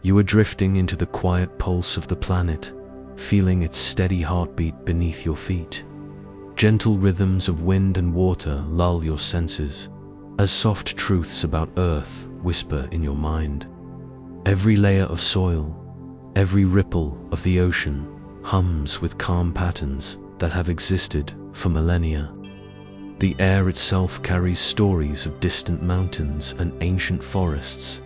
You are drifting into the quiet pulse of the planet, feeling its steady heartbeat beneath your feet. Gentle rhythms of wind and water lull your senses, as soft truths about Earth whisper in your mind. Every layer of soil, every ripple of the ocean hums with calm patterns that have existed for millennia. The air itself carries stories of distant mountains and ancient forests,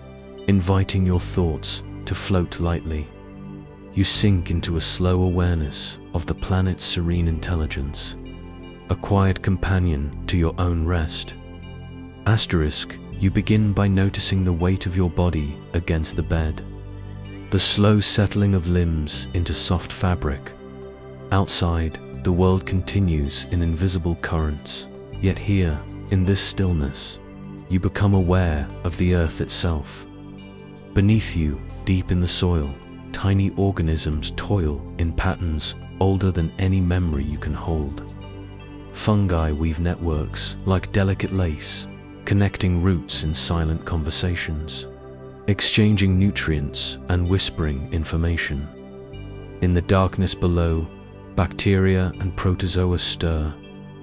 inviting your thoughts to float lightly. You sink into a slow awareness of the planet's serene intelligence, a quiet companion to your own rest. Asterisk, you begin by noticing the weight of your body against the bed, the slow settling of limbs into soft fabric. Outside, the world continues in invisible currents, yet here, in this stillness, you become aware of the earth itself. Beneath you, deep in the soil, tiny organisms toil in patterns older than any memory you can hold. Fungi weave networks like delicate lace, connecting roots in silent conversations, exchanging nutrients and whispering information. In the darkness below, bacteria and protozoa stir,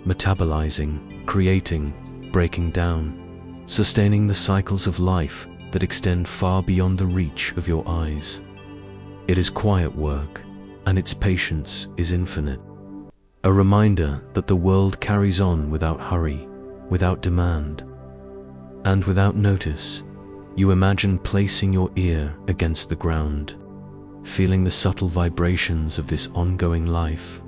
metabolizing, creating, breaking down, sustaining the cycles of life that extend far beyond the reach of your eyes. It is quiet work, and its patience is infinite. A reminder that the world carries on without hurry, without demand, and without notice. You imagine placing your ear against the ground, feeling the subtle vibrations of this ongoing life.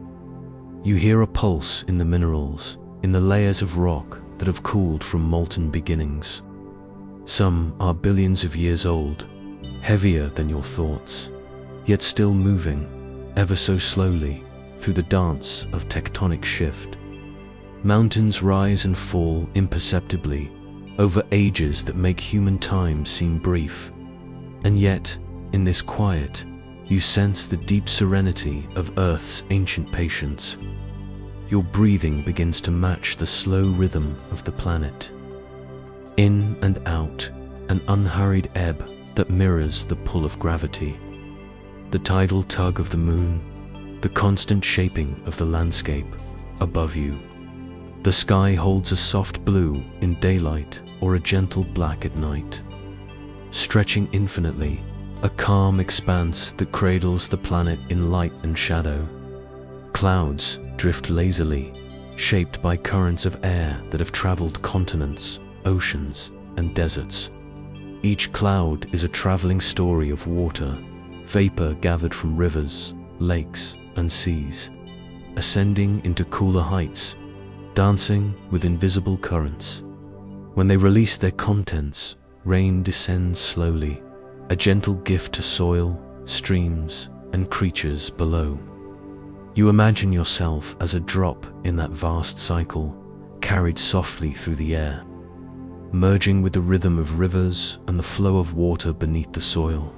You hear a pulse in the minerals, in the layers of rock that have cooled from molten beginnings. Some are billions of years old, heavier than your thoughts, yet still moving, ever so slowly, through the dance of tectonic shift. Mountains rise and fall imperceptibly over ages that make human time seem brief. And yet, in this quiet, you sense the deep serenity of Earth's ancient patience. Your breathing begins to match the slow rhythm of the planet. In and out, an unhurried ebb that mirrors the pull of gravity. The tidal tug of the moon, the constant shaping of the landscape above you. The sky holds a soft blue in daylight or a gentle black at night. Stretching infinitely, a calm expanse that cradles the planet in light and shadow. Clouds drift lazily, shaped by currents of air that have traveled continents, oceans, and deserts. Each cloud is a traveling story of water, vapor gathered from rivers, lakes, and seas, ascending into cooler heights, dancing with invisible currents. When they release their contents, rain descends slowly, a gentle gift to soil, streams, and creatures below. You imagine yourself as a drop in that vast cycle, carried softly through the air, merging with the rhythm of rivers and the flow of water beneath the soil.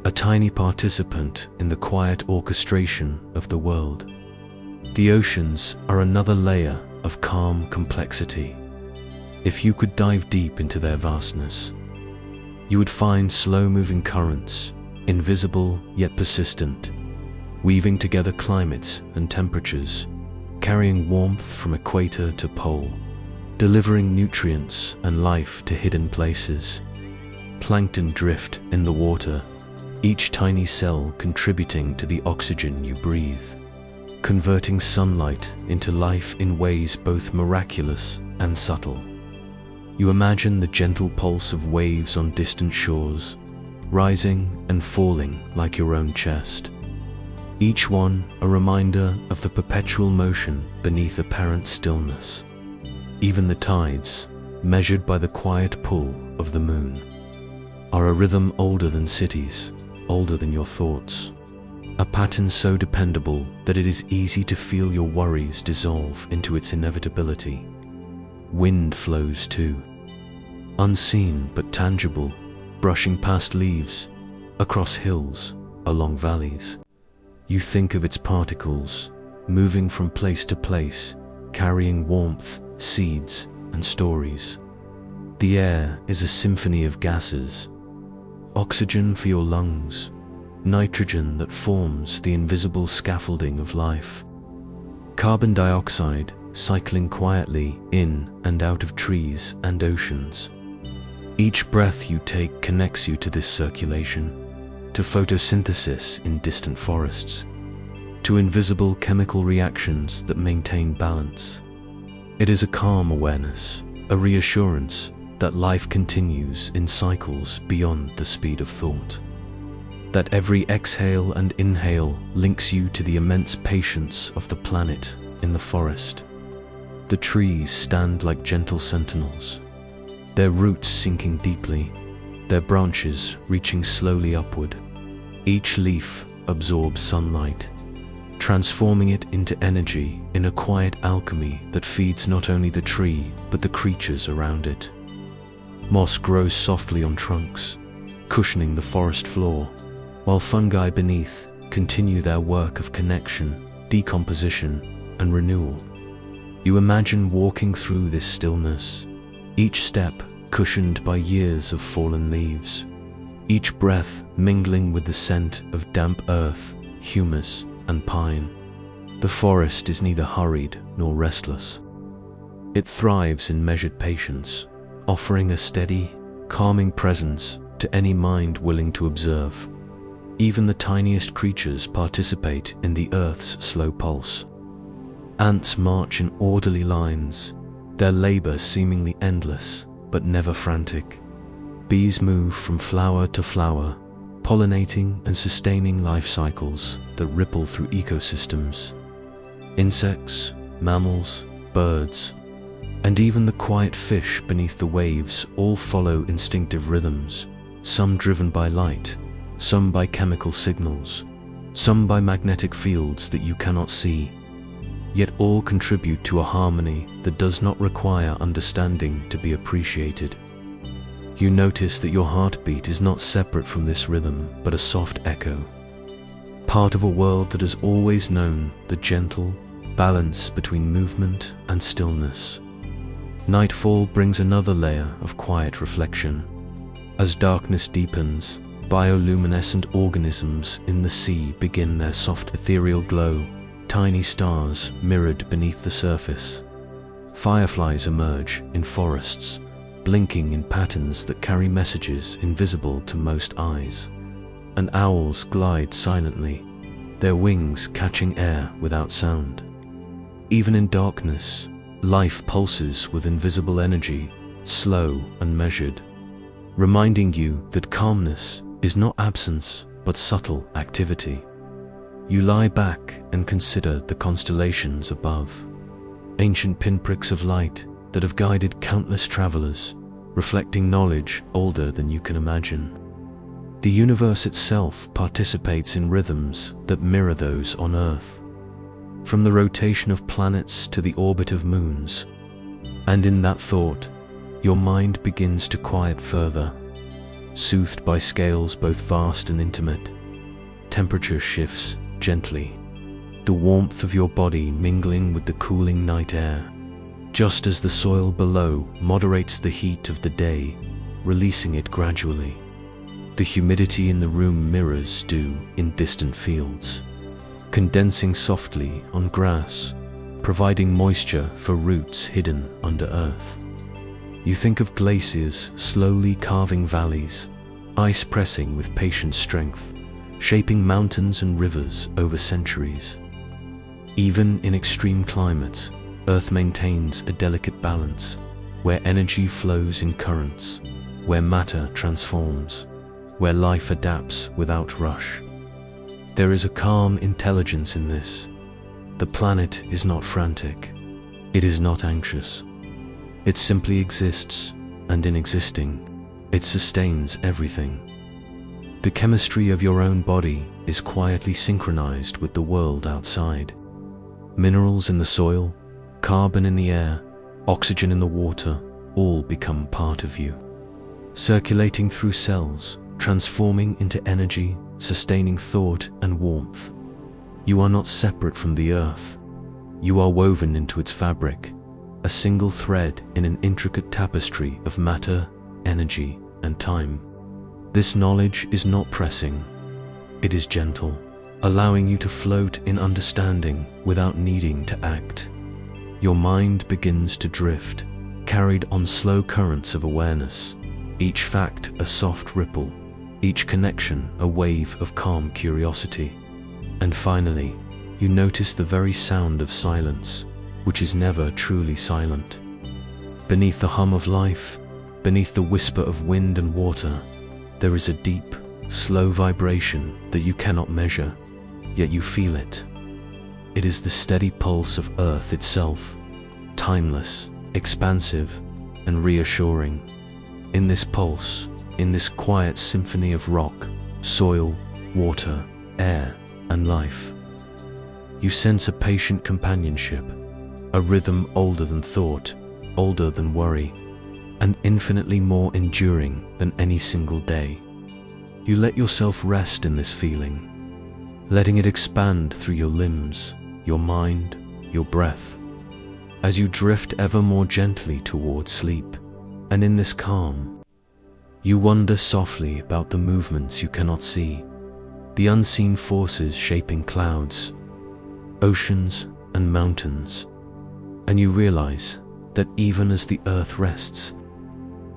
A tiny participant in the quiet orchestration of the world. The oceans are another layer of calm complexity. If you could dive deep into their vastness, you would find slow-moving currents, invisible yet persistent, weaving together climates and temperatures, carrying warmth from equator to pole, delivering nutrients and life to hidden places. Plankton drift in the water, each tiny cell contributing to the oxygen you breathe, converting sunlight into life in ways both miraculous and subtle. You imagine the gentle pulse of waves on distant shores, rising and falling like your own chest, each one a reminder of the perpetual motion beneath apparent stillness. Even the tides, measured by the quiet pull of the moon, are a rhythm older than cities, older than your thoughts. A pattern so dependable that it is easy to feel your worries dissolve into its inevitability. Wind flows too, unseen but tangible, brushing past leaves, across hills, along valleys. You think of its particles, moving from place to place, carrying warmth, seeds, and stories. The air is a symphony of gases, oxygen for your lungs, nitrogen that forms the invisible scaffolding of life, carbon dioxide cycling quietly in and out of trees and oceans. Each breath you take connects you to this circulation, to photosynthesis in distant forests, to invisible chemical reactions that maintain balance. It is a calm awareness, a reassurance that life continues in cycles beyond the speed of thought. That every exhale and inhale links you to the immense patience of the planet in the forest. The trees stand like gentle sentinels, their roots sinking deeply, their branches reaching slowly upward. Each leaf absorbs sunlight, transforming it into energy in a quiet alchemy that feeds not only the tree but the creatures around it. Moss grows softly on trunks, cushioning the forest floor, while fungi beneath continue their work of connection, decomposition, and renewal. You imagine walking through this stillness, each step cushioned by years of fallen leaves, each breath mingling with the scent of damp earth, humus, and pine. The forest is neither hurried nor restless. It thrives in measured patience, offering a steady, calming presence to any mind willing to observe. Even the tiniest creatures participate in the earth's slow pulse. Ants march in orderly lines, their labor seemingly endless but never frantic. Bees move from flower to flower, pollinating and sustaining life cycles that ripple through ecosystems. Insects, mammals, birds, and even the quiet fish beneath the waves all follow instinctive rhythms, some driven by light, some by chemical signals, some by magnetic fields that you cannot see. Yet all contribute to a harmony that does not require understanding to be appreciated. You notice that your heartbeat is not separate from this rhythm, but a soft echo, part of a world that has always known the gentle balance between movement and stillness. Nightfall brings another layer of quiet reflection. As darkness deepens, bioluminescent organisms in the sea begin their soft ethereal glow, tiny stars mirrored beneath the surface. Fireflies emerge in forests, blinking in patterns that carry messages invisible to most eyes. And owls glide silently, their wings catching air without sound. Even in darkness, life pulses with invisible energy, slow and measured, reminding you that calmness is not absence, but subtle activity. You lie back and consider the constellations above, ancient pinpricks of light that have guided countless travelers, reflecting knowledge older than you can imagine. The universe itself participates in rhythms that mirror those on Earth, from the rotation of planets to the orbit of moons. And in that thought, your mind begins to quiet further, soothed by scales both vast and intimate. Temperature shifts gently, the warmth of your body mingling with the cooling night air, just as the soil below moderates the heat of the day, releasing it gradually. The humidity in the room mirrors dew in distant fields, condensing softly on grass, providing moisture for roots hidden under earth. You think of glaciers slowly carving valleys, ice pressing with patient strength, shaping mountains and rivers over centuries. Even in extreme climates, Earth maintains a delicate balance, where energy flows in currents, where matter transforms, where life adapts without rush. There is a calm intelligence in this. The planet is not frantic. It is not anxious. It simply exists, and in existing, it sustains everything. The chemistry of your own body is quietly synchronized with the world outside. Minerals in the soil, carbon in the air, oxygen in the water, all become part of you, circulating through cells, transforming into energy, sustaining thought and warmth. You are not separate from the earth. You are woven into its fabric, a single thread in an intricate tapestry of matter, energy, and time. This knowledge is not pressing. It is gentle, allowing you to float in understanding without needing to act. Your mind begins to drift, carried on slow currents of awareness, each fact a soft ripple, each connection a wave of calm curiosity. And finally, you notice the very sound of silence, which is never truly silent. Beneath the hum of life, beneath the whisper of wind and water, there is a deep, slow vibration that you cannot measure, yet you feel it. It is the steady pulse of Earth itself, timeless, expansive, and reassuring. In this pulse, in this quiet symphony of rock, soil, water, air, and life, you sense a patient companionship, a rhythm older than thought, older than worry, and infinitely more enduring than any single day. You let yourself rest in this feeling, letting it expand through your limbs, your mind, your breath, as you drift ever more gently towards sleep. And in this calm, you wonder softly about the movements you cannot see, the unseen forces shaping clouds, oceans, and mountains. And you realize that even as the earth rests,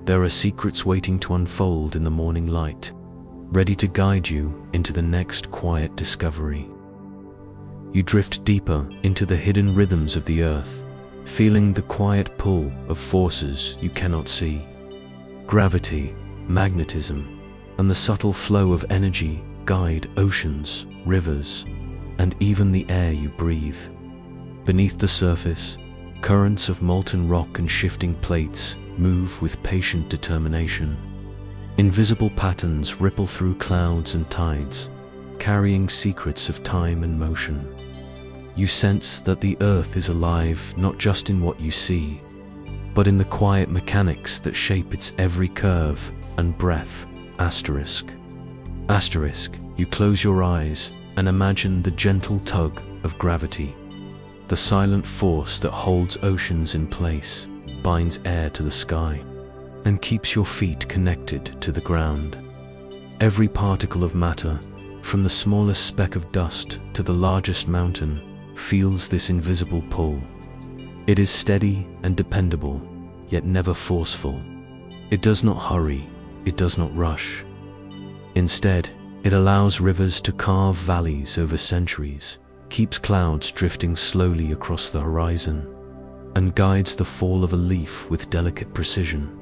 there are secrets waiting to unfold in the morning light, ready to guide you into the next quiet discovery. You drift deeper into the hidden rhythms of the earth, feeling the quiet pull of forces you cannot see. Gravity, magnetism, and the subtle flow of energy guide oceans, rivers, and even the air you breathe. Beneath the surface, currents of molten rock and shifting plates move with patient determination. Invisible patterns ripple through clouds and tides, carrying secrets of time and motion. You sense that the earth is alive not just in what you see, but in the quiet mechanics that shape its every curve and breath. Asterisk. You close your eyes and imagine the gentle tug of gravity, the silent force that holds oceans in place, binds air to the sky, and keeps your feet connected to the ground. Every particle of matter, from the smallest speck of dust to the largest mountain, feels this invisible pull. It is steady and dependable, yet never forceful. It does not hurry, it does not rush. Instead, it allows rivers to carve valleys over centuries, keeps clouds drifting slowly across the horizon, and guides the fall of a leaf with delicate precision.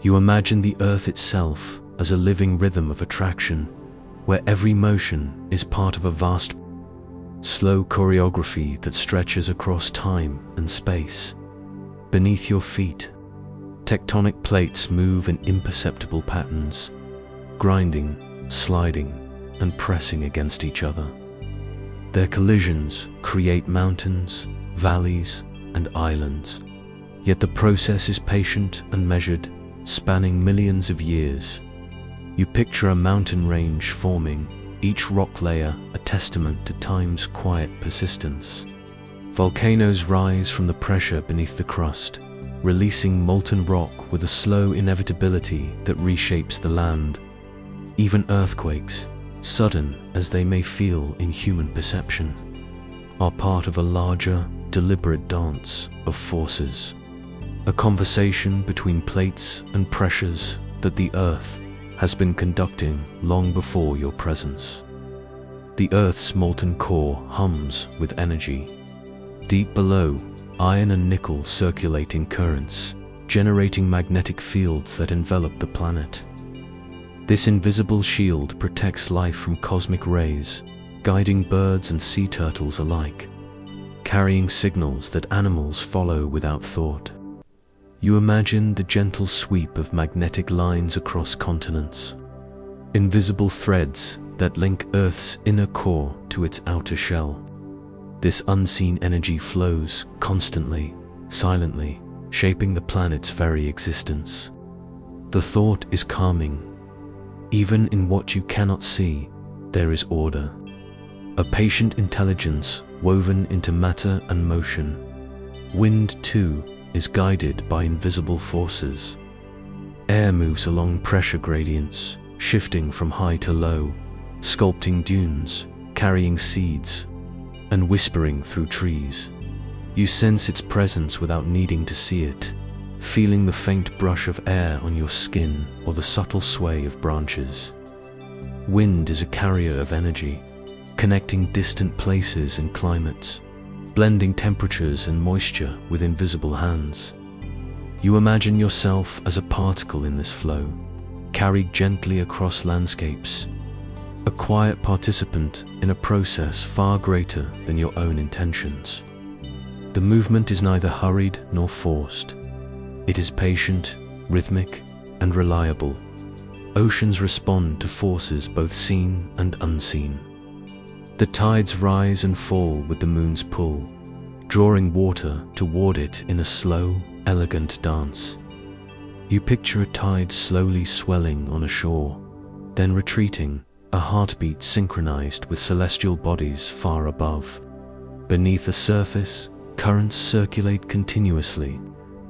You imagine the earth itself as a living rhythm of attraction, where every motion is part of a vast, slow choreography that stretches across time and space. Beneath your feet, tectonic plates move in imperceptible patterns, grinding, sliding, and pressing against each other. Their collisions create mountains, valleys, and islands. Yet the process is patient and measured, spanning millions of years. You picture a mountain range forming, each rock layer a testament to time's quiet persistence. Volcanoes rise from the pressure beneath the crust, releasing molten rock with a slow inevitability that reshapes the land. Even earthquakes, sudden as they may feel in human perception, are part of a larger, deliberate dance of forces. A conversation between plates and pressures that the earth has been conducting long before your presence. The earth's molten core hums with energy. Deep below, iron and nickel circulate in currents, generating magnetic fields that envelop the planet. This invisible shield protects life from cosmic rays, guiding birds and sea turtles alike, carrying signals that animals follow without thought. You imagine the gentle sweep of magnetic lines across continents, invisible threads that link Earth's inner core to its outer shell. This unseen energy flows constantly, silently, shaping the planet's very existence. The thought is calming. Even in what you cannot see, there is order. A patient intelligence woven into matter and motion. Wind, too, is guided by invisible forces. Air moves along pressure gradients, shifting from high to low, sculpting dunes, carrying seeds, and whispering through trees. You sense its presence without needing to see it, feeling the faint brush of air on your skin or the subtle sway of branches. Wind is a carrier of energy, connecting distant places and climates, blending temperatures and moisture with invisible hands. You imagine yourself as a particle in this flow, carried gently across landscapes, a quiet participant in a process far greater than your own intentions. The movement is neither hurried nor forced. It is patient, rhythmic, and reliable. Oceans respond to forces both seen and unseen. The tides rise and fall with the moon's pull, drawing water toward it in a slow, elegant dance. You picture a tide slowly swelling on a shore, then retreating, a heartbeat synchronized with celestial bodies far above. Beneath the surface, currents circulate continuously,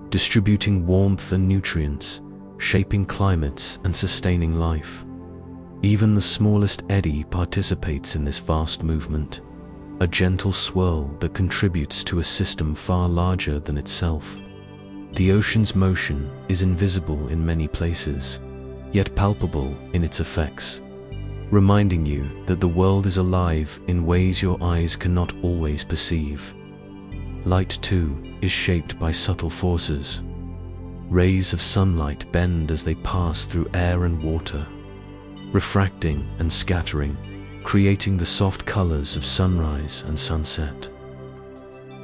distributing warmth and nutrients, shaping climates and sustaining life. Even the smallest eddy participates in this vast movement, a gentle swirl that contributes to a system far larger than itself. The ocean's motion is invisible in many places, yet palpable in its effects, reminding you that the world is alive in ways your eyes cannot always perceive. Light, too, is shaped by subtle forces. Rays of sunlight bend as they pass through air and water, refracting and scattering, creating the soft colors of sunrise and sunset.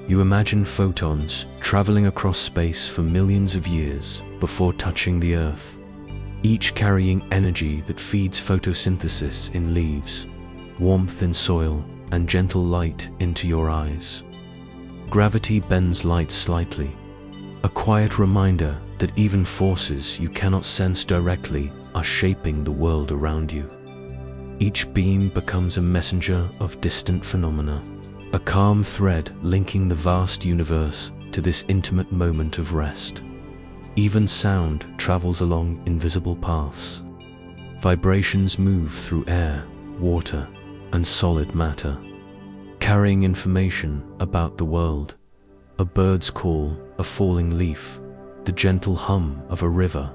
You imagine photons traveling across space for millions of years before touching the Earth, each carrying energy that feeds photosynthesis in leaves, warmth in soil, and gentle light into your eyes. Gravity bends light slightly, a quiet reminder that even forces you cannot sense directly are shaping the world around you. Each beam becomes a messenger of distant phenomena, a calm thread linking the vast universe to this intimate moment of rest. Even sound travels along invisible paths. Vibrations move through air, water, and solid matter, carrying information about the world. A bird's call, a falling leaf, the gentle hum of a river.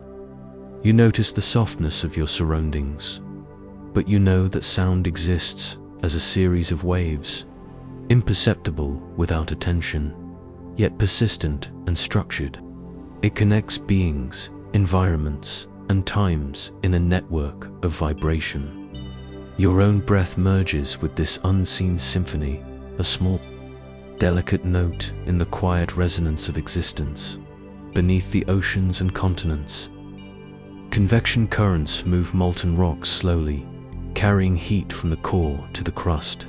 You notice the softness of your surroundings, but you know that sound exists as a series of waves, imperceptible without attention, yet persistent and structured. It connects beings, environments, and times in a network of vibration. Your own breath merges with this unseen symphony, a small, delicate note in the quiet resonance of existence, beneath the oceans and continents. Convection currents move molten rocks slowly, carrying heat from the core to the crust.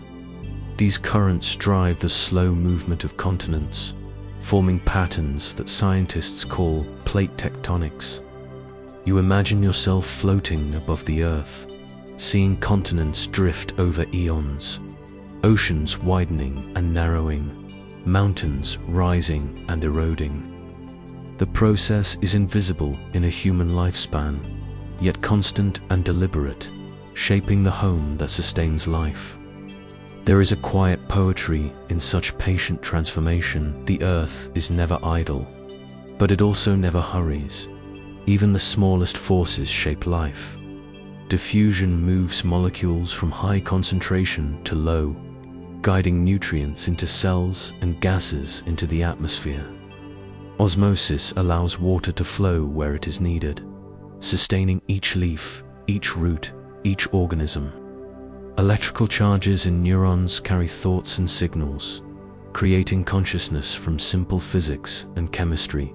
These currents drive the slow movement of continents, forming patterns that scientists call plate tectonics. You imagine yourself floating above the Earth, seeing continents drift over eons, oceans widening and narrowing, mountains rising and eroding. The process is invisible in a human lifespan, yet constant and deliberate, shaping the home that sustains life. There is a quiet poetry in such patient transformation. The Earth is never idle, but it also never hurries. Even the smallest forces shape life. Diffusion moves molecules from high concentration to low, guiding nutrients into cells and gases into the atmosphere. Osmosis allows water to flow where it is needed, sustaining each leaf, each root, each organism. Electrical charges in neurons carry thoughts and signals, creating consciousness from simple physics and chemistry.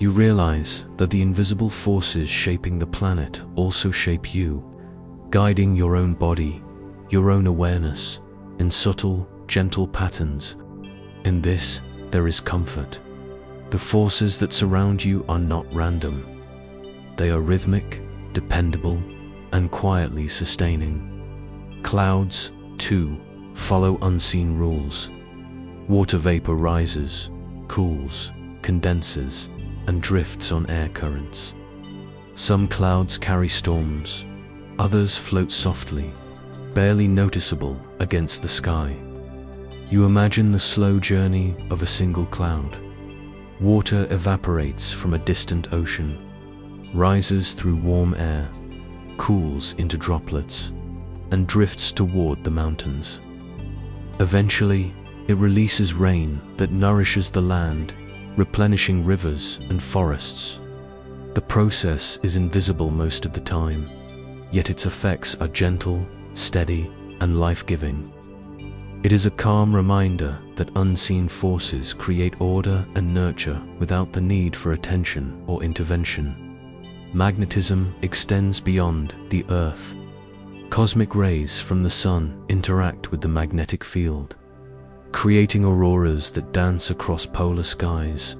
You realize that the invisible forces shaping the planet also shape you, guiding your own body, your own awareness, in subtle, gentle patterns. In this, there is comfort. The forces that surround you are not random. They are rhythmic, dependable, and quietly sustaining. Clouds, too, follow unseen rules. Water vapor rises, cools, condenses, and drifts on air currents. Some clouds carry storms, Others float softly, barely noticeable against the sky. You imagine the slow journey of a single cloud. Water evaporates from a distant ocean, rises through warm air, cools into droplets, and drifts toward the mountains. Eventually, it releases rain that nourishes the land, replenishing rivers and forests. The process is invisible most of the time, yet its effects are gentle, steady, and life-giving. It is a calm reminder that unseen forces create order and nurture without the need for attention or intervention. Magnetism extends beyond the Earth. Cosmic rays from the sun interact with the magnetic field, creating auroras that dance across polar skies.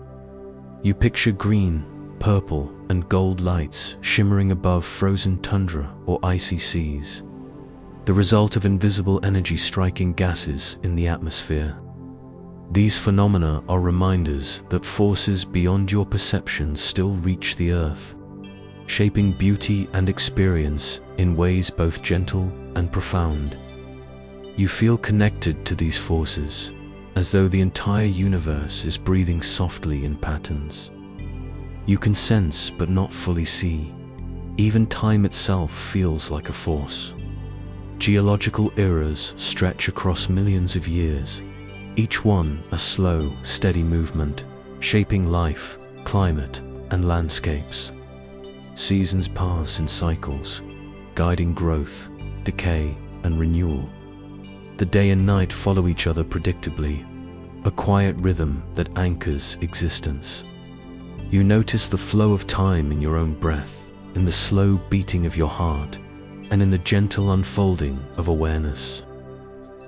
You picture green, purple, and gold lights shimmering above frozen tundra or icy seas, the result of invisible energy striking gases in the atmosphere. These phenomena are reminders that forces beyond your perception still reach the Earth, shaping beauty and experience in ways both gentle and profound. You feel connected to these forces, as though the entire universe is breathing softly in patterns. You can sense but not fully see. Even time itself feels like a force. Geological eras stretch across millions of years, each one a slow, steady movement, shaping life, climate, and landscapes. Seasons pass in cycles, guiding growth, decay, and renewal. The day and night follow each other predictably, a quiet rhythm that anchors existence. You notice the flow of time in your own breath, in the slow beating of your heart, and in the gentle unfolding of awareness.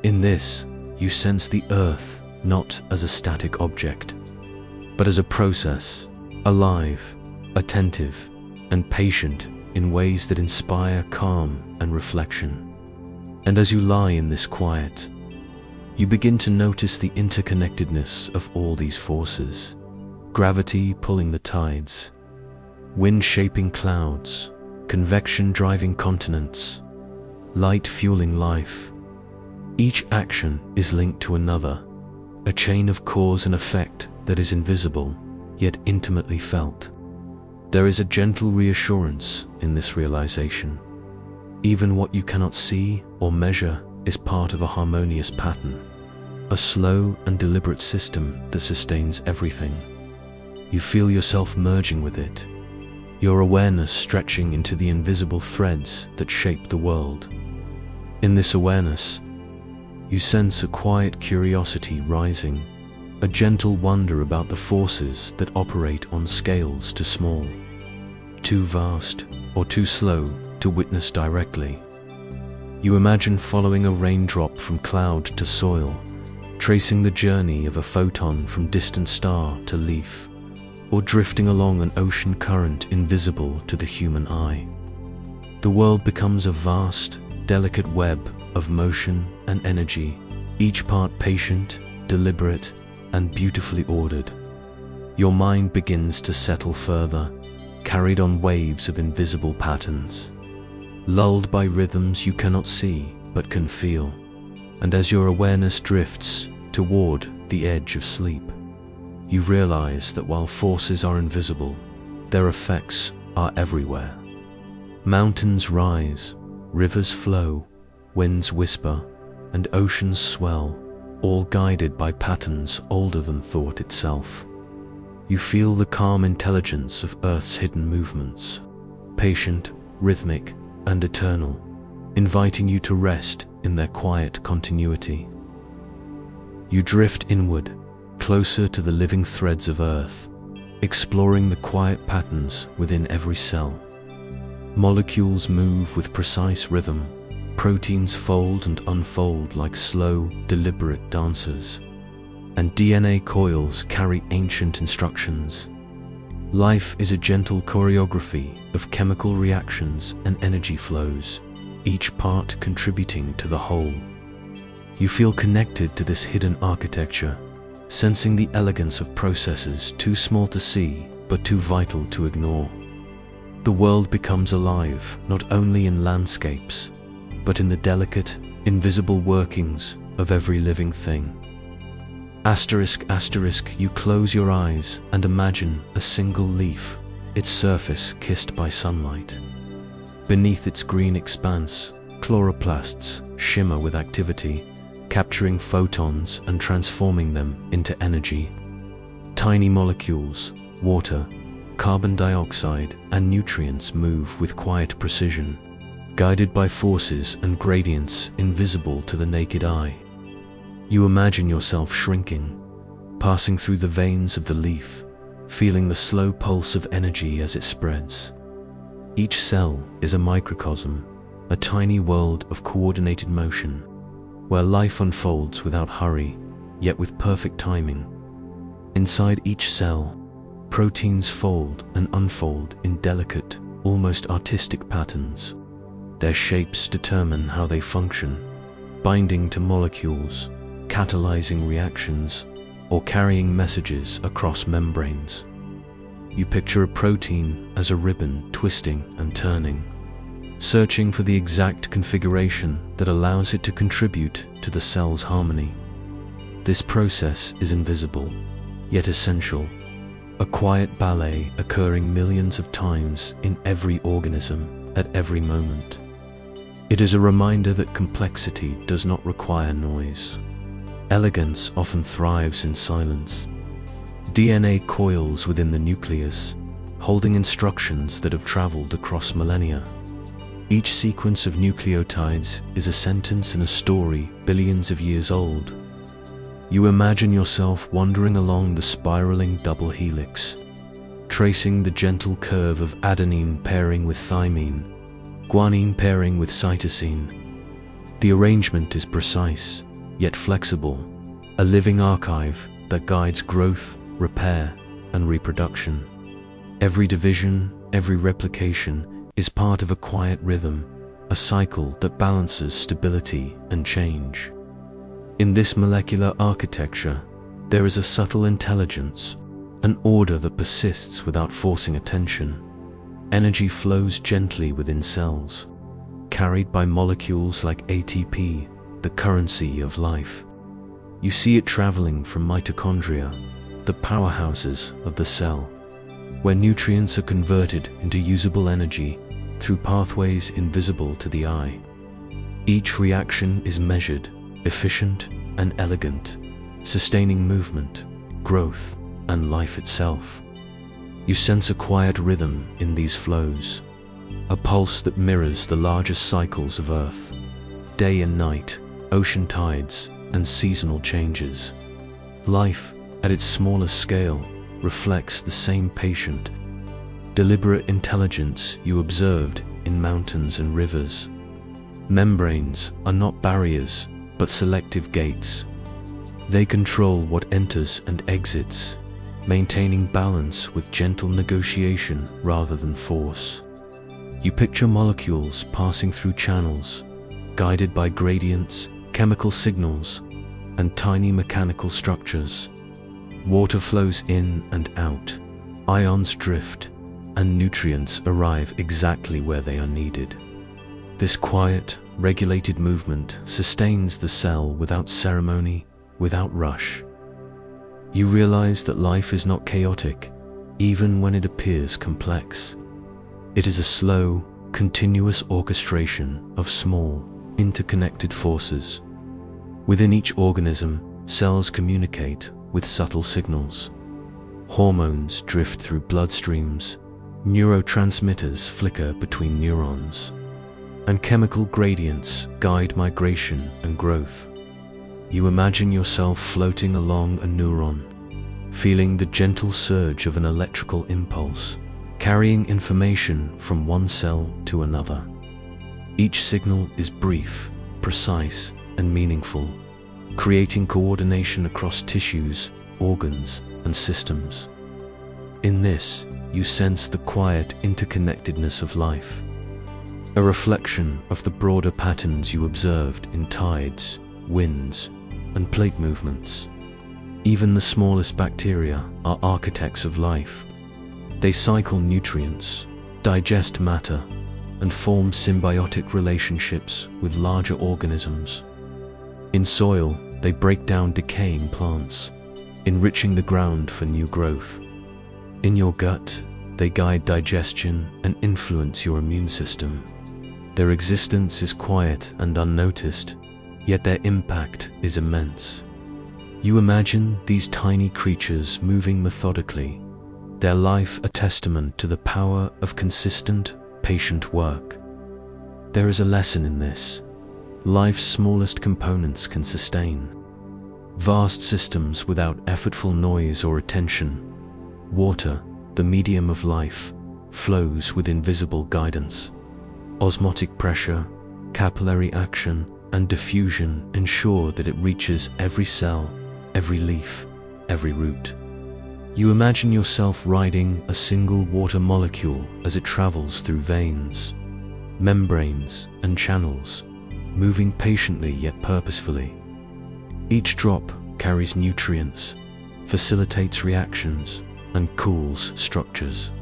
In this, you sense the Earth not as a static object, but as a process, alive, attentive, and patient in ways that inspire calm and reflection. And as you lie in this quiet, you begin to notice the interconnectedness of all these forces. Gravity pulling the tides, wind shaping clouds, convection driving continents, light fueling life. Each action is linked to another, a chain of cause and effect that is invisible, yet intimately felt. There is a gentle reassurance in this realization. Even what you cannot see or measure is part of a harmonious pattern, a slow and deliberate system that sustains everything. You feel yourself merging with it, your awareness stretching into the invisible threads that shape the world. In this awareness, you sense a quiet curiosity rising, a gentle wonder about the forces that operate on scales too small, too vast, or too slow to witness directly. You imagine following a raindrop from cloud to soil, tracing the journey of a photon from distant star to leaf, or drifting along an ocean current invisible to the human eye. The world becomes a vast, delicate web of motion and energy, each part patient, deliberate, and beautifully ordered. Your mind begins to settle further, carried on waves of invisible patterns, lulled by rhythms you cannot see but can feel. And as your awareness drifts toward the edge of sleep, you realize that while forces are invisible, their effects are everywhere. Mountains rise, rivers flow, winds whisper, and oceans swell, all guided by patterns older than thought itself. You feel the calm intelligence of Earth's hidden movements, patient, rhythmic, and eternal, inviting you to rest in their quiet continuity. You drift inward, closer to the living threads of Earth, exploring the quiet patterns within every cell. Molecules move with precise rhythm, proteins fold and unfold like slow, deliberate dancers, and DNA coils carry ancient instructions. Life is a gentle choreography of chemical reactions and energy flows, each part contributing to the whole. You feel connected to this hidden architecture, sensing the elegance of processes too small to see but too vital to ignore. The world becomes alive not only in landscapes, but in the delicate, invisible workings of every living thing. Asterisk, asterisk, you close your eyes and imagine a single leaf, its surface kissed by sunlight. Beneath its green expanse, chloroplasts shimmer with activity, capturing photons and transforming them into energy. Tiny molecules, water, carbon dioxide, and nutrients move with quiet precision, guided by forces and gradients invisible to the naked eye. You imagine yourself shrinking, passing through the veins of the leaf, feeling the slow pulse of energy as it spreads. Each cell is a microcosm, a tiny world of coordinated motion, where life unfolds without hurry, yet with perfect timing. Inside each cell, proteins fold and unfold in delicate, almost artistic patterns. Their shapes determine how they function, binding to molecules, catalyzing reactions, or carrying messages across membranes. You picture a protein as a ribbon twisting and turning, searching for the exact configuration that allows it to contribute to the cell's harmony. This process is invisible, yet essential, a quiet ballet occurring millions of times in every organism at every moment. It is a reminder that complexity does not require noise. Elegance often thrives in silence. DNA coils within the nucleus, holding instructions that have traveled across millennia. Each sequence of nucleotides is a sentence in a story billions of years old. You imagine yourself wandering along the spiraling double helix, tracing the gentle curve of adenine pairing with thymine, guanine pairing with cytosine. The arrangement is precise, yet flexible, a living archive that guides growth, repair, and reproduction. Every division, every replication is part of a quiet rhythm, a cycle that balances stability and change. In this molecular architecture, there is a subtle intelligence, an order that persists without forcing attention. Energy flows gently within cells, carried by molecules like ATP, the currency of life. You see it traveling from mitochondria, the powerhouses of the cell, where nutrients are converted into usable energy through pathways invisible to the eye. Each reaction is measured, efficient, and elegant, sustaining movement, growth, and life itself. You sense a quiet rhythm in these flows, a pulse that mirrors the largest cycles of Earth, day and night, ocean tides, and seasonal changes. Life, at its smallest scale, reflects the same patient, deliberate intelligence you observed in mountains and rivers. Membranes are not barriers, but selective gates. They control what enters and exits, maintaining balance with gentle negotiation rather than force. You picture molecules passing through channels, guided by gradients, chemical signals, and tiny mechanical structures. Water flows in and out, ions drift, and nutrients arrive exactly where they are needed. This quiet, regulated movement sustains the cell without ceremony, without rush. You realize that life is not chaotic, even when it appears complex. It is a slow, continuous orchestration of small, interconnected forces. Within each organism, cells communicate with subtle signals. Hormones drift through bloodstreams, neurotransmitters flicker between neurons, and chemical gradients guide migration and growth. You imagine yourself floating along a neuron, feeling the gentle surge of an electrical impulse, carrying information from one cell to another. Each signal is brief, precise, and meaningful, creating coordination across tissues, organs, and systems. In this, you sense the quiet interconnectedness of life, a reflection of the broader patterns you observed in tides, winds, and plate movements. Even the smallest bacteria are architects of life. They cycle nutrients, digest matter, and form symbiotic relationships with larger organisms. In soil, they break down decaying plants, enriching the ground for new growth. In your gut, they guide digestion and influence your immune system. Their existence is quiet and unnoticed, yet their impact is immense. You imagine these tiny creatures moving methodically, their life a testament to the power of consistent, patient work. There is a lesson in this. Life's smallest components can sustain vast systems without effortful noise or attention. Water, the medium of life, flows with invisible guidance. Osmotic pressure, capillary action, and diffusion ensure that it reaches every cell, every leaf, every root. You imagine yourself riding a single water molecule as it travels through veins, membranes, and channels, moving patiently yet purposefully. Each drop carries nutrients, facilitates reactions, and cools structures,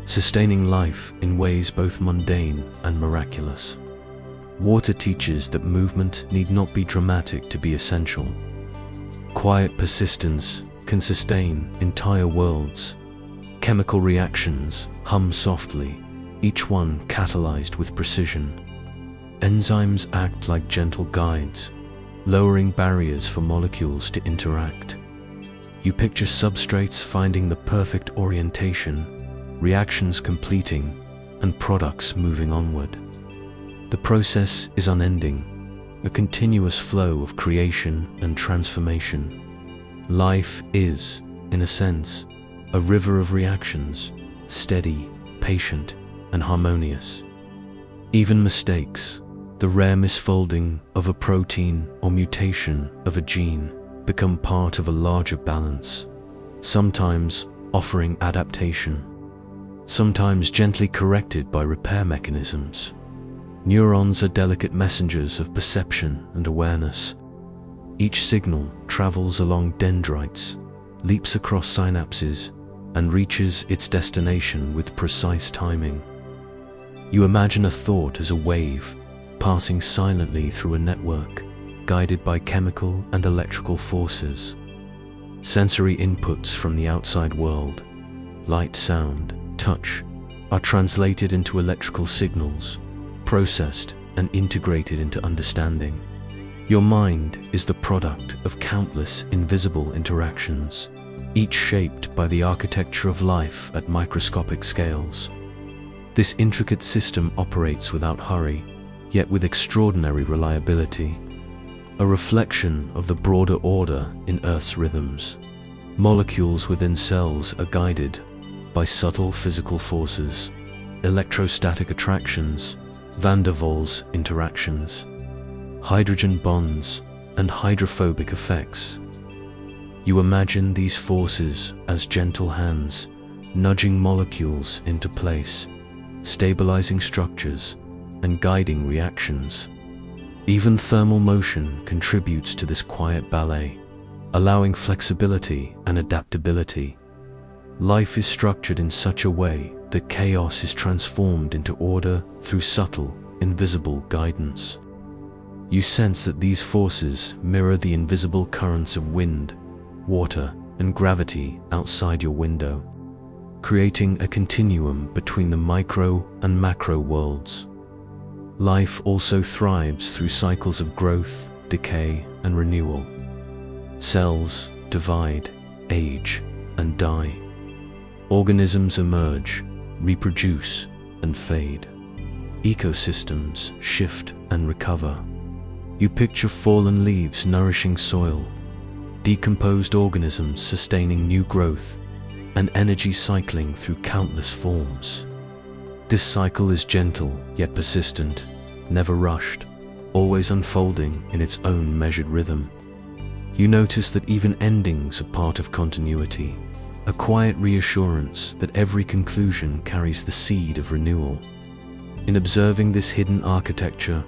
sustaining life in ways both mundane and miraculous. Water teaches that movement need not be dramatic to be essential. Quiet persistence can sustain entire worlds. Chemical reactions hum softly, each one catalyzed with precision. Enzymes act like gentle guides, lowering barriers for molecules to interact. You picture substrates finding the perfect orientation, reactions completing, and products moving onward. The process is unending, a continuous flow of creation and transformation. Life is, in a sense, a river of reactions, steady, patient, and harmonious. Even mistakes, the rare misfolding of a protein or mutation of a gene, become part of a larger balance, sometimes offering adaptation, sometimes gently corrected by repair mechanisms. Neurons are delicate messengers of perception and awareness. Each signal travels along dendrites, leaps across synapses, and reaches its destination with precise timing. You imagine a thought as a wave, passing silently through a network, guided by chemical and electrical forces. Sensory inputs from the outside world, light, sound, touch, are translated into electrical signals, processed and integrated into understanding. Your mind is the product of countless invisible interactions, each shaped by the architecture of life at microscopic scales. This intricate system operates without hurry, yet with extraordinary reliability, a reflection of the broader order in Earth's rhythms. Molecules within cells are guided by subtle physical forces, electrostatic attractions, van der Waals interactions, hydrogen bonds, and hydrophobic effects. You imagine these forces as gentle hands, nudging molecules into place, stabilizing structures, and guiding reactions. Even thermal motion contributes to this quiet ballet, allowing flexibility and adaptability. Life is structured in such a way that chaos is transformed into order through subtle, invisible guidance. You sense that these forces mirror the invisible currents of wind, water, and gravity outside your window, creating a continuum between the micro and macro worlds. Life also thrives through cycles of growth, decay, and renewal. Cells divide, age, and die. Organisms emerge, reproduce, and fade. Ecosystems shift and recover. You picture fallen leaves nourishing soil, decomposed organisms sustaining new growth, and energy cycling through countless forms. This cycle is gentle yet persistent, never rushed, always unfolding in its own measured rhythm. You notice that even endings are part of continuity, a quiet reassurance that every conclusion carries the seed of renewal. In observing this hidden architecture,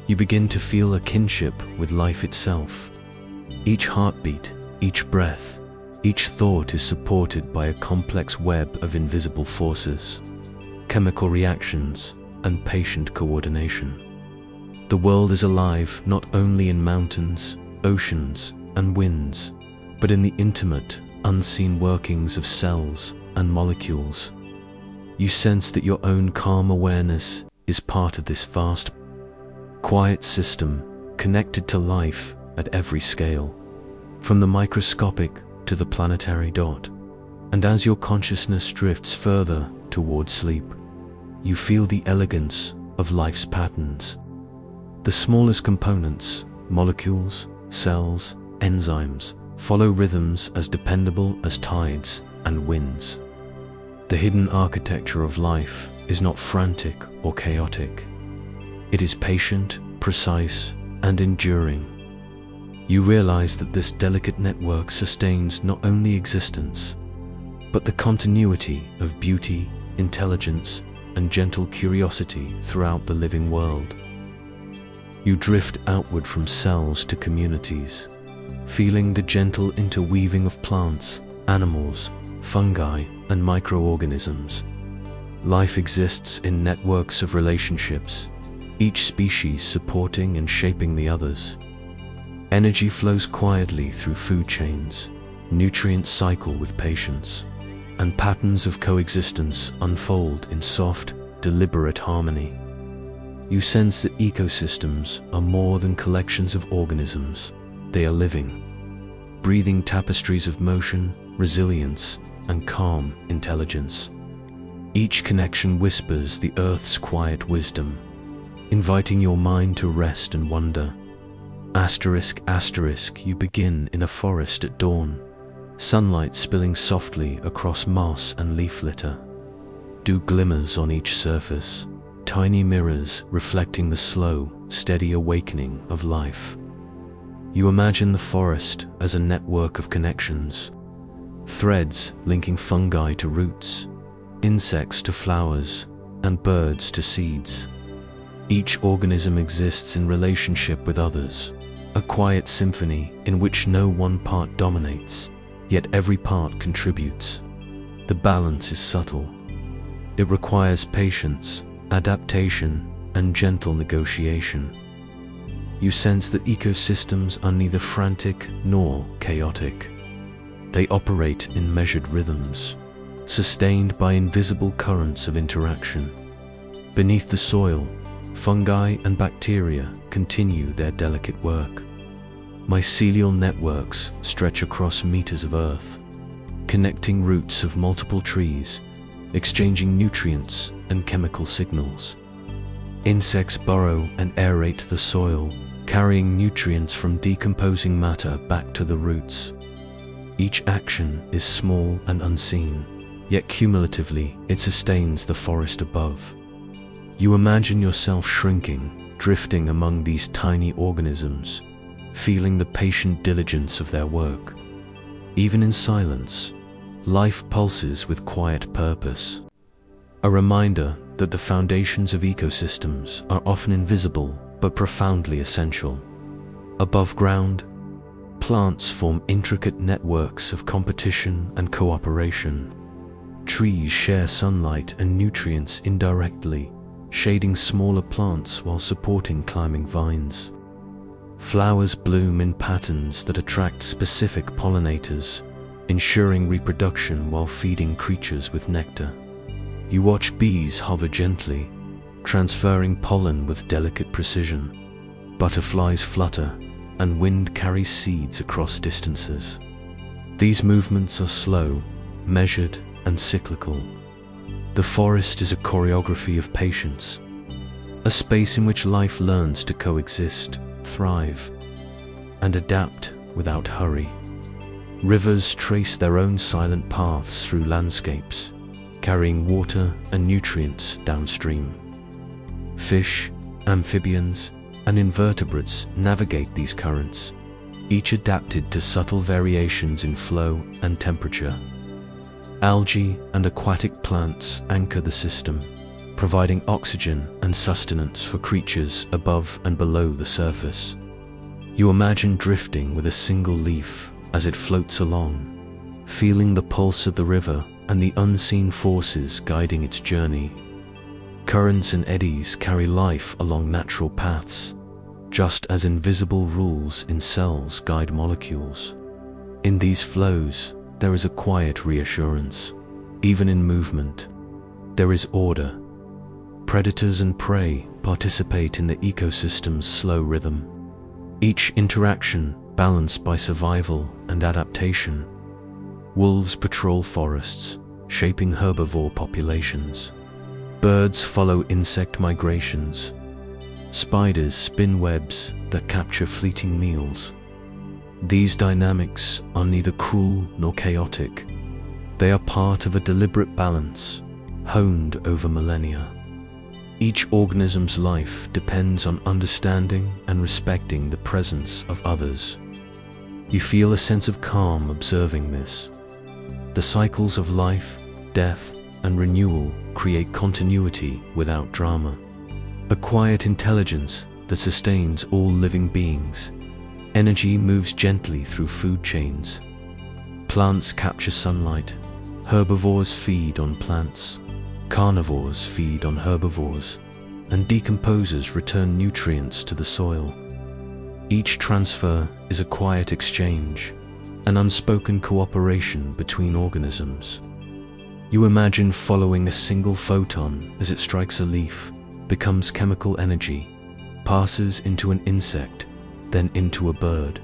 you begin to feel a kinship with life itself. Each heartbeat, each breath, each thought is supported by a complex web of invisible forces. chemical reactions, and patient coordination. The world is alive not only in mountains, oceans, and winds, but in the intimate, unseen workings of cells and molecules. You sense that your own calm awareness is part of this vast, quiet system connected to life at every scale, from the microscopic to the planetary dot. And as your consciousness drifts further towards sleep, you feel the elegance of life's patterns. The smallest components, molecules, cells, enzymes, follow rhythms as dependable as tides and winds. The hidden architecture of life is not frantic or chaotic. It is patient, precise, and enduring. You realize that this delicate network sustains not only existence, but the continuity of beauty, intelligence, and gentle curiosity throughout the living world. You drift outward from cells to communities, feeling the gentle interweaving of plants, animals, fungi, and microorganisms. Life exists in networks of relationships, each species supporting and shaping the others. Energy flows quietly through food chains, nutrients cycle with patience, and patterns of coexistence unfold in soft, deliberate harmony. You sense that ecosystems are more than collections of organisms. They are living, breathing tapestries of motion, resilience, and calm intelligence. Each connection whispers the Earth's quiet wisdom, inviting your mind to rest and wonder. Asterisk, asterisk, you begin in a forest at dawn, sunlight spilling softly across moss and leaf litter. Dew glimmers on each surface, tiny mirrors reflecting the slow, steady awakening of life. You imagine the forest as a network of connections, threads linking fungi to roots, insects to flowers, and birds to seeds. Each organism exists in relationship with others, a quiet symphony in which no one part dominates, yet every part contributes. The balance is subtle. It requires patience, adaptation, and gentle negotiation. You sense that ecosystems are neither frantic nor chaotic. They operate in measured rhythms, sustained by invisible currents of interaction. Beneath the soil, fungi and bacteria continue their delicate work. Mycelial networks stretch across meters of earth, connecting roots of multiple trees, exchanging nutrients and chemical signals. Insects burrow and aerate the soil, carrying nutrients from decomposing matter back to the roots. Each action is small and unseen, yet cumulatively it sustains the forest above. You imagine yourself shrinking, drifting among these tiny organisms, feeling the patient diligence of their work. Even in silence, life pulses with quiet purpose. A reminder that the foundations of ecosystems are often invisible but profoundly essential. Above ground, plants form intricate networks of competition and cooperation. Trees share sunlight and nutrients indirectly, shading smaller plants while supporting climbing vines. Flowers bloom in patterns that attract specific pollinators, ensuring reproduction while feeding creatures with nectar. You watch bees hover gently, transferring pollen with delicate precision. Butterflies flutter, and wind carries seeds across distances. These movements are slow, measured, and cyclical. The forest is a choreography of patience, a space in which life learns to coexist, thrive, and adapt without hurry. Rivers trace their own silent paths through landscapes, carrying water and nutrients downstream. Fish, amphibians, and invertebrates navigate these currents, each adapted to subtle variations in flow and temperature. Algae and aquatic plants anchor the system, providing oxygen and sustenance for creatures above and below the surface. You imagine drifting with a single leaf as it floats along, feeling the pulse of the river and the unseen forces guiding its journey. Currents and eddies carry life along natural paths, just as invisible rules in cells guide molecules. In these flows, there is a quiet reassurance. Even in movement, there is order. Predators and prey participate in the ecosystem's slow rhythm, each interaction balanced by survival and adaptation. Wolves patrol forests, shaping herbivore populations. Birds follow insect migrations. Spiders spin webs that capture fleeting meals. These dynamics are neither cruel nor chaotic. They are part of a deliberate balance, honed over millennia. Each organism's life depends on understanding and respecting the presence of others. You feel a sense of calm observing this. The cycles of life, death, and renewal create continuity without drama. A quiet intelligence that sustains all living beings. Energy moves gently through food chains. Plants capture sunlight. Herbivores feed on plants. Carnivores feed on herbivores. And decomposers return nutrients to the soil. Each transfer is a quiet exchange, an unspoken cooperation between organisms. You imagine following a single photon as it strikes a leaf, becomes chemical energy, passes into an insect, then into a bird,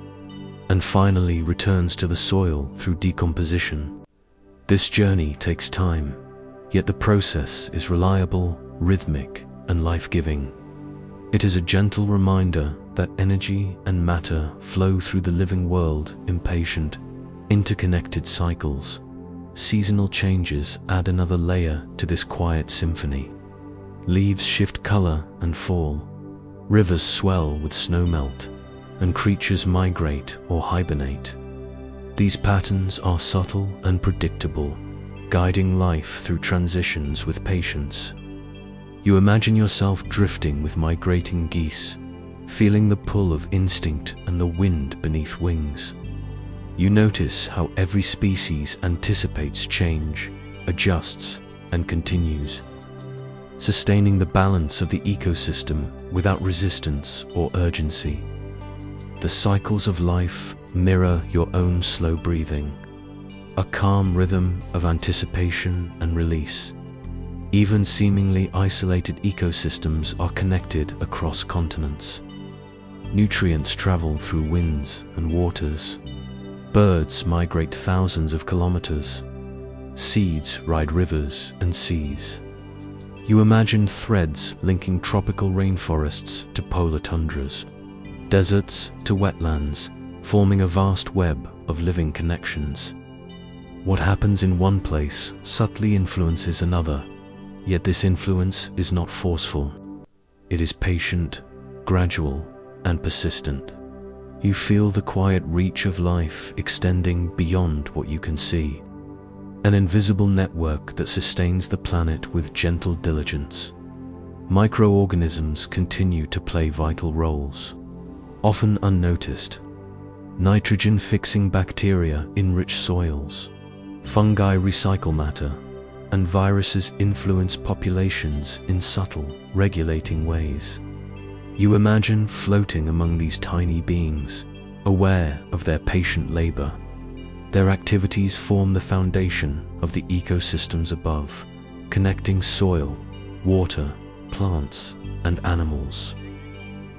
and finally returns to the soil through decomposition. This journey takes time, yet the process is reliable, rhythmic, and life-giving. It is a gentle reminder that energy and matter flow through the living world in patient, interconnected cycles. Seasonal changes add another layer to this quiet symphony. Leaves shift color and fall. Rivers swell with snowmelt, and creatures migrate or hibernate. These patterns are subtle and predictable, guiding life through transitions with patience. You imagine yourself drifting with migrating geese, feeling the pull of instinct and the wind beneath wings. You notice how every species anticipates change, adjusts, and continues, sustaining the balance of the ecosystem without resistance or urgency. The cycles of life mirror your own slow breathing, a calm rhythm of anticipation and release. Even seemingly isolated ecosystems are connected across continents. Nutrients travel through winds and waters. Birds migrate thousands of kilometers. Seeds ride rivers and seas. You imagine threads linking tropical rainforests to polar tundras, deserts to wetlands, forming a vast web of living connections. What happens in one place subtly influences another, yet this influence is not forceful. It is patient, gradual, and persistent. You feel the quiet reach of life extending beyond what you can see, an invisible network that sustains the planet with gentle diligence. Microorganisms continue to play vital roles, often unnoticed. Nitrogen-fixing bacteria enrich soils, fungi recycle matter, and viruses influence populations in subtle, regulating ways. You imagine floating among these tiny beings, aware of their patient labor. Their activities form the foundation of the ecosystems above, connecting soil, water, plants, and animals.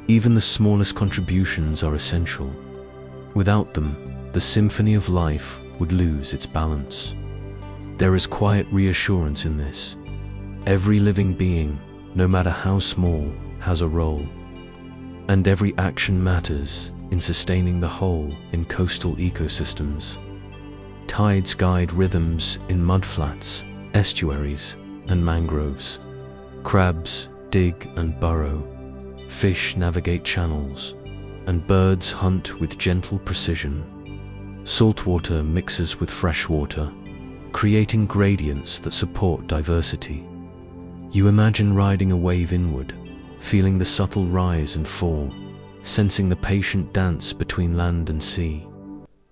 Even the smallest contributions are essential. Without them, the symphony of life would lose its balance. There is quiet reassurance in this. Every living being, no matter how small, has a role. And every action matters in sustaining the whole in coastal ecosystems. Tides guide rhythms in mudflats, estuaries, and mangroves. Crabs dig and burrow. Fish navigate channels, and birds hunt with gentle precision. Saltwater mixes with freshwater, creating gradients that support diversity. You imagine riding a wave inward, feeling the subtle rise and fall, sensing the patient dance between land and sea.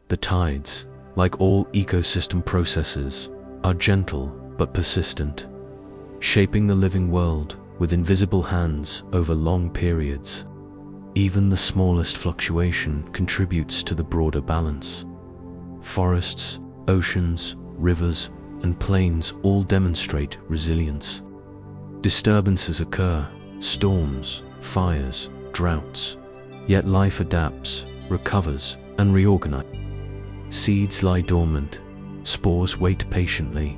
The tides, like all ecosystem processes, are gentle but persistent, shaping the living world with invisible hands over long periods. Even the smallest fluctuation contributes to the broader balance. Forests, oceans, rivers, and plains all demonstrate resilience. Disturbances occur, storms, fires, droughts, yet life adapts, recovers, and reorganizes. Seeds lie dormant, spores wait patiently,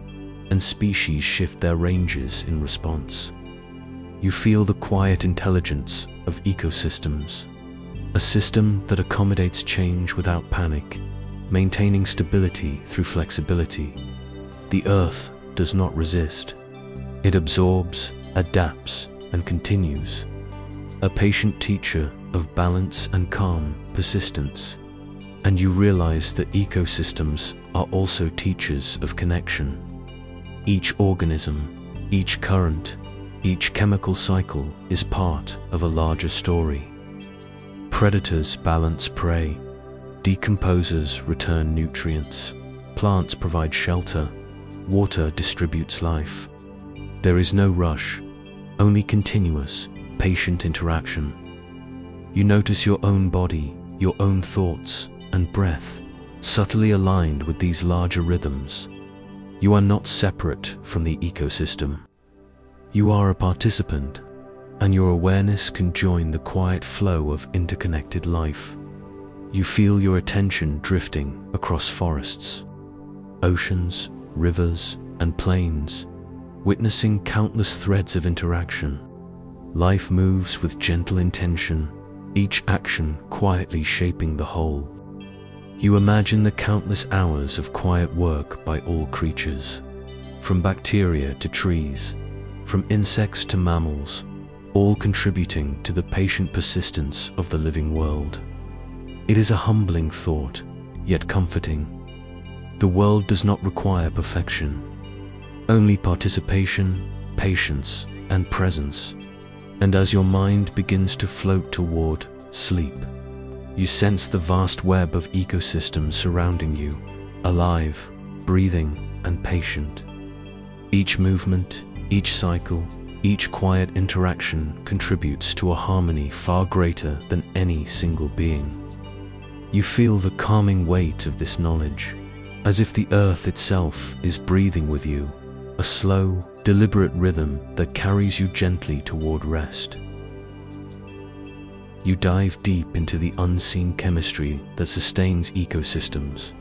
and species shift their ranges in response. You feel the quiet intelligence of ecosystems, a system that accommodates change without panic, maintaining stability through flexibility. The earth does not resist. It absorbs, adapts, and continues. A patient teacher of balance and calm persistence. And you realize that ecosystems are also teachers of connection. Each organism, each current, each chemical cycle is part of a larger story. Predators balance prey, decomposers return nutrients, plants provide shelter, water distributes life. There is no rush, only continuous, patient interaction. You notice your own body, your own thoughts, and breath, subtly aligned with these larger rhythms. You are not separate from the ecosystem. You are a participant, and your awareness can join the quiet flow of interconnected life. You feel your attention drifting across forests, oceans, rivers, and plains, witnessing countless threads of interaction. Life moves with gentle intention, each action quietly shaping the whole. You imagine the countless hours of quiet work by all creatures, from bacteria to trees, from insects to mammals, all contributing to the patient persistence of the living world. It is a humbling thought, yet comforting. The world does not require perfection, only participation, patience, and presence. And as your mind begins to float toward sleep, you sense the vast web of ecosystems surrounding you, alive, breathing, and patient. Each movement, each cycle, each quiet interaction contributes to a harmony far greater than any single being. You feel the calming weight of this knowledge, as if the earth itself is breathing with you, a slow, deliberate rhythm that carries you gently toward rest. You dive deep into the unseen chemistry that sustains ecosystems,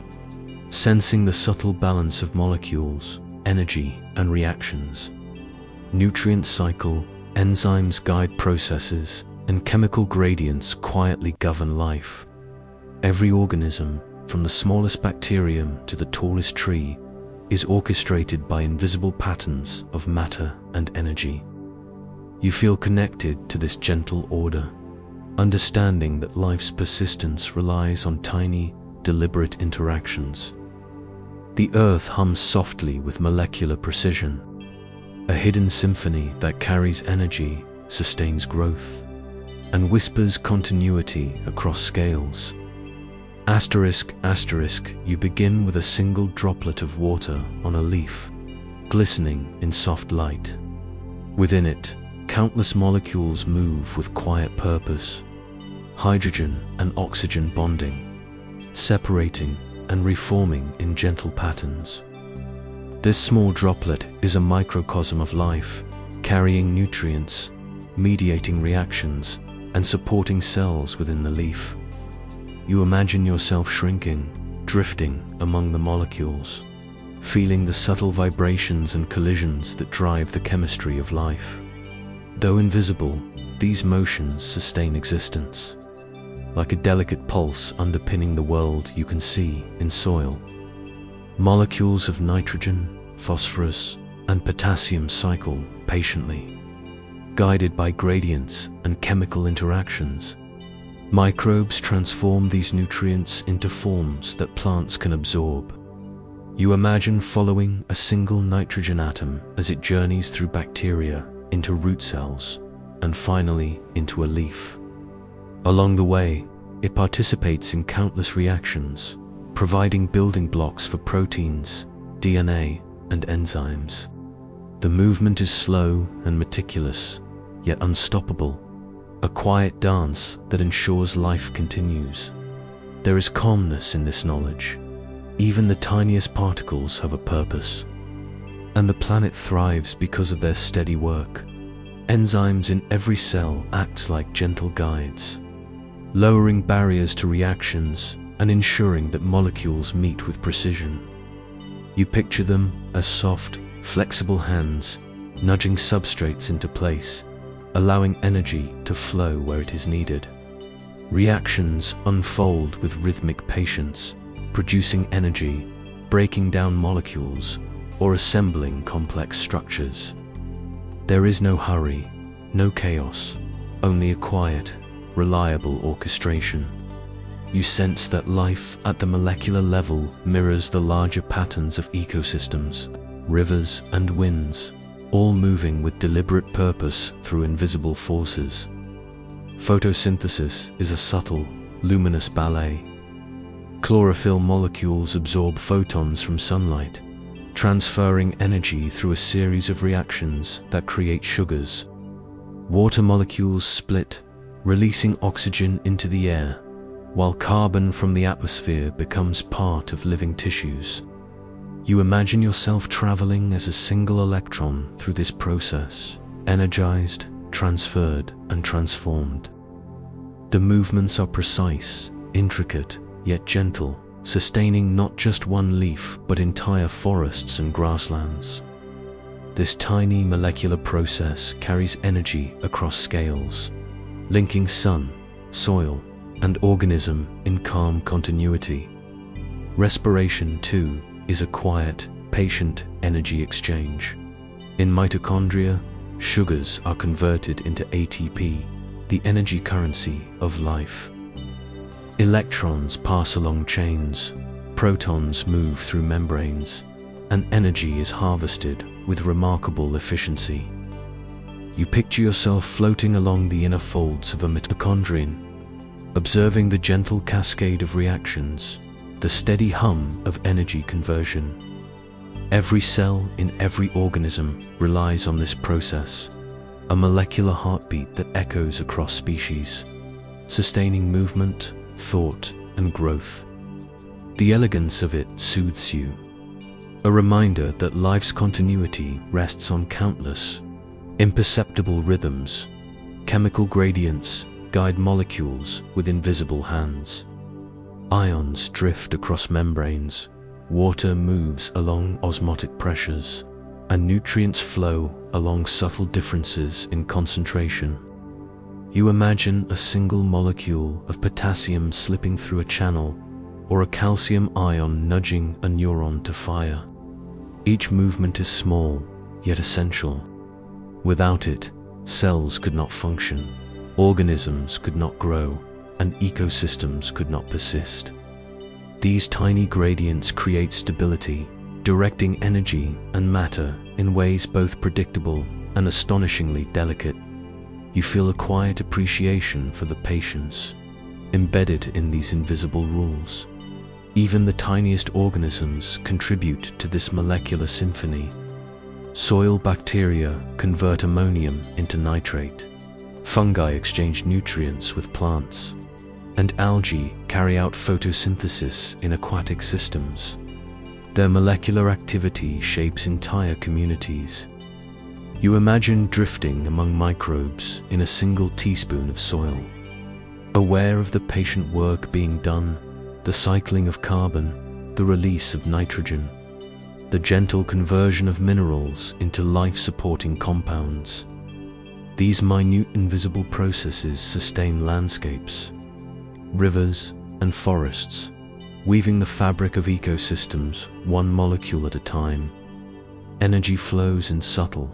sensing the subtle balance of molecules, energy, and reactions. Nutrient cycle, enzymes guide processes, and chemical gradients quietly govern life. Every organism, from the smallest bacterium to the tallest tree, is orchestrated by invisible patterns of matter and energy. You feel connected to this gentle order, understanding that life's persistence relies on tiny, deliberate interactions. The earth hums softly with molecular precision, a hidden symphony that carries energy, sustains growth, and whispers continuity across scales. Asterisk, asterisk, you begin with a single droplet of water on a leaf, glistening in soft light. Within it, countless molecules move with quiet purpose, hydrogen and oxygen bonding, separating and reforming in gentle patterns. This small droplet is a microcosm of life, carrying nutrients, mediating reactions, and supporting cells within the leaf. You imagine yourself shrinking, drifting among the molecules, feeling the subtle vibrations and collisions that drive the chemistry of life. Though invisible, these motions sustain existence, like a delicate pulse underpinning the world you can see in soil. Molecules of nitrogen, phosphorus, and potassium cycle patiently, guided by gradients and chemical interactions. Microbes transform these nutrients into forms that plants can absorb. You imagine following a single nitrogen atom as it journeys through bacteria into root cells, and finally into a leaf. Along the way, it participates in countless reactions, providing building blocks for proteins, DNA, and enzymes. The movement is slow and meticulous, yet unstoppable, a quiet dance that ensures life continues. There is calmness in this knowledge. Even the tiniest particles have a purpose. And the planet thrives because of their steady work. Enzymes in every cell act like gentle guides, lowering barriers to reactions and ensuring that molecules meet with precision. You picture them as soft, flexible hands, nudging substrates into place, allowing energy to flow where it is needed. Reactions unfold with rhythmic patience, producing energy, breaking down molecules, or assembling complex structures. There is no hurry, no chaos, only a quiet, reliable orchestration. You sense that life at the molecular level mirrors the larger patterns of ecosystems, rivers and winds, all moving with deliberate purpose through invisible forces. Photosynthesis is a subtle, luminous ballet. Chlorophyll molecules absorb photons from sunlight, transferring energy through a series of reactions that create sugars. Water molecules split, releasing oxygen into the air, while carbon from the atmosphere becomes part of living tissues. You imagine yourself traveling as a single electron through this process, energized, transferred, and transformed. The movements are precise, intricate, yet gentle, sustaining not just one leaf but entire forests and grasslands. This tiny molecular process carries energy across scales, linking sun, soil, and organism in calm continuity. Respiration, too, is a quiet, patient energy exchange. In mitochondria, sugars are converted into ATP, the energy currency of life. Electrons pass along chains, protons move through membranes, and energy is harvested with remarkable efficiency. You picture yourself floating along the inner folds of a mitochondrion, observing the gentle cascade of reactions, the steady hum of energy conversion. Every cell in every organism relies on this process, a molecular heartbeat that echoes across species, sustaining movement, thought, and growth. The elegance of it soothes you, a reminder that life's continuity rests on countless, imperceptible rhythms. Chemical gradients guide molecules with invisible hands. Ions drift across membranes, water moves along osmotic pressures, and nutrients flow along subtle differences in concentration. You imagine a single molecule of potassium slipping through a channel, or a calcium ion nudging a neuron to fire. Each movement is small, yet essential. Without it, cells could not function, organisms could not grow, and ecosystems could not persist. These tiny gradients create stability, directing energy and matter in ways both predictable and astonishingly delicate. You feel a quiet appreciation for the patience embedded in these invisible rules. Even the tiniest organisms contribute to this molecular symphony. Soil bacteria convert ammonium into nitrate. Fungi exchange nutrients with plants, and algae carry out photosynthesis in aquatic systems. Their molecular activity shapes entire communities. You imagine drifting among microbes in a single teaspoon of soil, aware of the patient work being done, the cycling of carbon, the release of nitrogen, the gentle conversion of minerals into life-supporting compounds. These minute invisible processes sustain landscapes, rivers, and forests, weaving the fabric of ecosystems one molecule at a time. Energy flows in subtle,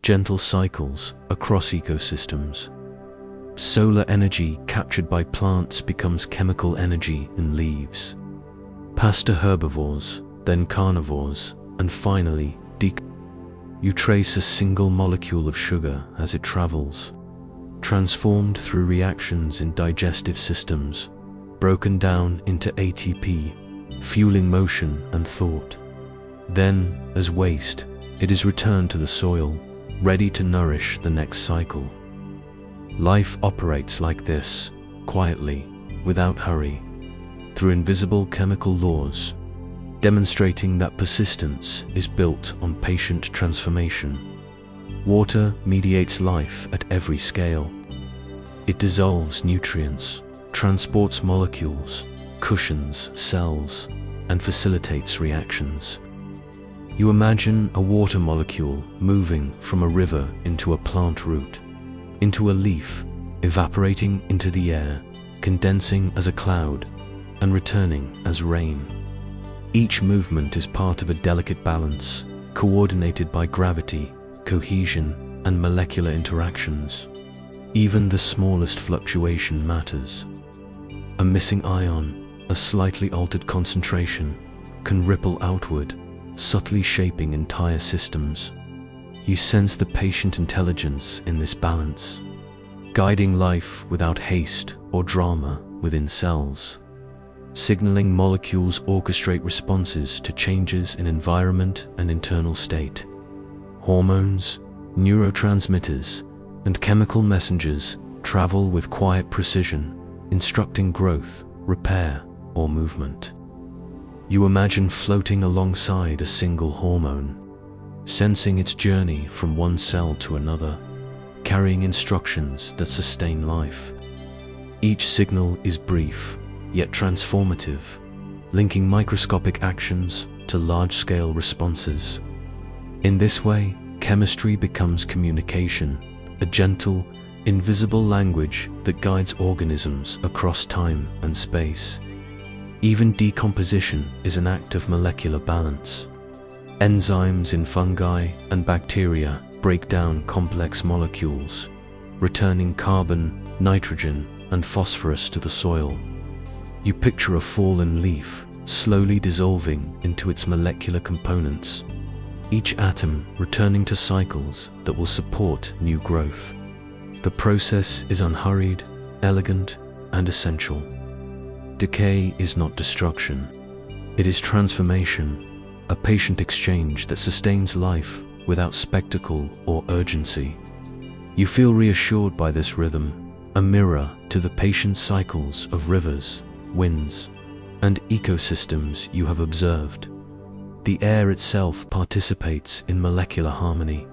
gentle cycles across ecosystems. Solar energy captured by plants becomes chemical energy in leaves, passed to herbivores, then carnivores, and finally You trace a single molecule of sugar as it travels, transformed through reactions in digestive systems, broken down into ATP, fueling motion and thought. Then, as waste, it is returned to the soil, ready to nourish the next cycle. Life operates like this, quietly, without hurry, through invisible chemical laws, demonstrating that persistence is built on patient transformation. Water mediates life at every scale. It dissolves nutrients, transports molecules, cushions cells, and facilitates reactions. You imagine a water molecule moving from a river into a plant root, into a leaf, evaporating into the air, condensing as a cloud, and returning as rain. Each movement is part of a delicate balance, coordinated by gravity, cohesion, and molecular interactions. Even the smallest fluctuation matters. A missing ion, a slightly altered concentration, can ripple outward, subtly shaping entire systems. You sense the patient intelligence in this balance, guiding life without haste or drama within cells. Signaling molecules orchestrate responses to changes in environment and internal state. Hormones, neurotransmitters, and chemical messengers travel with quiet precision, instructing growth, repair, or movement. You imagine floating alongside a single hormone, sensing its journey from one cell to another, carrying instructions that sustain life. Each signal is brief, yet transformative, linking microscopic actions to large-scale responses. In this way, chemistry becomes communication, a gentle, invisible language that guides organisms across time and space. Even decomposition is an act of molecular balance. Enzymes in fungi and bacteria break down complex molecules, returning carbon, nitrogen, and phosphorus to the soil. You picture a fallen leaf slowly dissolving into its molecular components, each atom returning to cycles that will support new growth. The process is unhurried, elegant, and essential. Decay is not destruction. It is transformation, a patient exchange that sustains life without spectacle or urgency. You feel reassured by this rhythm, a mirror to the patient cycles of rivers, winds, and ecosystems you have observed. The air itself participates in molecular harmony.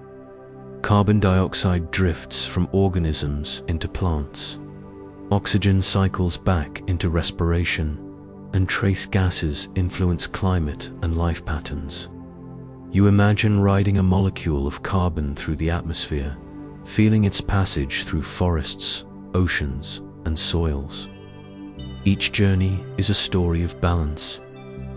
Carbon dioxide drifts from organisms into plants. Oxygen cycles back into respiration, and trace gases influence climate and life patterns. You imagine riding a molecule of carbon through the atmosphere, feeling its passage through forests, oceans, and soils. Each journey is a story of balance,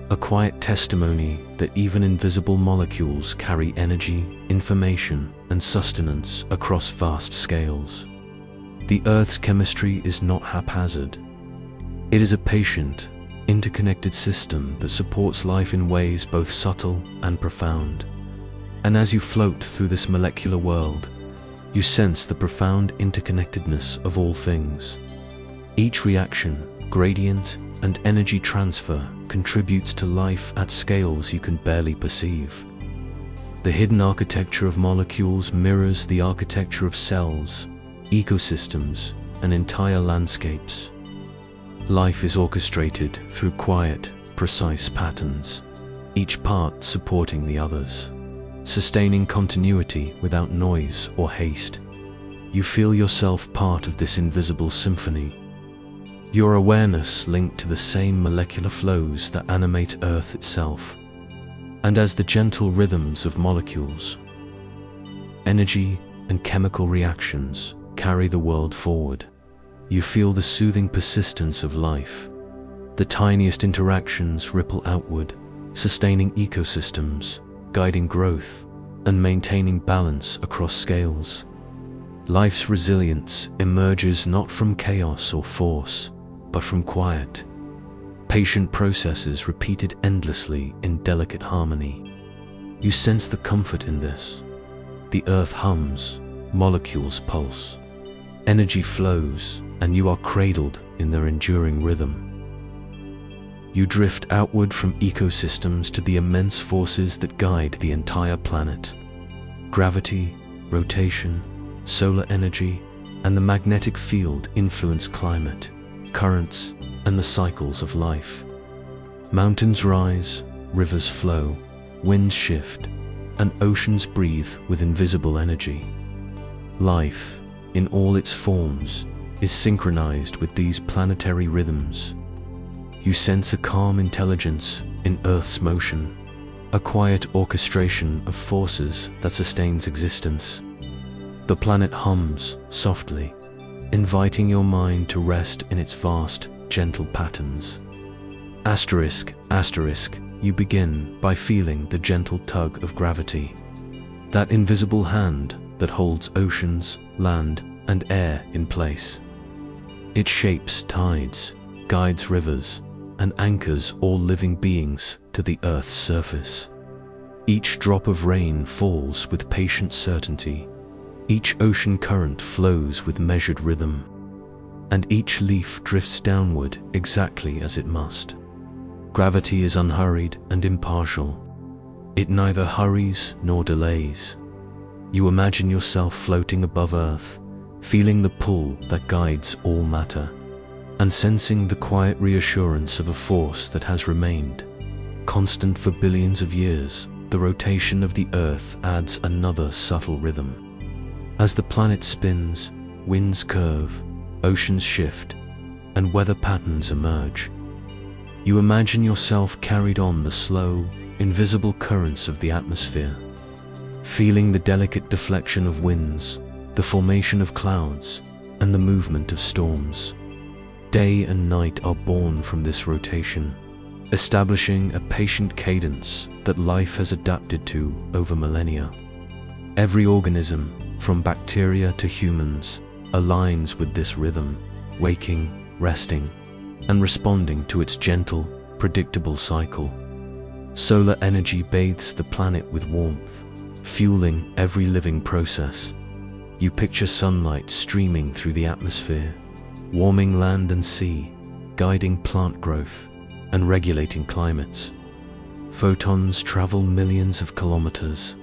a quiet testimony that even invisible molecules carry energy, information, and sustenance across vast scales. The Earth's chemistry is not haphazard. It is a patient, interconnected system that supports life in ways both subtle and profound. And as you float through this molecular world, you sense the profound interconnectedness of all things. Each reaction, gradient, and energy transfer contributes to life at scales you can barely perceive. The hidden architecture of molecules mirrors the architecture of cells, ecosystems, and entire landscapes. Life is orchestrated through quiet, precise patterns, each part supporting the others, sustaining continuity without noise or haste. You feel yourself part of this invisible symphony, your awareness linked to the same molecular flows that animate Earth itself. And as the gentle rhythms of molecules, energy, and chemical reactions carry the world forward, you feel the soothing persistence of life. The tiniest interactions ripple outward, sustaining ecosystems, guiding growth, and maintaining balance across scales. Life's resilience emerges not from chaos or force, but from quiet, patient processes repeated endlessly in delicate harmony. You sense the comfort in this. The earth hums, molecules pulse, energy flows, and you are cradled in their enduring rhythm. You drift outward from ecosystems to the immense forces that guide the entire planet. Gravity, rotation, solar energy, and the magnetic field influence climate, currents, and the cycles of life. Mountains rise, rivers flow, winds shift, and oceans breathe with invisible energy. Life, in all its forms, is synchronized with these planetary rhythms. You sense a calm intelligence in Earth's motion, a quiet orchestration of forces that sustains existence. The planet hums softly, inviting your mind to rest in its vast, gentle patterns. Asterisk, asterisk, you begin by feeling the gentle tug of gravity, that invisible hand that holds oceans, land, and air in place. It shapes tides, guides rivers, and anchors all living beings to the Earth's surface. Each drop of rain falls with patient certainty, each ocean current flows with measured rhythm, and each leaf drifts downward exactly as it must. Gravity is unhurried and impartial. It neither hurries nor delays. You imagine yourself floating above Earth, feeling the pull that guides all matter, and sensing the quiet reassurance of a force that has remained constant for billions of years. The rotation of the Earth adds another subtle rhythm. As the planet spins, winds curve, oceans shift, and weather patterns emerge. You imagine yourself carried on the slow, invisible currents of the atmosphere, feeling the delicate deflection of winds, the formation of clouds, and the movement of storms. Day and night are born from this rotation, establishing a patient cadence that life has adapted to over millennia. Every organism, from bacteria to humans, aligns with this rhythm, waking, resting, and responding to its gentle, predictable cycle. Solar energy bathes the planet with warmth, fueling every living process. You picture sunlight streaming through the atmosphere, warming land and sea, guiding plant growth, and regulating climates. Photons travel millions of kilometers,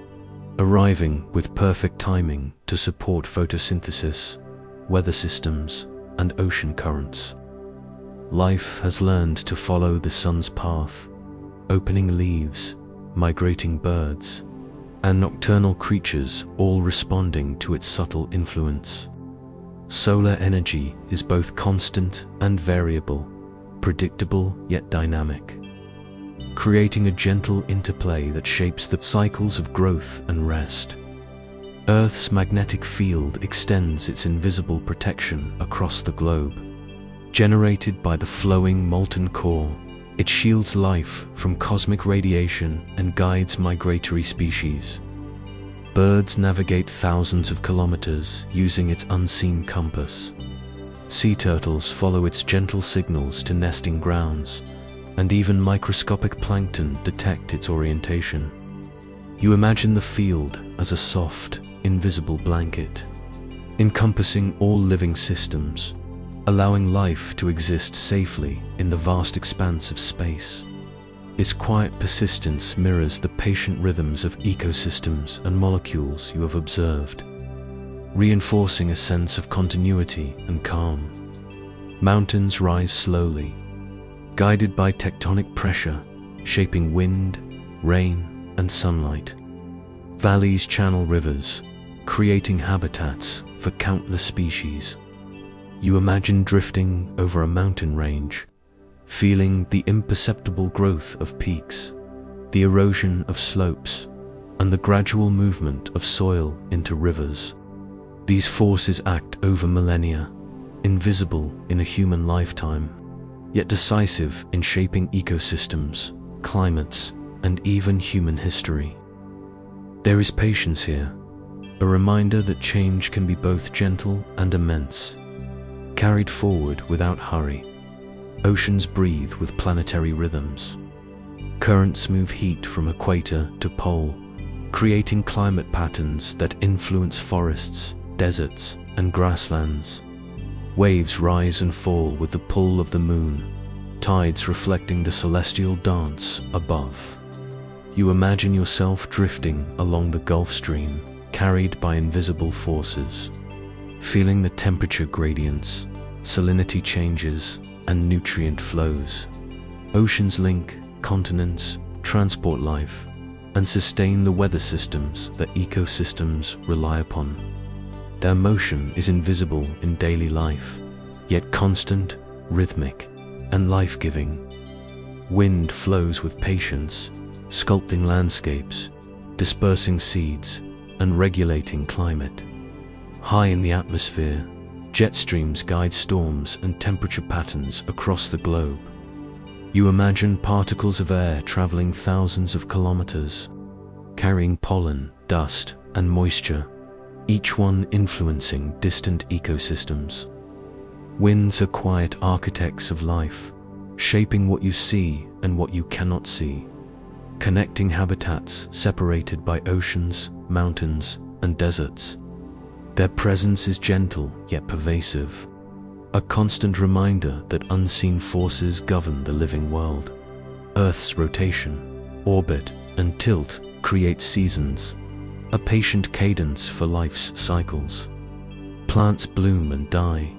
arriving with perfect timing to support photosynthesis, weather systems, and ocean currents. Life has learned to follow the sun's path, opening leaves, migrating birds, and nocturnal creatures, all responding to its subtle influence. Solar energy is both constant and variable, predictable yet dynamic, creating a gentle interplay that shapes the cycles of growth and rest. Earth's magnetic field extends its invisible protection across the globe. Generated by the flowing molten core, it shields life from cosmic radiation and guides migratory species. Birds navigate thousands of kilometers using its unseen compass. Sea turtles follow its gentle signals to nesting grounds, and even microscopic plankton detect its orientation. You imagine the field as a soft, invisible blanket, encompassing all living systems, allowing life to exist safely in the vast expanse of space. Its quiet persistence mirrors the patient rhythms of ecosystems and molecules you have observed, reinforcing a sense of continuity and calm. Mountains rise slowly, guided by tectonic pressure, shaping wind, rain, and sunlight. Valleys channel rivers, creating habitats for countless species. You imagine drifting over a mountain range, feeling the imperceptible growth of peaks, the erosion of slopes, and the gradual movement of soil into rivers. These forces act over millennia, invisible in a human lifetime, yet decisive in shaping ecosystems, climates, and even human history. There is patience here, a reminder that change can be both gentle and immense, carried forward without hurry. Oceans breathe with planetary rhythms. Currents move heat from equator to pole, creating climate patterns that influence forests, deserts, and grasslands. Waves rise and fall with the pull of the moon, tides reflecting the celestial dance above. You imagine yourself drifting along the Gulf Stream, carried by invisible forces. feeling the temperature gradients, salinity changes, and nutrient flows. Oceans link continents, transport life, and sustain the weather systems that ecosystems rely upon. Their motion is invisible in daily life, yet constant, rhythmic, and life-giving. Wind flows with patience, sculpting landscapes, dispersing seeds, and regulating climate. High in the atmosphere, jet streams guide storms and temperature patterns across the globe. You imagine particles of air traveling thousands of kilometers, carrying pollen, dust, and moisture, each one influencing distant ecosystems. Winds are quiet architects of life, shaping what you see and what you cannot see, connecting habitats separated by oceans, mountains, and deserts. Their presence is gentle yet pervasive, a constant reminder that unseen forces govern the living world. Earth's rotation, orbit, and tilt create seasons, a patient cadence for life's cycles. Plants bloom and die,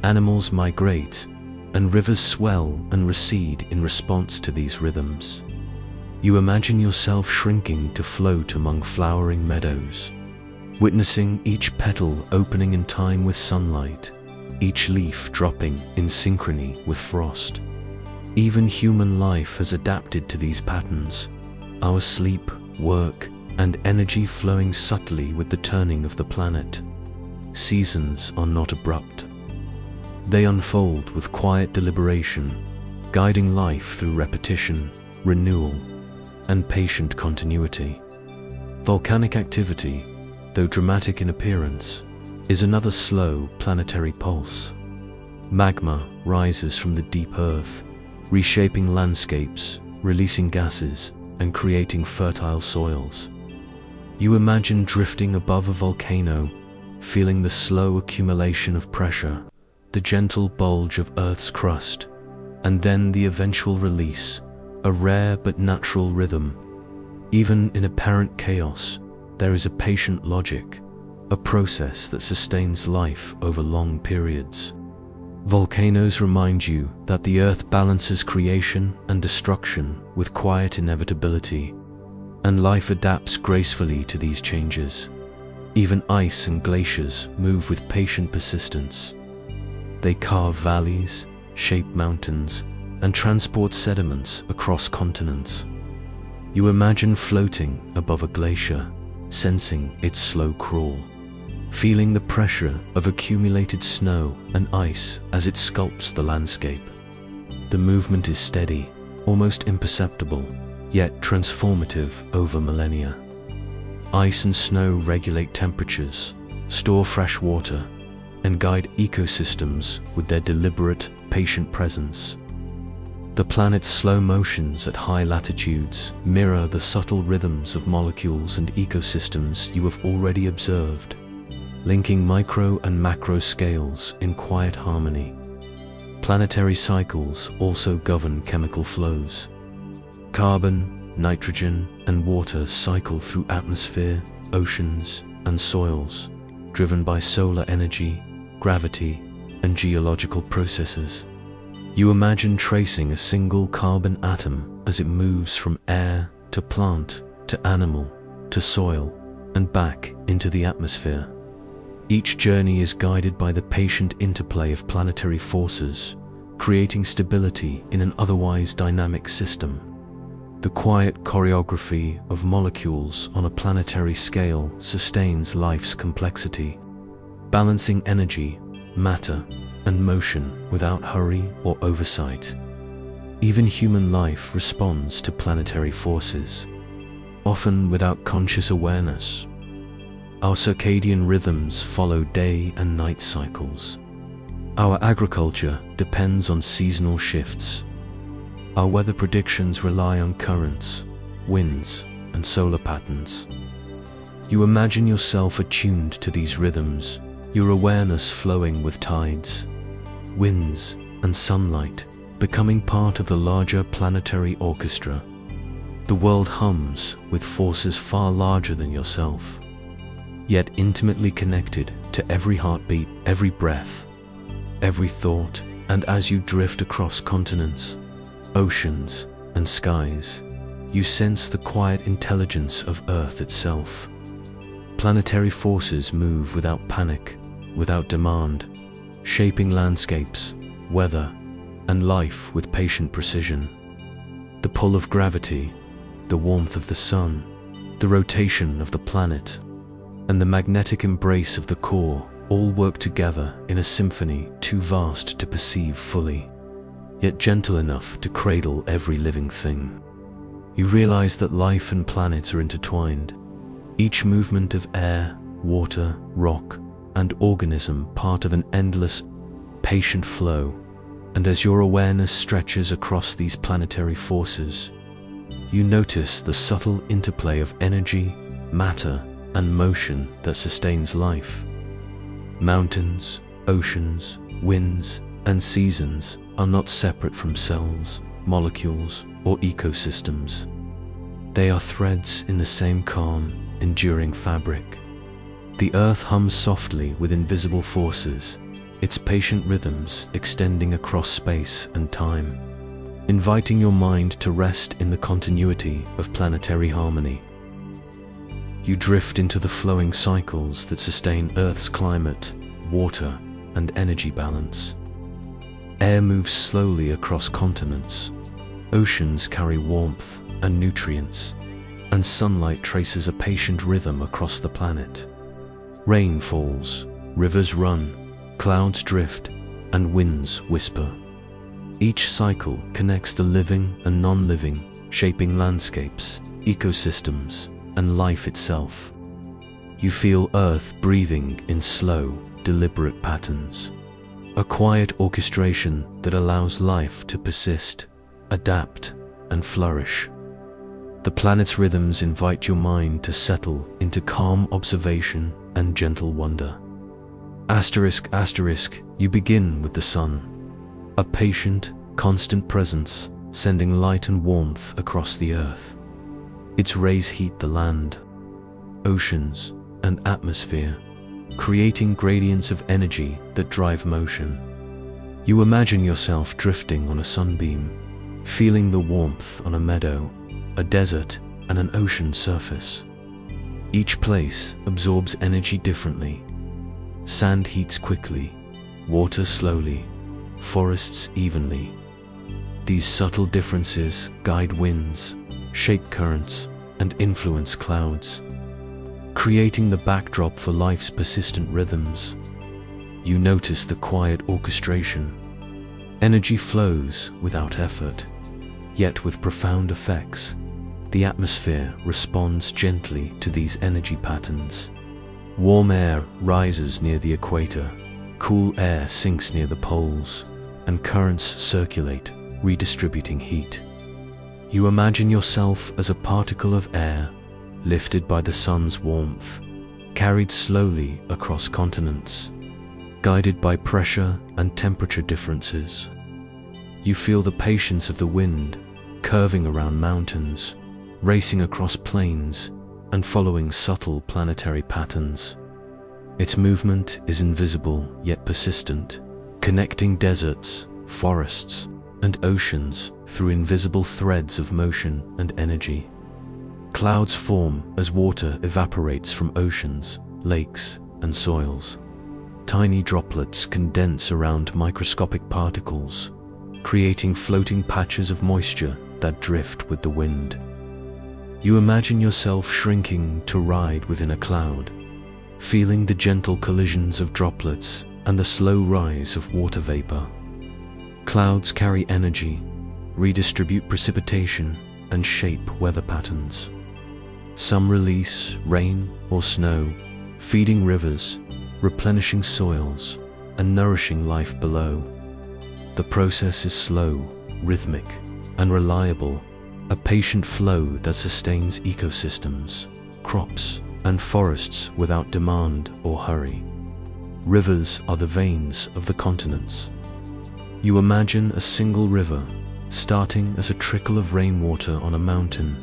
animals migrate, and rivers swell and recede in response to these rhythms. You imagine yourself shrinking to float among flowering meadows, witnessing each petal opening in time with sunlight, each leaf dropping in synchrony with frost. Even human life has adapted to these patterns, our sleep, work, and energy flowing subtly with the turning of the planet. Seasons are not abrupt. They unfold with quiet deliberation, guiding life through repetition, renewal, and patient continuity. Volcanic activity, though dramatic in appearance, is another slow planetary pulse. Magma rises from the deep earth, reshaping landscapes, releasing gases, and creating fertile soils. You imagine drifting above a volcano, feeling the slow accumulation of pressure, the gentle bulge of Earth's crust, and then the eventual release, a rare but natural rhythm. Even in apparent chaos, there is a patient logic, a process that sustains life over long periods. Volcanoes remind you that the Earth balances creation and destruction with quiet inevitability, and life adapts gracefully to these changes. Even ice and glaciers move with patient persistence. They carve valleys, shape mountains, and transport sediments across continents. You imagine floating above a glacier, sensing its slow crawl, feeling the pressure of accumulated snow and ice as it sculpts the landscape. The movement is steady, almost imperceptible, yet transformative over millennia. Ice and snow regulate temperatures, store fresh water, and guide ecosystems with their deliberate, patient presence. The planet's slow motions at high latitudes mirror the subtle rhythms of molecules and ecosystems you have already observed, linking micro and macro scales in quiet harmony. Planetary cycles also govern chemical flows. Carbon, nitrogen, and water cycle through atmosphere, oceans, and soils, driven by solar energy, gravity, and geological processes. You imagine tracing a single carbon atom as it moves from air to plant to animal to soil and back into the atmosphere. Each journey is guided by the patient interplay of planetary forces, creating stability in an otherwise dynamic system. The quiet choreography of molecules on a planetary scale sustains life's complexity, balancing energy, matter, and motion without hurry or oversight. Even human life responds to planetary forces, often without conscious awareness. Our circadian rhythms follow day and night cycles. Our agriculture depends on seasonal shifts. Our weather predictions rely on currents, winds, and solar patterns. You imagine yourself attuned to these rhythms, your awareness flowing with tides, winds, and sunlight, becoming part of the larger planetary orchestra. The world hums with forces far larger than yourself. yet intimately connected to every heartbeat, every breath, every thought. And as you drift across continents, oceans, and skies, you sense the quiet intelligence of Earth itself. Planetary forces move without panic, without demand, shaping landscapes, weather, and life with patient precision. The pull of gravity, the warmth of the sun, the rotation of the planet, and the magnetic embrace of the core all work together in a symphony too vast to perceive fully, yet gentle enough to cradle every living thing. You realize that life and planets are intertwined, each movement of air, water, rock, and organism part of an endless, patient flow. And as your awareness stretches across these planetary forces, you notice the subtle interplay of energy, matter, and motion that sustains life. Mountains, oceans, winds, and seasons are not separate from cells, molecules, or ecosystems. They are threads in the same calm, enduring fabric. The earth hums softly with invisible forces, its patient rhythms extending across space and time, inviting your mind to rest in the continuity of planetary harmony. You drift into the flowing cycles that sustain Earth's climate, water, and energy balance. Air moves slowly across continents, oceans carry warmth and nutrients, and sunlight traces a patient rhythm across the planet. Rain falls, rivers run, clouds drift, and winds whisper. Each cycle connects the living and non-living, shaping landscapes, ecosystems, and life itself. You feel Earth breathing in slow, deliberate patterns, a quiet orchestration that allows life to persist, adapt, and flourish. The planet's rhythms invite your mind to settle into calm observation and gentle wonder. Asterisk, you begin with the sun, a patient, constant presence, sending light and warmth across the earth. Its rays heat the land, oceans, and atmosphere, creating gradients of energy that drive motion. You imagine yourself drifting on a sunbeam, feeling the warmth on a meadow, a desert, and an ocean surface. Each place absorbs energy differently. Sand heats quickly, water slowly, forests evenly. These subtle differences guide winds, shape currents, and influence clouds, creating the backdrop for life's persistent rhythms. You notice the quiet orchestration. Energy flows without effort, yet with profound effects. The atmosphere responds gently to these energy patterns. Warm air rises near the equator, cool air sinks near the poles, and currents circulate, redistributing heat. You imagine yourself as a particle of air, lifted by the sun's warmth, carried slowly across continents, guided by pressure and temperature differences. You feel the patience of the wind, curving around mountains, racing across plains, and following subtle planetary patterns. Its movement is invisible yet persistent, connecting deserts, forests, and oceans through invisible threads of motion and energy. Clouds form as water evaporates from oceans, lakes, and soils. Tiny droplets condense around microscopic particles, creating floating patches of moisture that drift with the wind. You imagine yourself shrinking to ride within a cloud, feeling the gentle collisions of droplets and the slow rise of water vapor. Clouds carry energy, redistribute precipitation, and shape weather patterns. Some release rain or snow, feeding rivers, replenishing soils, and nourishing life below. The process is slow, rhythmic, and reliable, a patient flow that sustains ecosystems, crops, and forests without demand or hurry. Rivers are the veins of the continents. You imagine a single river, starting as a trickle of rainwater on a mountain,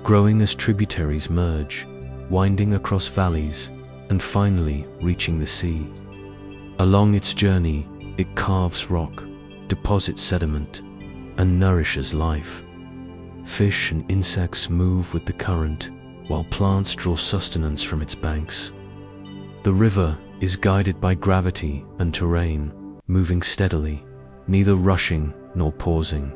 growing as tributaries merge, winding across valleys, and finally reaching the sea. Along its journey, it carves rock, deposits sediment, and nourishes life. Fish and insects move with the current, while plants draw sustenance from its banks. The river is guided by gravity and terrain, moving steadily, neither rushing nor pausing.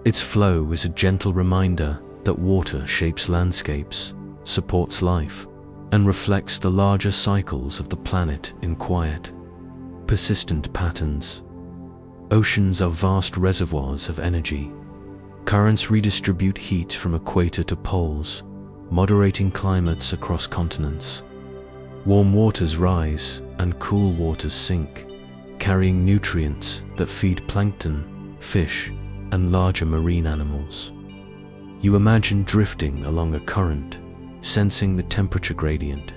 Its flow is a gentle reminder that water shapes landscapes, supports life, and reflects the larger cycles of the planet in quiet, persistent patterns. Oceans are vast reservoirs of energy. Currents redistribute heat from equator to poles, moderating climates across continents. Warm waters rise and cool waters sink, carrying nutrients that feed plankton, fish, and larger marine animals. You imagine drifting along a current, sensing the temperature gradient,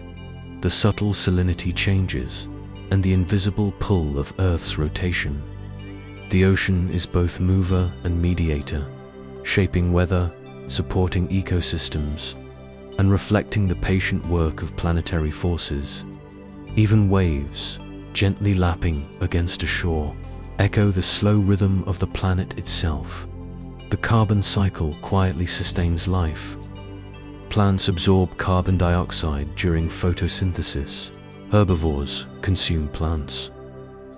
the subtle salinity changes, and the invisible pull of Earth's rotation. The ocean is both mover and mediator, shaping weather, supporting ecosystems, and reflecting the patient work of planetary forces. Even waves, gently lapping against a shore, echo the slow rhythm of the planet itself. The carbon cycle quietly sustains life. Plants absorb carbon dioxide during photosynthesis. Herbivores consume plants.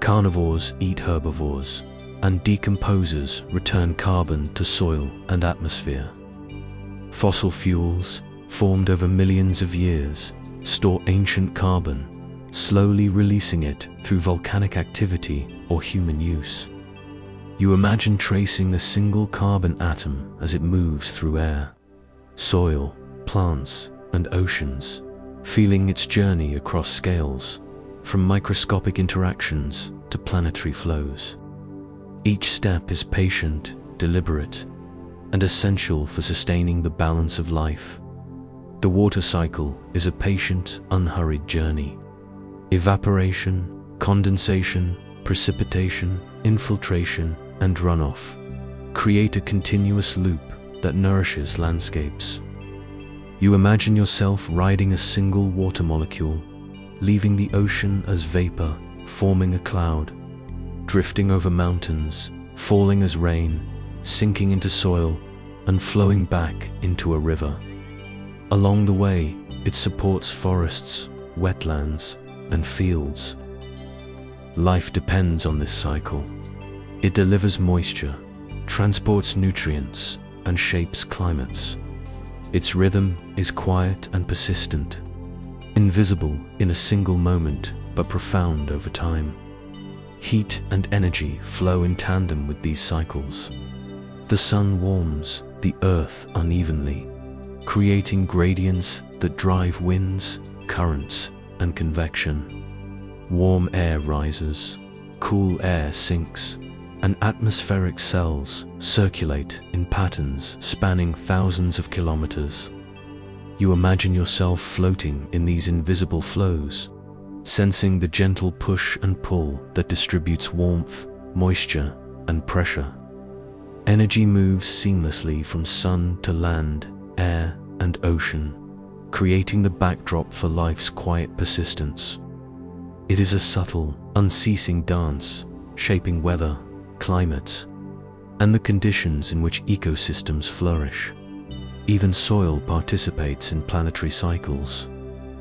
Carnivores eat herbivores, and decomposers return carbon to soil and atmosphere. Fossil fuels, formed over millions of years, store ancient carbon, slowly releasing it through volcanic activity or human use. You imagine tracing a single carbon atom as it moves through air, soil, plants, and oceans, feeling its journey across scales, from microscopic interactions to planetary flows. Each step is patient, deliberate, and essential for sustaining the balance of life. The water cycle is a patient, unhurried journey. Evaporation, condensation, precipitation, infiltration, and runoff create a continuous loop that nourishes landscapes. You imagine yourself riding a single water molecule, leaving the ocean as vapor, forming a cloud, drifting over mountains, falling as rain, sinking into soil, and flowing back into a river. Along the way, it supports forests, wetlands, and fields. Life depends on this cycle. It delivers moisture, transports nutrients, and shapes climates. Its rhythm is quiet and persistent, invisible in a single moment, but profound over time. Heat and energy flow in tandem with these cycles. The sun warms the earth unevenly, creating gradients that drive winds, currents, and convection. Warm air rises, cool air sinks, and atmospheric cells circulate in patterns spanning thousands of kilometers. You imagine yourself floating in these invisible flows, sensing the gentle push and pull that distributes warmth, moisture, and pressure. Energy moves seamlessly from sun to land, air, and ocean, creating the backdrop for life's quiet persistence. It is a subtle, unceasing dance, shaping weather, climate, and the conditions in which ecosystems flourish. Even soil participates in planetary cycles.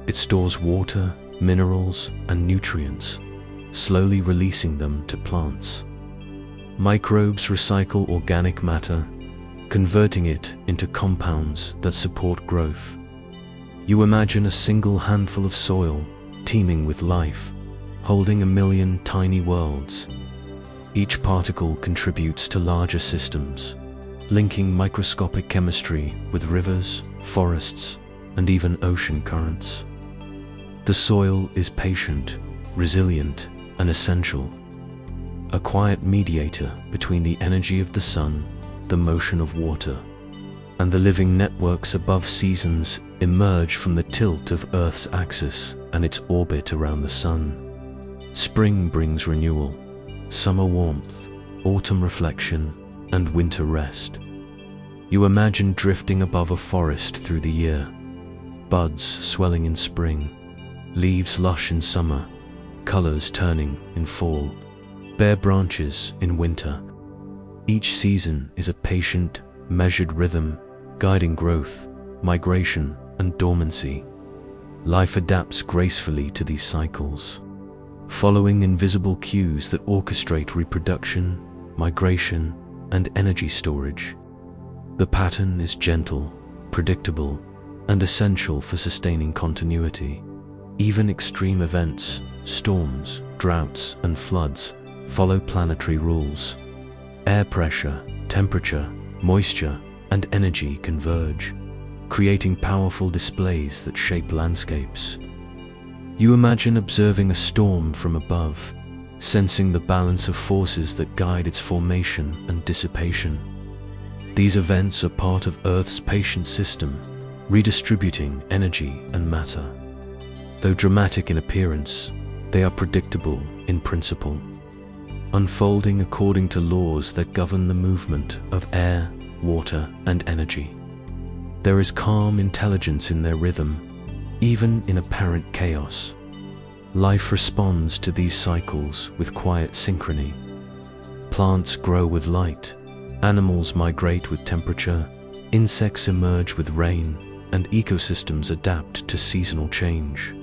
It stores water, minerals, and nutrients, slowly releasing them to plants. Microbes recycle organic matter, converting it into compounds that support growth. You imagine a single handful of soil teeming with life, holding a million tiny worlds. Each particle contributes to larger systems, linking microscopic chemistry with rivers, forests, and even ocean currents. The soil is patient, resilient, and essential, a quiet mediator between the energy of the sun, the motion of water, and the living networks above. Seasons emerge from the tilt of Earth's axis and its orbit around the sun. Spring brings renewal, summer warmth, autumn reflection, and winter rest. You imagine drifting above a forest through the year, buds swelling in spring, leaves lush in summer, colors turning in fall, bare branches in winter. Each season is a patient, measured rhythm, guiding growth, migration, and dormancy. Life adapts gracefully to these cycles, following invisible cues that orchestrate reproduction, migration, and energy storage. The pattern is gentle, predictable, and essential for sustaining continuity. Even extreme events, storms, droughts, and floods, follow planetary rules. Air pressure, temperature, moisture, and energy converge, creating powerful displays that shape landscapes. You imagine observing a storm from above, sensing the balance of forces that guide its formation and dissipation. These events are part of Earth's patient system, redistributing energy and matter. Though dramatic in appearance, they are predictable in principle, unfolding according to laws that govern the movement of air, water, and energy. There is calm intelligence in their rhythm, even in apparent chaos. Life responds to these cycles with quiet synchrony. Plants grow with light, animals migrate with temperature, insects emerge with rain, and ecosystems adapt to seasonal change.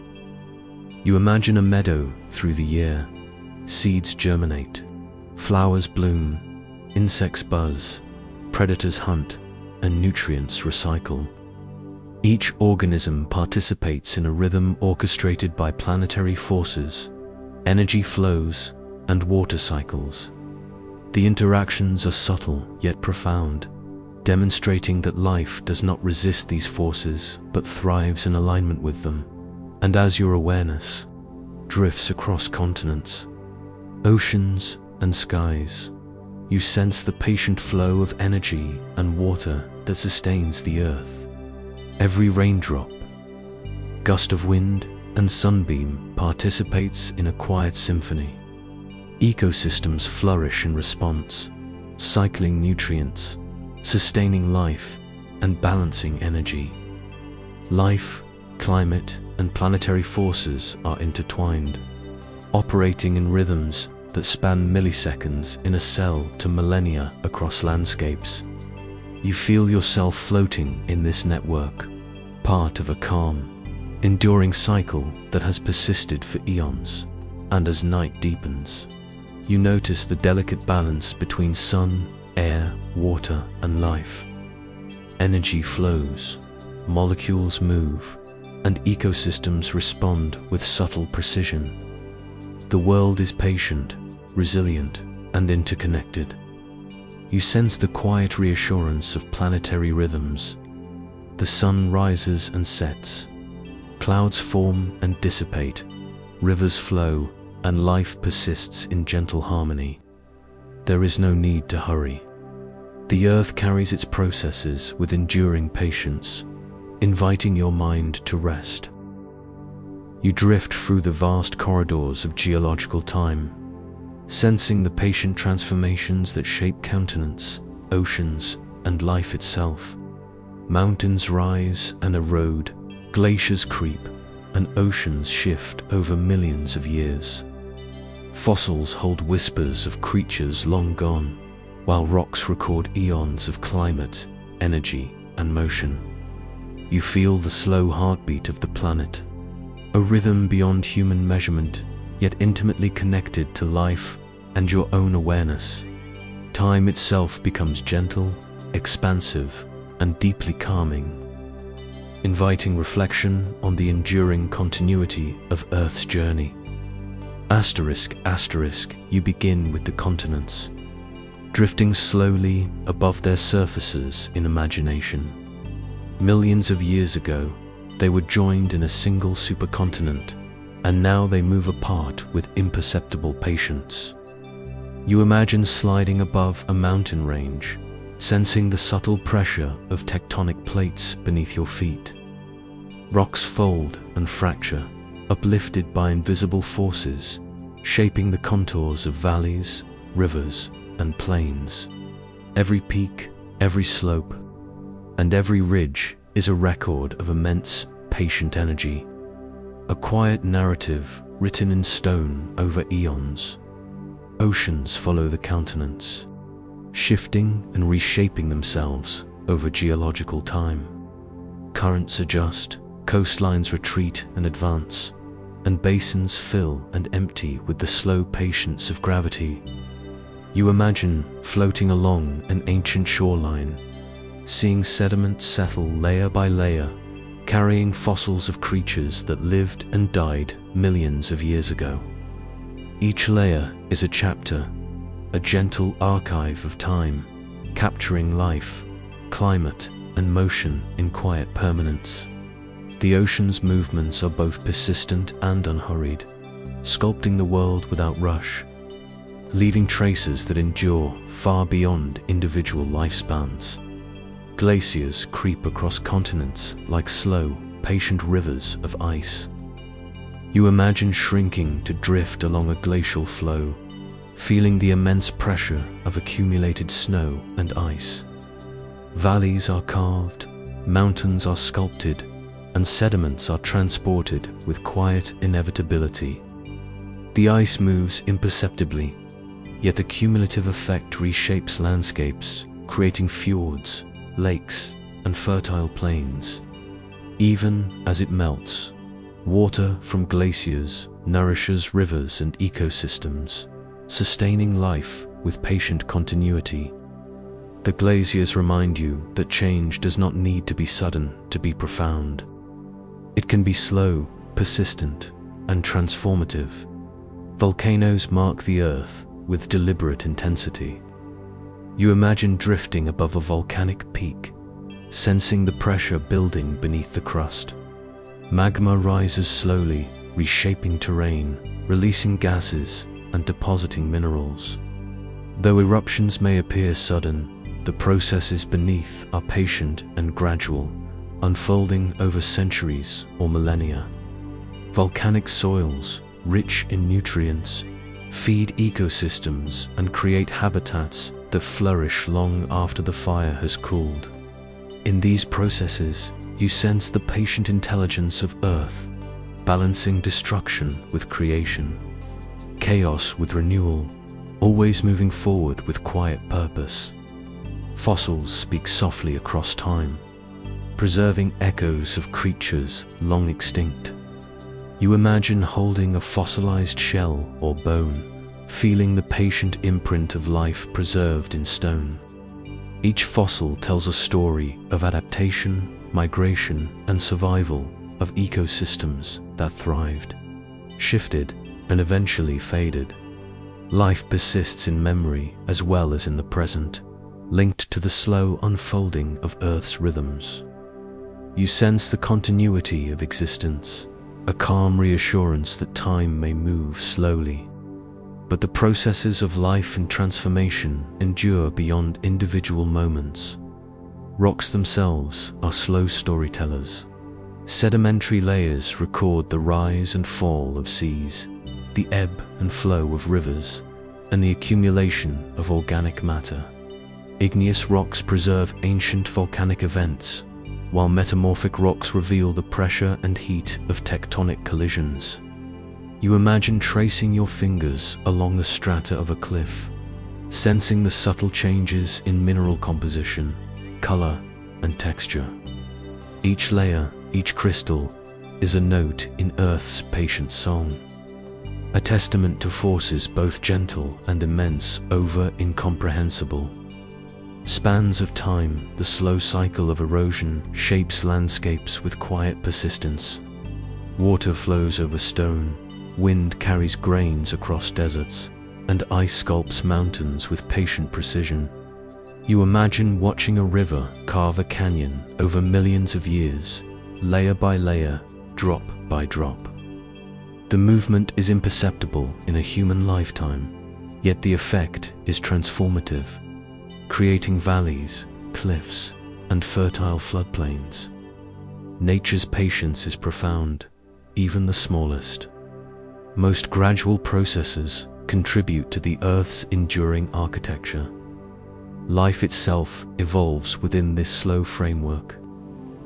You imagine a meadow through the year. Seeds germinate, flowers bloom, insects buzz, predators hunt, and nutrients recycle. Each organism participates in a rhythm orchestrated by planetary forces, energy flows, and water cycles. The interactions are subtle yet profound, demonstrating that life does not resist these forces but thrives in alignment with them. And as your awareness drifts across continents, oceans, and skies, you sense the patient flow of energy and water that sustains the earth. Every raindrop, gust of wind, and sunbeam participates in a quiet symphony. Ecosystems flourish in response, cycling nutrients, sustaining life, and balancing energy. Life, climate, and planetary forces are intertwined, operating in rhythms that span milliseconds in a cell to millennia across landscapes. You feel yourself floating in this network, part of a calm, enduring cycle that has persisted for eons. And as night deepens, you notice the delicate balance between sun, air, water, and life. Energy flows, molecules move, and ecosystems respond with subtle precision. The world is patient, resilient, and interconnected. You sense the quiet reassurance of planetary rhythms. The sun rises and sets, clouds form and dissipate, rivers flow, and life persists in gentle harmony. There is no need to hurry. The earth carries its processes with enduring patience, inviting your mind to rest. You drift through the vast corridors of geological time, sensing the patient transformations that shape continents, oceans, and life itself. Mountains rise and erode, glaciers creep, and oceans shift over millions of years. Fossils hold whispers of creatures long gone, while rocks record eons of climate, energy, and motion. You feel the slow heartbeat of the planet, a rhythm beyond human measurement, yet intimately connected to life and your own awareness. Time itself becomes gentle, expansive, and deeply calming, inviting reflection on the enduring continuity of Earth's journey. Asterisk, you begin with the continents, drifting slowly above their surfaces in imagination. Millions of years ago, they were joined in a single supercontinent, and now they move apart with imperceptible patience. You imagine sliding above a mountain range, sensing the subtle pressure of tectonic plates beneath your feet. Rocks fold and fracture, uplifted by invisible forces, shaping the contours of valleys, rivers, and plains. Every peak, every slope, and every ridge is a record of immense, patient energy. a quiet narrative written in stone over eons. Oceans follow the countenance, shifting and reshaping themselves over geological time. Currents adjust, coastlines retreat and advance, and basins fill and empty with the slow patience of gravity. You imagine floating along an ancient shoreline, seeing sediment settle layer by layer, carrying fossils of creatures that lived and died millions of years ago. Each layer is a chapter, a gentle archive of time, capturing life, climate, and motion in quiet permanence. The ocean's movements are both persistent and unhurried, sculpting the world without rush, leaving traces that endure far beyond individual lifespans. Glaciers creep across continents like slow, patient rivers of ice. You imagine shrinking to drift along a glacial flow, feeling the immense pressure of accumulated snow and ice. Valleys are carved, mountains are sculpted, and sediments are transported with quiet inevitability. The ice moves imperceptibly, yet the cumulative effect reshapes landscapes, creating fjords, lakes, and fertile plains. Even as it melts, water from glaciers nourishes rivers and ecosystems, sustaining life with patient continuity. The glaciers remind you that change does not need to be sudden to be profound. It can be slow, persistent, and transformative. Volcanoes mark the earth with deliberate intensity. You imagine drifting above a volcanic peak, sensing the pressure building beneath the crust. Magma rises slowly, reshaping terrain, releasing gases, and depositing minerals. Though eruptions may appear sudden, the processes beneath are patient and gradual, unfolding over centuries or millennia. Volcanic soils, rich in nutrients, feed ecosystems and create habitats that flourish long after the fire has cooled. In these processes, you sense the patient intelligence of Earth, balancing destruction with creation, chaos with renewal, always moving forward with quiet purpose. Fossils speak softly across time, preserving echoes of creatures long extinct. You imagine holding a fossilized shell or bone, feeling the patient imprint of life preserved in stone. Each fossil tells a story of adaptation, migration, and survival of ecosystems that thrived, shifted, and eventually faded. Life persists in memory as well as in the present, linked to the slow unfolding of Earth's rhythms. You sense the continuity of existence, a calm reassurance that time may move slowly, but the processes of life and transformation endure beyond individual moments. Rocks themselves are slow storytellers. Sedimentary layers record the rise and fall of seas, the ebb and flow of rivers, and the accumulation of organic matter. Igneous rocks preserve ancient volcanic events, while metamorphic rocks reveal the pressure and heat of tectonic collisions. You imagine tracing your fingers along the strata of a cliff, sensing the subtle changes in mineral composition, color, and texture. Each layer, each crystal, is a note in Earth's patient song, a testament to forces both gentle and immense over incomprehensible. Spans of time, the slow cycle of erosion shapes landscapes with quiet persistence. Water flows over stone, wind carries grains across deserts, and ice sculpts mountains with patient precision. You imagine watching a river carve a canyon over millions of years, layer by layer, drop by drop. The movement is imperceptible in a human lifetime, yet the effect is transformative, creating valleys, cliffs, and fertile floodplains. Nature's patience is profound, even the smallest, most gradual processes contribute to the Earth's enduring architecture. Life itself evolves within this slow framework.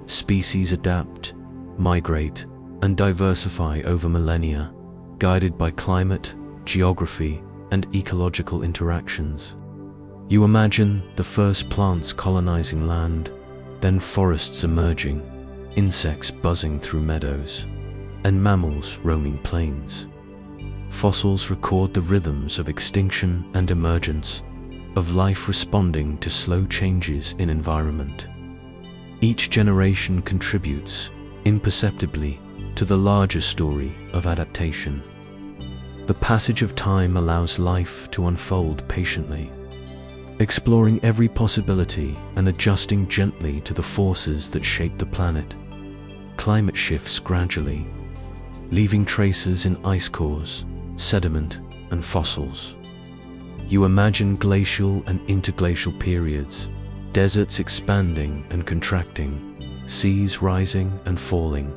Species adapt, migrate, and diversify over millennia, guided by climate, geography, and ecological interactions. You imagine the first plants colonizing land, then forests emerging, insects buzzing through meadows, and mammals roaming plains. Fossils record the rhythms of extinction and emergence, of life responding to slow changes in environment. Each generation contributes, imperceptibly, to the larger story of adaptation. The passage of time allows life to unfold patiently, exploring every possibility and adjusting gently to the forces that shape the planet. Climate shifts gradually, leaving traces in ice cores, sediment, and fossils. You imagine glacial and interglacial periods, deserts expanding and contracting, seas rising and falling.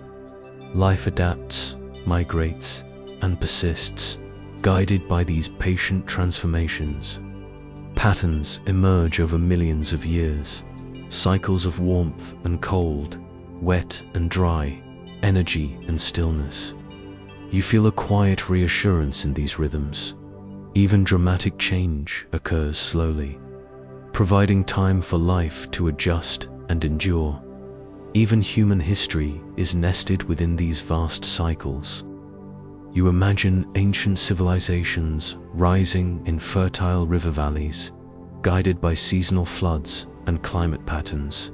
Life adapts, migrates, and persists, guided by these patient transformations. Patterns emerge over millions of years, cycles of warmth and cold, wet and dry, energy and stillness. You feel a quiet reassurance in these rhythms. Even dramatic change occurs slowly, providing time for life to adjust and endure. Even human history is nested within these vast cycles. You imagine ancient civilizations rising in fertile river valleys, guided by seasonal floods and climate patterns.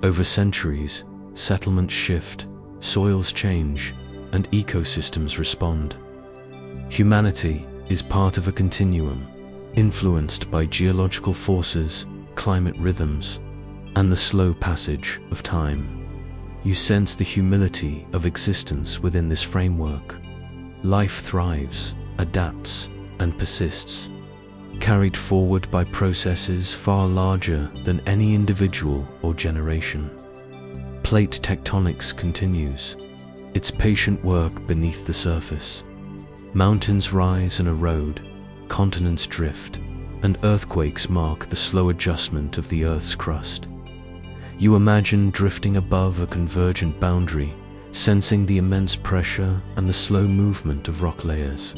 Over centuries, settlements shift, soils change, and ecosystems respond. Humanity is part of a continuum, influenced by geological forces, climate rhythms, and the slow passage of time. You sense the humility of existence within this framework. Life thrives, adapts, and persists, carried forward by processes far larger than any individual or generation. Plate tectonics continues, its patient work beneath the surface. Mountains rise and erode, continents drift, and earthquakes mark the slow adjustment of the Earth's crust. You imagine drifting above a convergent boundary, sensing the immense pressure and the slow movement of rock layers.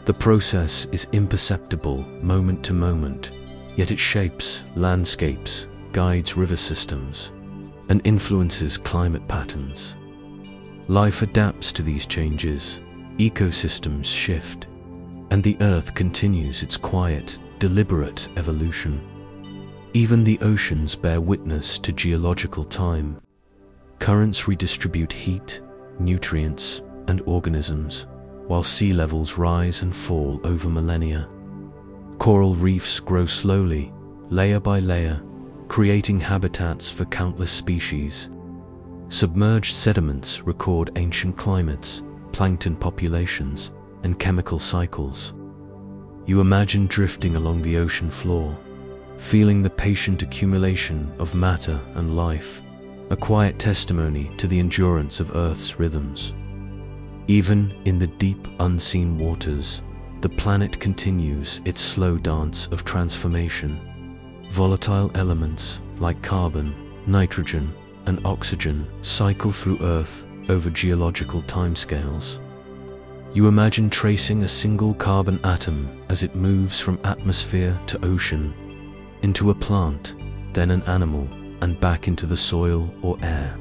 The process is imperceptible moment to moment, yet it shapes landscapes, guides river systems, and influences climate patterns. Life adapts to these changes, ecosystems shift, and the Earth continues its quiet, deliberate evolution. Even the oceans bear witness to geological time. Currents redistribute heat, nutrients, and organisms, while sea levels rise and fall over millennia. Coral reefs grow slowly, layer by layer, creating habitats for countless species. Submerged sediments record ancient climates, plankton populations, and chemical cycles. You imagine drifting along the ocean floor, feeling the patient accumulation of matter and life, a quiet testimony to the endurance of Earth's rhythms. Even in the deep, unseen waters, the planet continues its slow dance of transformation. Volatile elements like carbon, nitrogen, and oxygen cycle through Earth over geological timescales. You imagine tracing a single carbon atom as it moves from atmosphere to ocean, into a plant, then an animal, and back into the soil or air.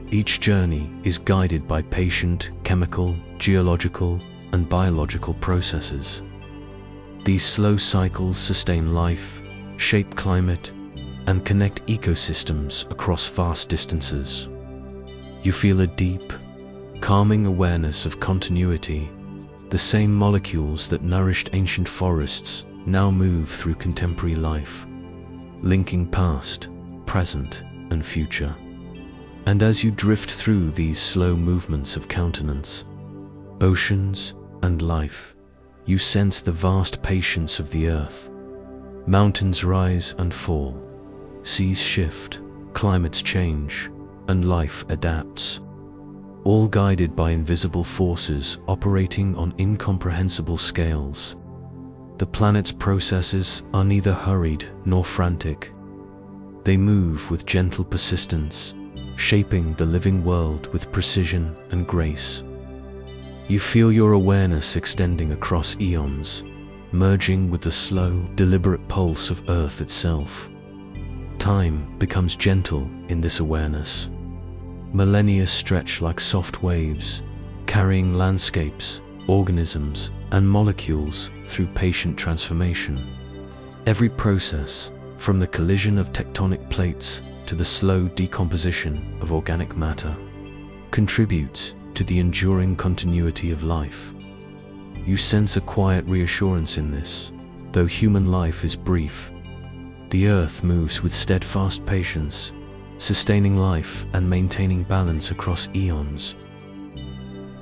Each journey is guided by patient, chemical, geological, and biological processes. These slow cycles sustain life, shape climate, and connect ecosystems across vast distances. You feel a deep, calming awareness of continuity. The same molecules that nourished ancient forests now move through contemporary life, linking past, present, and future. And as you drift through these slow movements of countenance, oceans, and life, you sense the vast patience of the Earth. Mountains rise and fall, seas shift, climates change, and life adapts, all guided by invisible forces operating on incomprehensible scales. The planet's processes are neither hurried nor frantic. They move with gentle persistence, shaping the living world with precision and grace. You feel your awareness extending across eons, merging with the slow, deliberate pulse of Earth itself. Time becomes gentle in this awareness. Millennia stretch like soft waves, carrying landscapes, organisms, and molecules through patient transformation. Every process, from the collision of tectonic plates to the slow decomposition of organic matter, contributes to the enduring continuity of life. You sense a quiet reassurance in this. Though human life is brief, the Earth moves with steadfast patience, sustaining life and maintaining balance across eons.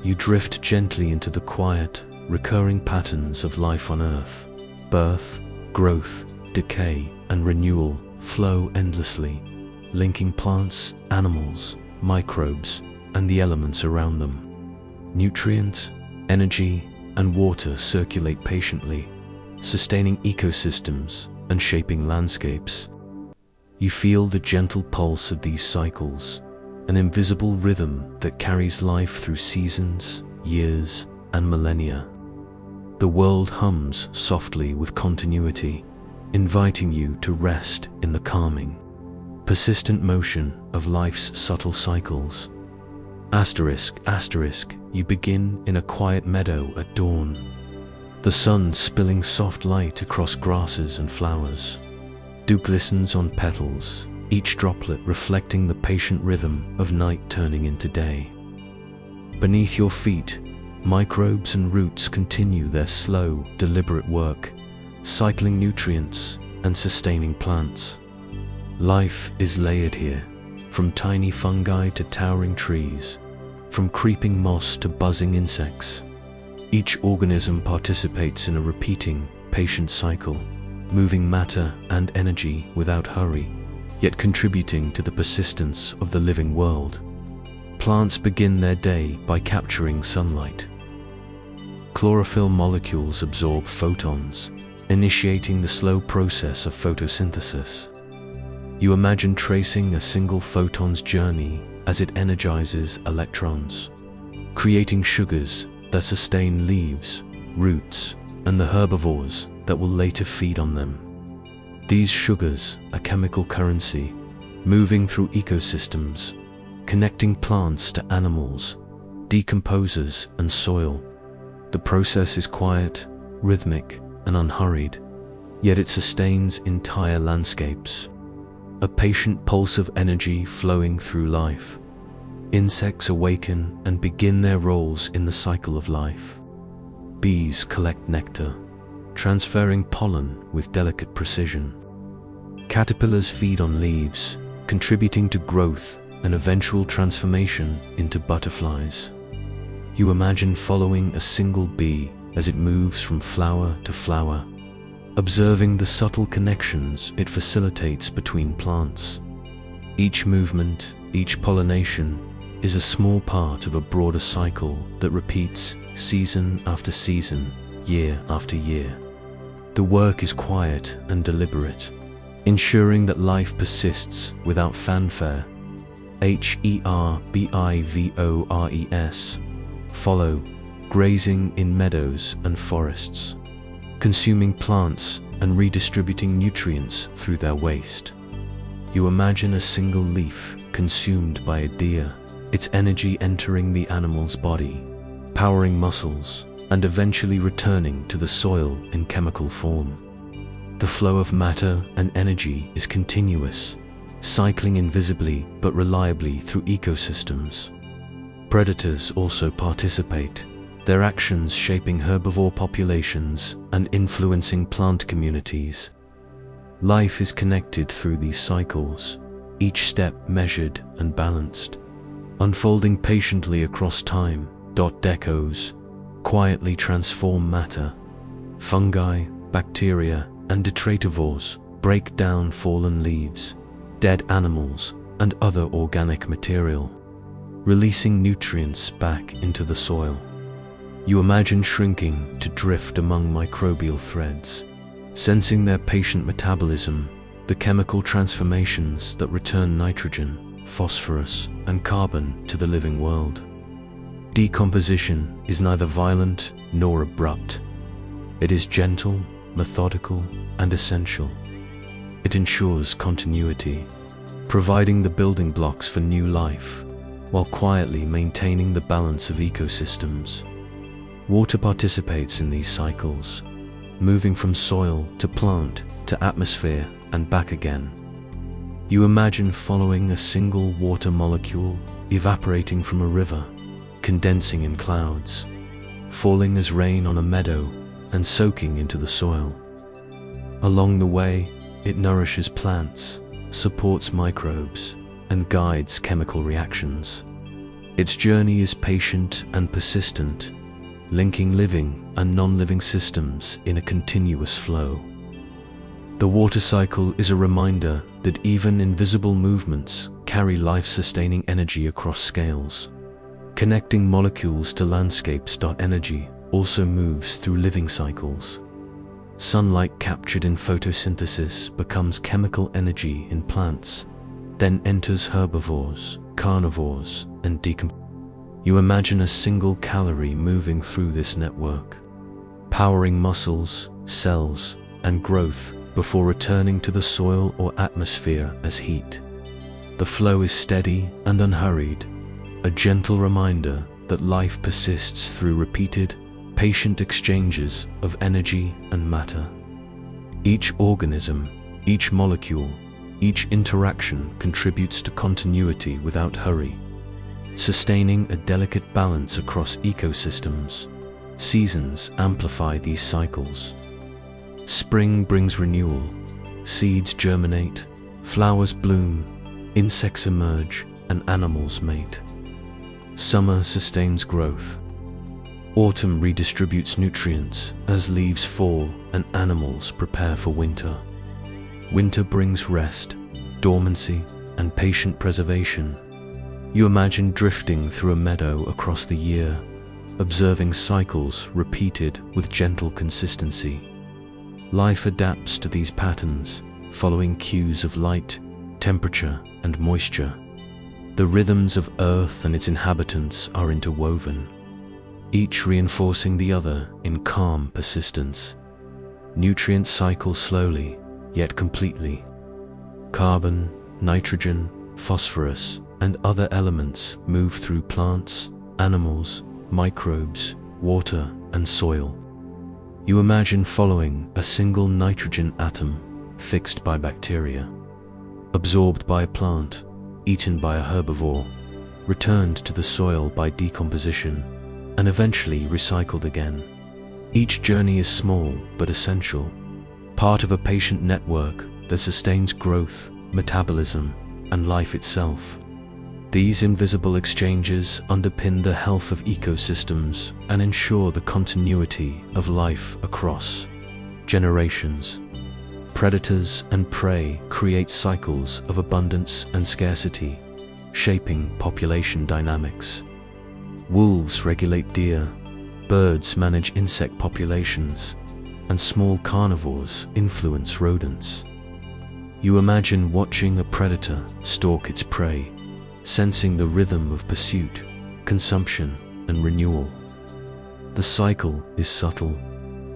You drift gently into the quiet, recurring patterns of life on Earth. Birth, growth, decay, and renewal flow endlessly, linking plants, animals, microbes, and the elements around them. Nutrients, energy, and water circulate patiently, sustaining ecosystems and shaping landscapes. You feel the gentle pulse of these cycles, an invisible rhythm that carries life through seasons, years, and millennia. The world hums softly with continuity, inviting you to rest in the calming, persistent motion of life's subtle cycles. You begin in a quiet meadow at dawn, the sun spilling soft light across grasses and flowers. Dew glistens on petals, each droplet reflecting the patient rhythm of night turning into day. Beneath your feet, microbes and roots continue their slow, deliberate work, cycling nutrients and sustaining plants. Life is layered here, from tiny fungi to towering trees, from creeping moss to buzzing insects. Each organism participates in a repeating, patient cycle, moving matter and energy without hurry, yet contributing to the persistence of the living world. Plants begin their day by capturing sunlight. Chlorophyll molecules absorb photons, initiating the slow process of photosynthesis. You imagine tracing a single photon's journey as it energizes electrons, creating sugars that sustain leaves, roots, and the herbivores that will later feed on them. These sugars are chemical currency, moving through ecosystems, connecting plants to animals, decomposers, and soil. The process is quiet, rhythmic, and unhurried, yet it sustains entire landscapes. A patient pulse of energy flowing through life. Insects awaken and begin their roles in the cycle of life. Bees collect nectar, transferring pollen with delicate precision. Caterpillars feed on leaves, contributing to growth and eventual transformation into butterflies. You imagine following a single bee as it moves from flower to flower, observing the subtle connections it facilitates between plants. Each movement, each pollination, is a small part of a broader cycle that repeats season after season, year after year. The work is quiet and deliberate, ensuring that life persists without fanfare. Herbivores follow, grazing in meadows and forests, consuming plants and redistributing nutrients through their waste. You imagine a single leaf consumed by a deer, its energy entering the animal's body, powering muscles, and eventually returning to the soil in chemical form. The flow of matter and energy is continuous, cycling invisibly but reliably through ecosystems. Predators also participate, their actions shaping herbivore populations and influencing plant communities. Life is connected through these cycles, each step measured and balanced, unfolding patiently across time. Decos quietly transform matter. Fungi, bacteria, and detritivores break down fallen leaves, dead animals, and other organic material, releasing nutrients back into the soil. You imagine shrinking to drift among microbial threads, sensing their patient metabolism, the chemical transformations that return nitrogen, phosphorus, and carbon to the living world. Decomposition is neither violent nor abrupt. It is gentle, methodical, and essential. It ensures continuity, providing the building blocks for new life, while quietly maintaining the balance of ecosystems. Water participates in these cycles, moving from soil to plant to atmosphere and back again. You imagine following a single water molecule evaporating from a river, condensing in clouds, falling as rain on a meadow, and soaking into the soil. Along the way, it nourishes plants, supports microbes, and guides chemical reactions. Its journey is patient and persistent, linking living and non-living systems in a continuous flow. The water cycle is a reminder that even invisible movements carry life-sustaining energy across scales. Connecting molecules to landscapes. Energy also moves through living cycles. Sunlight captured in photosynthesis becomes chemical energy in plants, then enters herbivores, carnivores, and decomposes. You imagine a single calorie moving through this network, powering muscles, cells, and growth before returning to the soil or atmosphere as heat. The flow is steady and unhurried, a gentle reminder that life persists through repeated, patient exchanges of energy and matter. Each organism, each molecule, each interaction contributes to continuity without hurry, sustaining a delicate balance across ecosystems. Seasons amplify these cycles. Spring brings renewal, seeds germinate, flowers bloom, insects emerge, and animals mate. Summer sustains growth. Autumn redistributes nutrients as leaves fall and animals prepare for winter. Winter brings rest, dormancy, and patient preservation. You imagine drifting through a meadow across the year, observing cycles repeated with gentle consistency. Life adapts to these patterns, following cues of light, temperature, and moisture. The rhythms of Earth and its inhabitants are interwoven, each reinforcing the other in calm persistence. Nutrients cycle slowly, yet completely. Carbon, nitrogen, phosphorus, and other elements move through plants, animals, microbes, water, and soil. You imagine following a single nitrogen atom fixed by bacteria, absorbed by a plant, eaten by a herbivore, returned to the soil by decomposition, and eventually recycled again. Each journey is small but essential, part of a patient network that sustains growth, metabolism, and life itself. These invisible exchanges underpin the health of ecosystems and ensure the continuity of life across generations. Predators and prey create cycles of abundance and scarcity, shaping population dynamics. Wolves regulate deer, birds manage insect populations, and small carnivores influence rodents. You imagine watching a predator stalk its prey, sensing the rhythm of pursuit, consumption, and renewal. The cycle is subtle,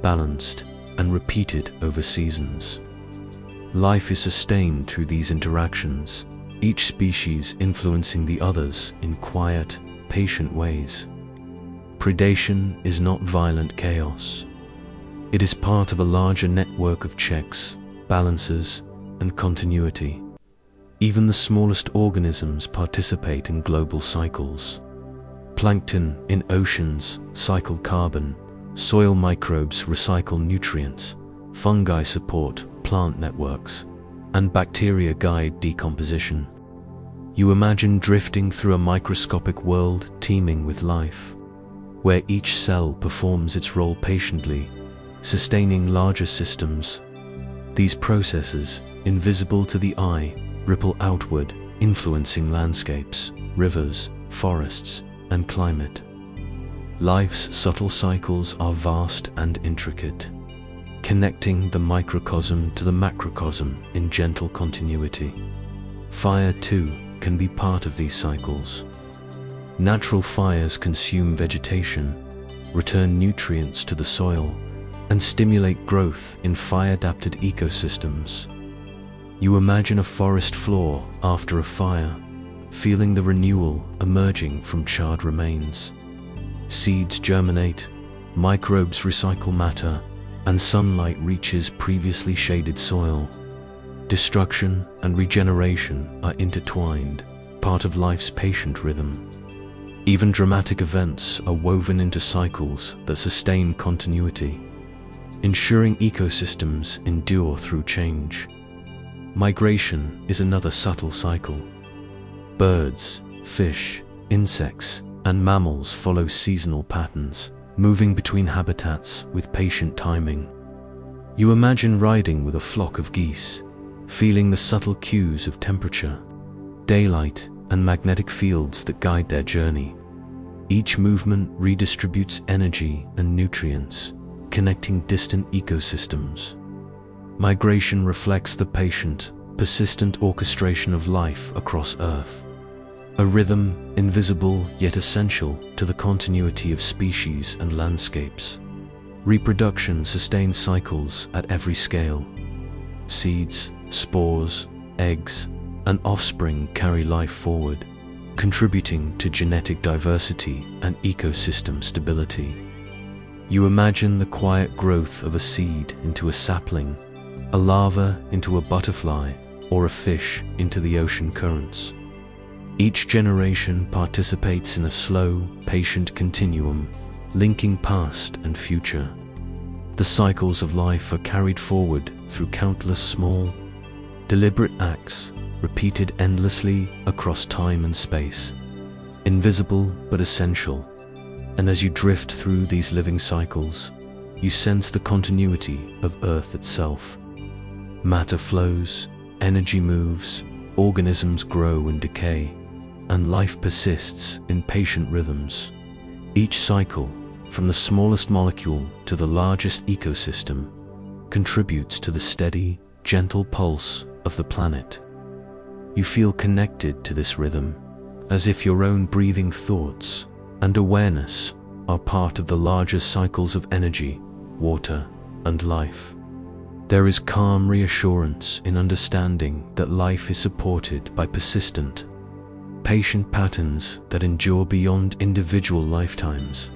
balanced, and repeated over seasons. Life is sustained through these interactions, each species influencing the others in quiet, patient ways. Predation is not violent chaos. It is part of a larger network of checks, balances, and continuity. Even the smallest organisms participate in global cycles. Plankton in oceans cycle carbon, soil microbes recycle nutrients, fungi support plant networks, and bacteria guide decomposition. You imagine drifting through a microscopic world teeming with life, where each cell performs its role patiently, sustaining larger systems. These processes, invisible to the eye, ripple outward, influencing landscapes, rivers, forests, and climate. Life's subtle cycles are vast and intricate, connecting the microcosm to the macrocosm in gentle continuity. Fire, too, can be part of these cycles. Natural fires consume vegetation, return nutrients to the soil, and stimulate growth in fire-adapted ecosystems. You imagine a forest floor after a fire, feeling the renewal emerging from charred remains. Seeds germinate, microbes recycle matter, and sunlight reaches previously shaded soil. Destruction and regeneration are intertwined, part of life's patient rhythm. Even dramatic events are woven into cycles that sustain continuity, ensuring ecosystems endure through change. Migration is another subtle cycle. Birds, fish, insects, and mammals follow seasonal patterns, moving between habitats with patient timing. You imagine riding with a flock of geese, feeling the subtle cues of temperature, daylight, and magnetic fields that guide their journey. Each movement redistributes energy and nutrients, connecting distant ecosystems. Migration reflects the patient, persistent orchestration of life across Earth. A rhythm invisible yet essential to the continuity of species and landscapes. Reproduction sustains cycles at every scale. Seeds, spores, eggs, and offspring carry life forward, contributing to genetic diversity and ecosystem stability. You imagine the quiet growth of a seed into a sapling, a larva into a butterfly, or a fish into the ocean currents. Each generation participates in a slow, patient continuum, linking past and future. The cycles of life are carried forward through countless small, deliberate acts, repeated endlessly across time and space. Invisible but essential. And as you drift through these living cycles, you sense the continuity of Earth itself. Matter flows, energy moves, organisms grow and decay, and life persists in patient rhythms. Each cycle, from the smallest molecule to the largest ecosystem, contributes to the steady, gentle pulse of the planet. You feel connected to this rhythm, as if your own breathing thoughts and awareness are part of the larger cycles of energy, water, and life. There is calm reassurance in understanding that life is supported by persistent, patient patterns that endure beyond individual lifetimes.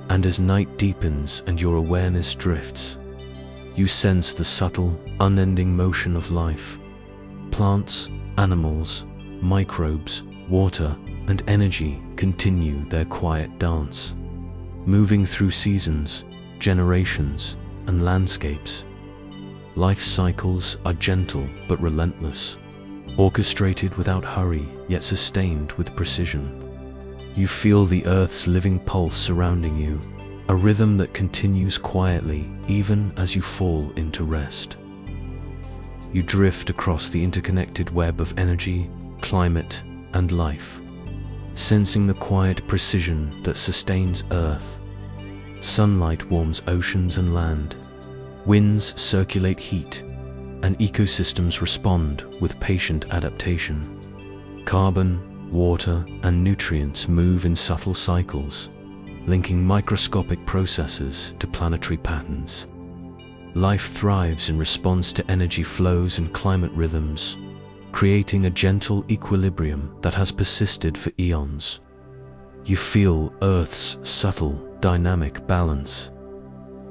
And as night deepens and your awareness drifts, you sense the subtle, unending motion of life. Plants, animals, microbes, water, and energy continue their quiet dance, moving through seasons, generations, and landscapes. Life cycles are gentle but relentless, orchestrated without hurry, yet sustained with precision. You feel the Earth's living pulse surrounding you, a rhythm that continues quietly even as you fall into rest. You drift across the interconnected web of energy, climate, and life, sensing the quiet precision that sustains Earth. Sunlight warms oceans and land, winds circulate heat, and ecosystems respond with patient adaptation. Carbon, water, and nutrients move in subtle cycles, linking microscopic processes to planetary patterns. Life thrives in response to energy flows and climate rhythms, creating a gentle equilibrium that has persisted for eons. You feel Earth's subtle, dynamic balance,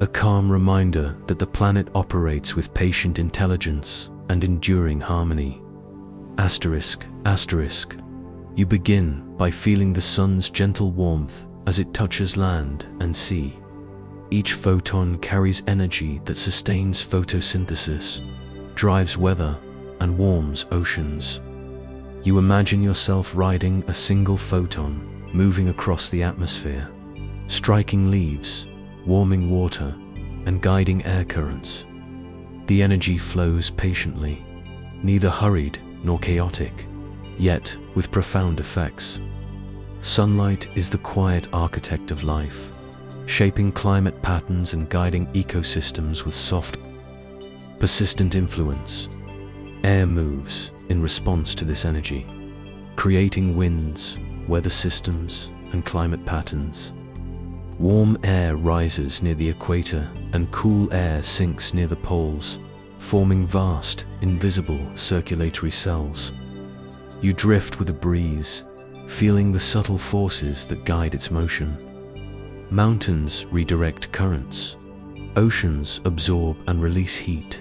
a calm reminder that the planet operates with patient intelligence and enduring harmony. Asterisk. You begin by feeling the sun's gentle warmth as it touches land and sea. Each photon carries energy that sustains photosynthesis, drives weather, and warms oceans. You imagine yourself riding a single photon, moving across the atmosphere, striking leaves, warming water, and guiding air currents. The energy flows patiently, neither hurried nor chaotic, yet with profound effects. Sunlight is the quiet architect of life, shaping climate patterns and guiding ecosystems with soft, persistent influence. Air moves in response to this energy, creating winds, weather systems, and climate patterns. Warm air rises near the equator and cool air sinks near the poles, forming vast, invisible circulatory cells. You drift with a breeze, feeling the subtle forces that guide its motion. Mountains redirect currents, oceans absorb and release heat,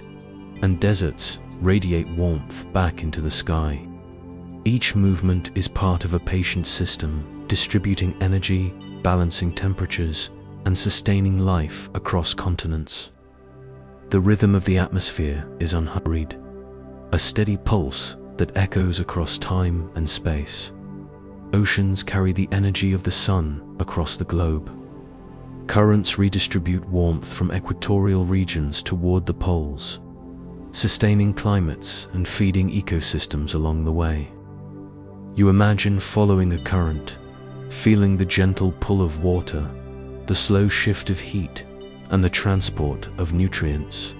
and deserts radiate warmth back into the sky. Each movement is part of a patient system, distributing energy, balancing temperatures, and sustaining life across continents. The rhythm of the atmosphere is unhurried, a steady pulse that echoes across time and space. Oceans carry the energy of the sun across the globe. Currents redistribute warmth from equatorial regions toward the poles, sustaining climates and feeding ecosystems along the way. You imagine following a current, feeling the gentle pull of water, the slow shift of heat, and the transport of nutrients.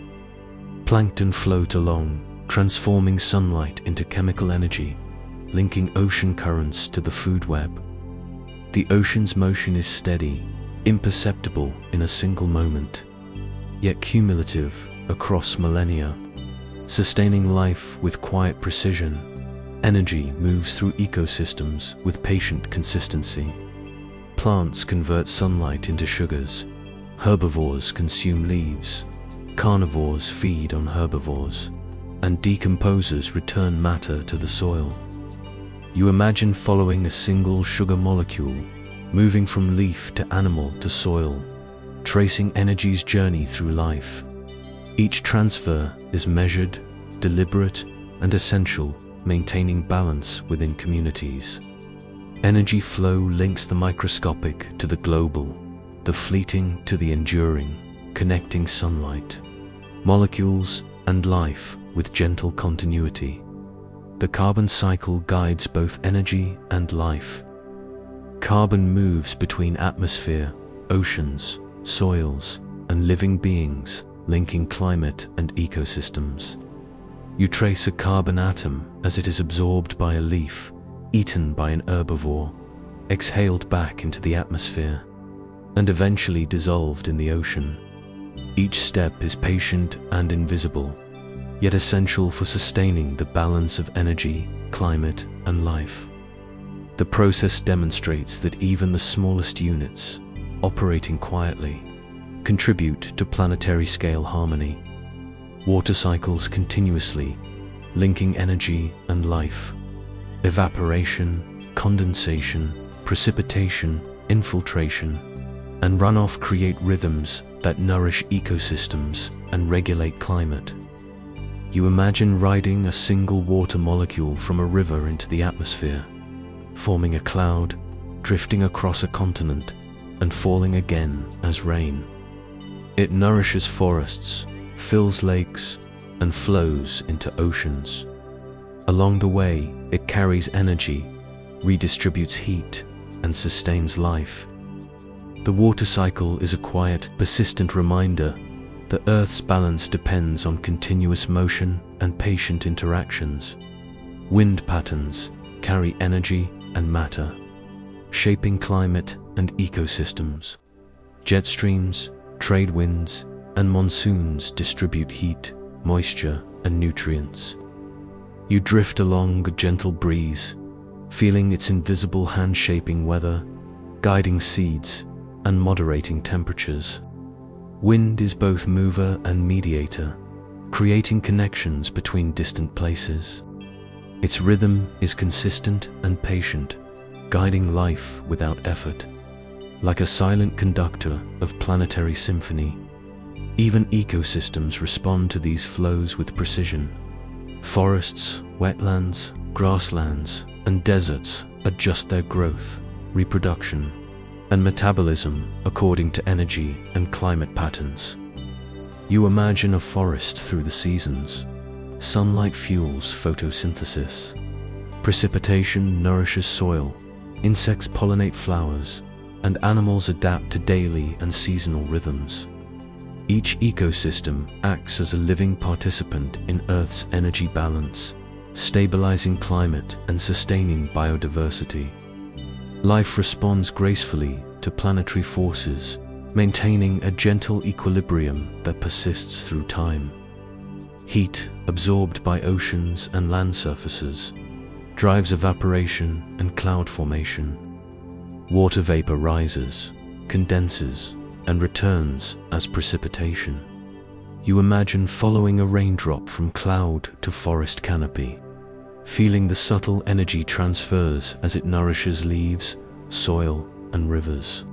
Plankton float along, transforming sunlight into chemical energy, linking ocean currents to the food web. The ocean's motion is steady, imperceptible in a single moment, yet cumulative across millennia. Sustaining life with quiet precision, energy moves through ecosystems with patient consistency. Plants convert sunlight into sugars, herbivores consume leaves, carnivores feed on herbivores, and decomposers return matter to the soil. You imagine following a single sugar molecule, moving from leaf to animal to soil, tracing energy's journey through life. Each transfer is measured, deliberate, and essential, maintaining balance within communities. Energy flow links the microscopic to the global, the fleeting to the enduring, connecting sunlight, molecules, and life with gentle continuity. The carbon cycle guides both energy and life. Carbon moves between atmosphere, oceans, soils, and living beings, linking climate and ecosystems. You trace a carbon atom as it is absorbed by a leaf, eaten by an herbivore, exhaled back into the atmosphere, and eventually dissolved in the ocean. Each step is patient and invisible, yet essential for sustaining the balance of energy, climate, and life. The process demonstrates that even the smallest units, operating quietly, contribute to planetary scale harmony. Water cycles continuously, linking energy and life. Evaporation, condensation, precipitation, infiltration, and runoff create rhythms that nourish ecosystems and regulate climate. You imagine riding a single water molecule from a river into the atmosphere, forming a cloud, drifting across a continent, and falling again as rain. It nourishes forests, fills lakes, and flows into oceans. Along the way, it carries energy, redistributes heat, and sustains life. The water cycle is a quiet, persistent reminder that Earth's balance depends on continuous motion and patient interactions. Wind patterns carry energy and matter, shaping climate and ecosystems. Jet streams, trade winds, and monsoons distribute heat, moisture, and nutrients. You drift along a gentle breeze, feeling its invisible hand shaping weather, guiding seeds, and moderating temperatures. Wind is both mover and mediator, creating connections between distant places. Its rhythm is consistent and patient, guiding life without effort. Like a silent conductor of planetary symphony, even ecosystems respond to these flows with precision. Forests, wetlands, grasslands, and deserts adjust their growth, reproduction, and metabolism according to energy and climate patterns. You imagine a forest through the seasons. Sunlight fuels photosynthesis. Precipitation nourishes soil. Insects pollinate flowers, and animals adapt to daily and seasonal rhythms. Each ecosystem acts as a living participant in Earth's energy balance, stabilizing climate and sustaining biodiversity. Life responds gracefully to planetary forces, maintaining a gentle equilibrium that persists through time. Heat, absorbed by oceans and land surfaces, drives evaporation and cloud formation. Water vapor rises, condenses, and returns as precipitation. You imagine following a raindrop from cloud to forest canopy, feeling the subtle energy transfers as it nourishes leaves, soil, and rivers.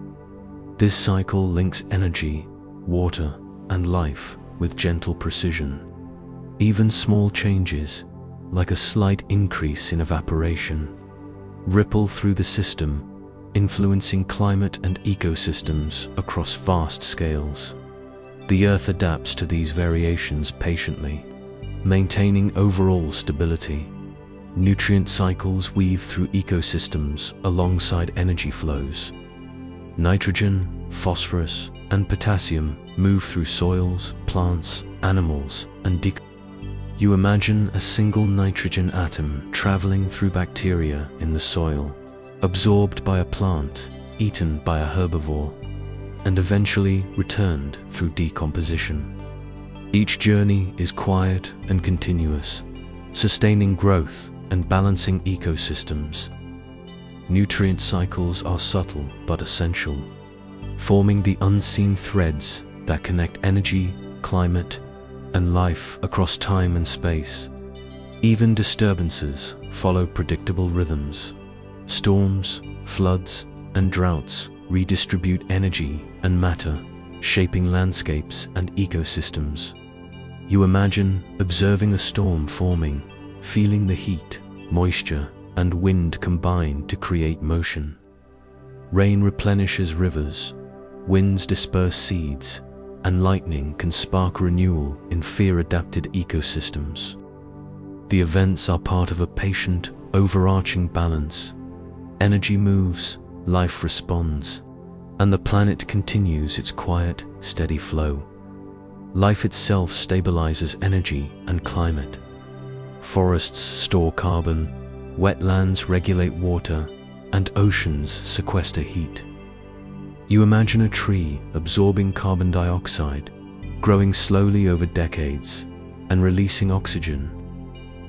This cycle links energy, water, and life with gentle precision. Even small changes, like a slight increase in evaporation, ripple through the system, influencing climate and ecosystems across vast scales. The Earth adapts to these variations patiently, maintaining overall stability. Nutrient cycles weave through ecosystems alongside energy flows. Nitrogen, phosphorus, and potassium move through soils, plants, animals, and You imagine a single nitrogen atom traveling through bacteria in the soil, absorbed by a plant, eaten by a herbivore, and eventually returned through decomposition. Each journey is quiet and continuous, sustaining growth and balancing ecosystems. Nutrient cycles are subtle but essential, forming the unseen threads that connect energy, climate, and life across time and space. Even disturbances follow predictable rhythms. Storms, floods, and droughts redistribute energy and matter, shaping landscapes and ecosystems. You imagine observing a storm forming, feeling the heat, moisture, and wind combine to create motion. Rain replenishes rivers, winds disperse seeds, and lightning can spark renewal in fear-adapted ecosystems. The events are part of a patient, overarching balance. Energy moves, life responds, and the planet continues its quiet, steady flow. Life itself stabilizes energy and climate. Forests store carbon, wetlands regulate water, and oceans sequester heat. You imagine a tree absorbing carbon dioxide, growing slowly over decades, and releasing oxygen.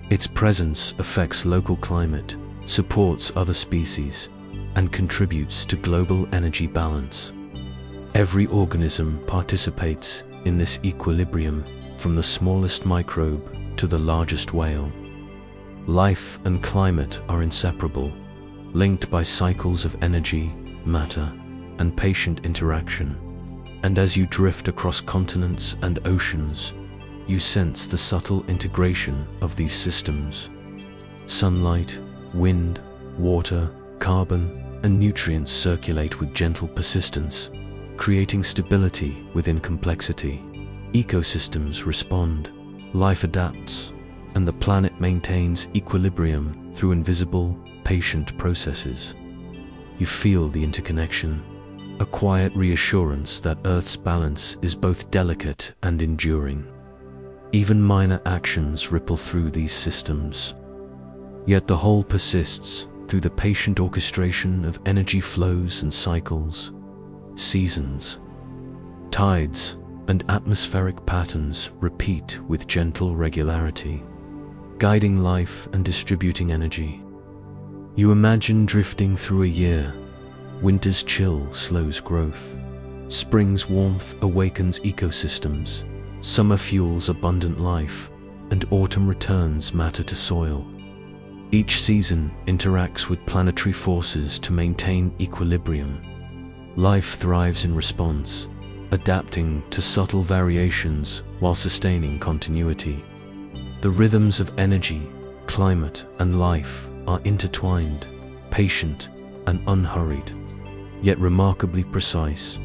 Its presence affects local climate, supports other species, and contributes to global energy balance. Every organism participates in this equilibrium, from the smallest microbe to the largest whale. Life and climate are inseparable, linked by cycles of energy, matter, and patient interaction. And as you drift across continents and oceans, you sense the subtle integration of these systems. Sunlight, wind, water, carbon, and nutrients circulate with gentle persistence, creating stability within complexity. Ecosystems respond, life adapts, and the planet maintains equilibrium through invisible, patient processes. You feel the interconnection, a quiet reassurance that Earth's balance is both delicate and enduring. Even minor actions ripple through these systems, yet the whole persists through the patient orchestration of energy flows and cycles. Seasons, tides, and atmospheric patterns repeat with gentle regularity, guiding life and distributing energy. You imagine drifting through a year. Winter's chill slows growth. Spring's warmth awakens ecosystems. Summer fuels abundant life, and autumn returns matter to soil. Each season interacts with planetary forces to maintain equilibrium. Life thrives in response, adapting to subtle variations while sustaining continuity. The rhythms of energy, climate, and life are intertwined, patient, and unhurried, yet remarkably precise.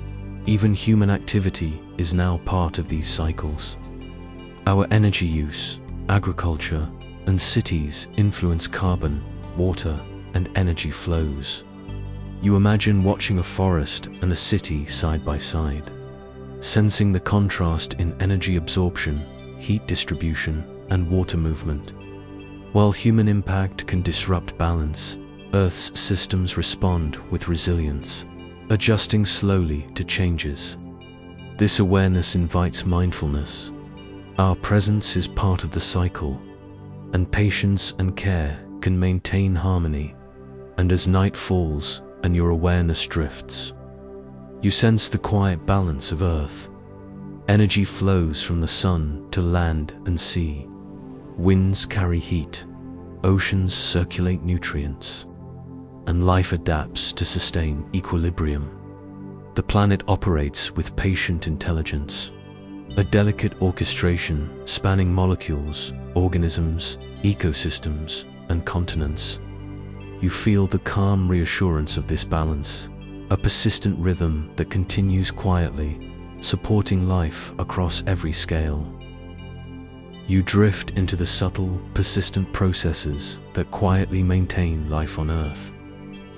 Even human activity is now part of these cycles. Our energy use, agriculture, and cities influence carbon, water, and energy flows. You imagine watching a forest and a city side by side, sensing the contrast in energy absorption, heat distribution, and water movement. While human impact can disrupt balance, Earth's systems respond with resilience, adjusting slowly to changes. This awareness invites mindfulness. Our presence is part of the cycle, and patience and care can maintain harmony. And as night falls and your awareness drifts, you sense the quiet balance of Earth. Energy flows from the sun to land and sea. Winds carry heat, oceans circulate nutrients, and life adapts to sustain equilibrium. The planet operates with patient intelligence, a delicate orchestration spanning molecules, organisms, ecosystems, and continents. You feel the calm reassurance of this balance, a persistent rhythm that continues quietly, supporting life across every scale. You drift into the subtle, persistent processes that quietly maintain life on Earth.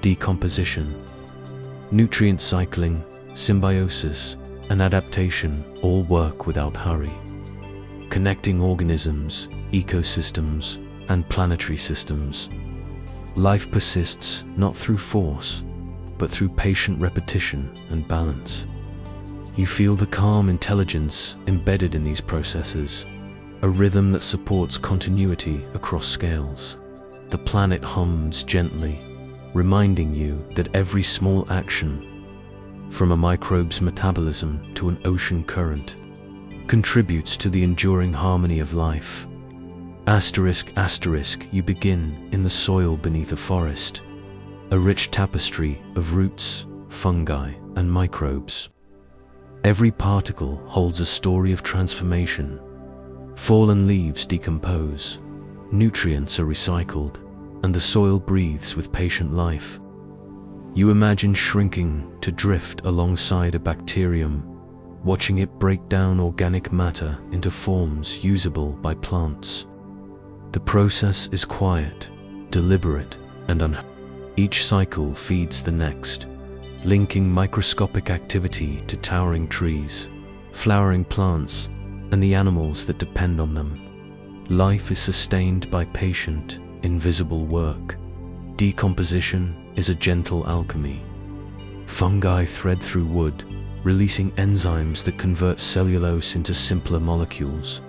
Decomposition, nutrient cycling, symbiosis, and adaptation all work without hurry, connecting organisms, ecosystems, and planetary systems. Life persists not through force, but through patient repetition and balance. You feel the calm intelligence embedded in these processes, a rhythm that supports continuity across scales. The planet hums gently, reminding you that every small action, from a microbe's metabolism to an ocean current, contributes to the enduring harmony of life. Asterisk, asterisk, you begin in the soil beneath a forest, a rich tapestry of roots, fungi, and microbes. Every particle holds a story of transformation. Fallen leaves decompose, nutrients are recycled, and the soil breathes with patient life. You imagine shrinking to drift alongside a bacterium, watching it break down organic matter into forms usable by plants. The process is quiet, deliberate, and unhurried. Each cycle feeds the next, linking microscopic activity to towering trees, flowering plants, and the animals that depend on them. Life is sustained by patient, invisible work. Decomposition is a gentle alchemy. Fungi thread through wood, releasing enzymes that convert cellulose into simpler molecules.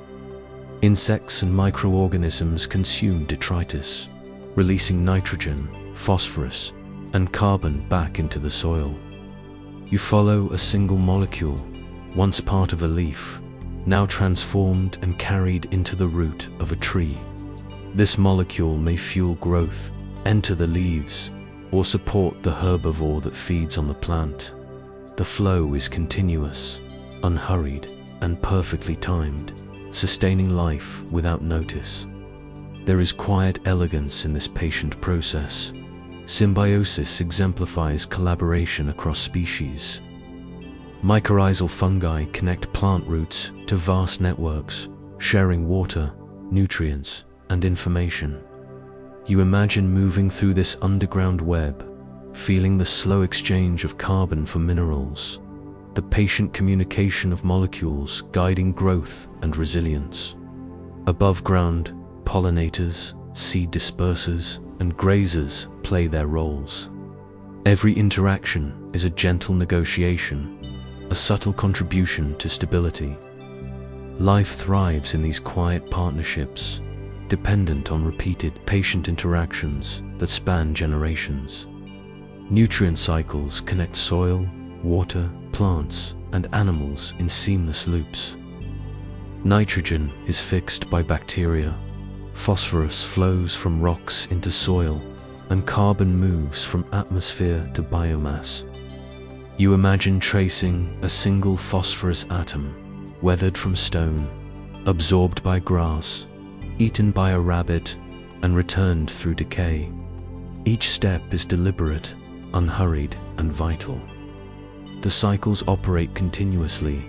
Insects and microorganisms consume detritus, releasing nitrogen, phosphorus, and carbon back into the soil. You follow a single molecule, once part of a leaf, now transformed and carried into the root of a tree. This molecule may fuel growth, enter the leaves, or support the herbivore that feeds on the plant. The flow is continuous, unhurried, and perfectly timed, sustaining life without notice. There is quiet elegance in this patient process. Symbiosis exemplifies collaboration across species. Mycorrhizal fungi connect plant roots to vast networks, sharing water, nutrients, and information. You imagine moving through this underground web, feeling the slow exchange of carbon for minerals, the patient communication of molecules guiding growth and resilience. Above ground, pollinators, seed dispersers, and grazers play their roles. Every interaction is a gentle negotiation, a subtle contribution to stability. Life thrives in these quiet partnerships, dependent on repeated patient interactions that span generations. Nutrient cycles connect soil, water, plants, and animals in seamless loops. Nitrogen is fixed by bacteria, phosphorus flows from rocks into soil, and carbon moves from atmosphere to biomass. You imagine tracing a single phosphorus atom, weathered from stone, absorbed by grass, eaten by a rabbit, and returned through decay. Each step is deliberate, unhurried, and vital. The cycles operate continuously,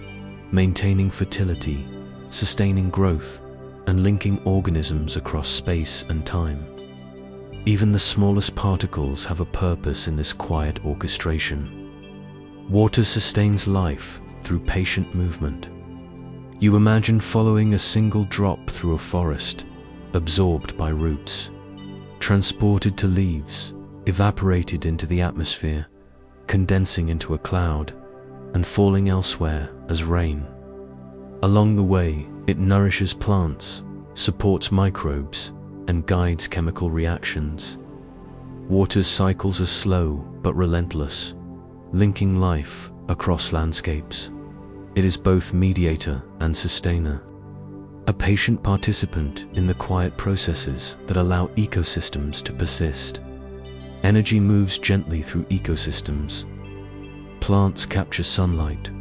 maintaining fertility, sustaining growth, and linking organisms across space and time. Even the smallest particles have a purpose in this quiet orchestration. Water sustains life through patient movement. You imagine following a single drop through a forest, absorbed by roots, transported to leaves, evaporated into the atmosphere, condensing into a cloud, and falling elsewhere as rain. Along the way, it nourishes plants, supports microbes, and guides chemical reactions. Water's cycles are slow but relentless, linking life across landscapes. It is both mediator and sustainer, a patient participant in the quiet processes that allow ecosystems to persist. Energy moves gently through ecosystems. Plants capture sunlight,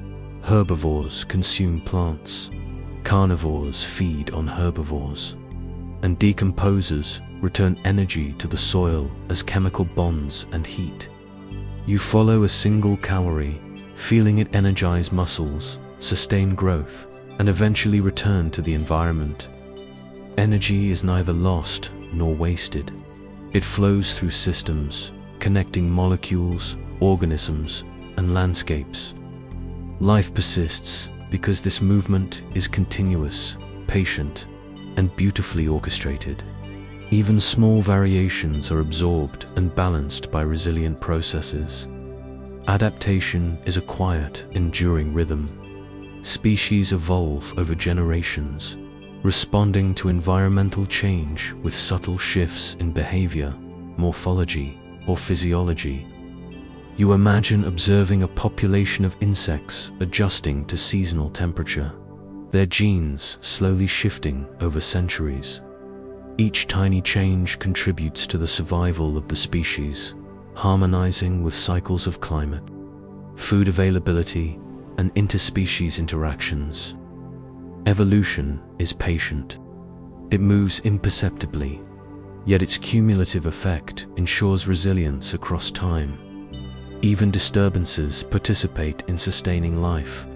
herbivores consume plants, carnivores feed on herbivores, and decomposers return energy to the soil as chemical bonds and heat. You follow a single calorie, feeling it energize muscles, sustain growth, and eventually return to the environment. Energy is neither lost nor wasted. It flows through systems, connecting molecules, organisms, and landscapes. Life persists because this movement is continuous, patient, and beautifully orchestrated. Even small variations are absorbed and balanced by resilient processes. Adaptation is a quiet, enduring rhythm. Species evolve over generations, responding to environmental change with subtle shifts in behavior, morphology, or physiology. You imagine observing a population of insects adjusting to seasonal temperature, their genes slowly shifting over centuries. Each tiny change contributes to the survival of the species, harmonizing with cycles of climate, food availability, and interspecies interactions. Evolution is patient. It moves imperceptibly, yet its cumulative effect ensures resilience across time. Even disturbances participate in sustaining life.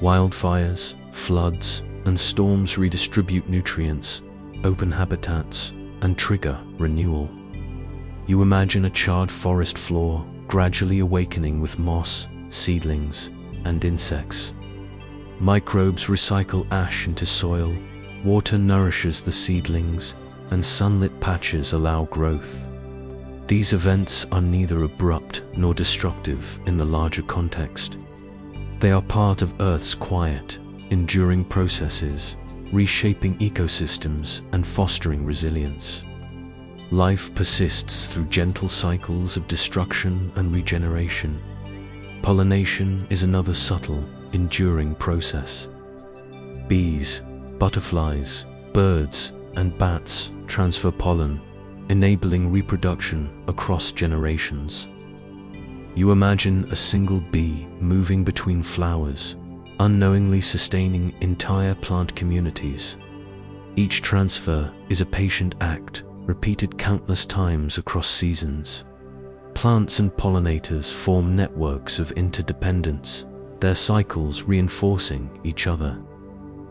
Wildfires, floods, and storms redistribute nutrients, open habitats, and trigger renewal. You imagine a charred forest floor gradually awakening with moss, seedlings, and insects. Microbes recycle ash into soil, water nourishes the seedlings, and sunlit patches allow growth. These events are neither abrupt nor destructive in the larger context. They are part of Earth's quiet, enduring processes, reshaping ecosystems and fostering resilience. Life persists through gentle cycles of destruction and regeneration. Pollination is another subtle, enduring process. Bees, butterflies, birds, and bats transfer pollen, enabling reproduction across generations. You imagine a single bee moving between flowers, unknowingly sustaining entire plant communities. Each transfer is a patient act, repeated countless times across seasons. Plants and pollinators form networks of interdependence, their cycles reinforcing each other.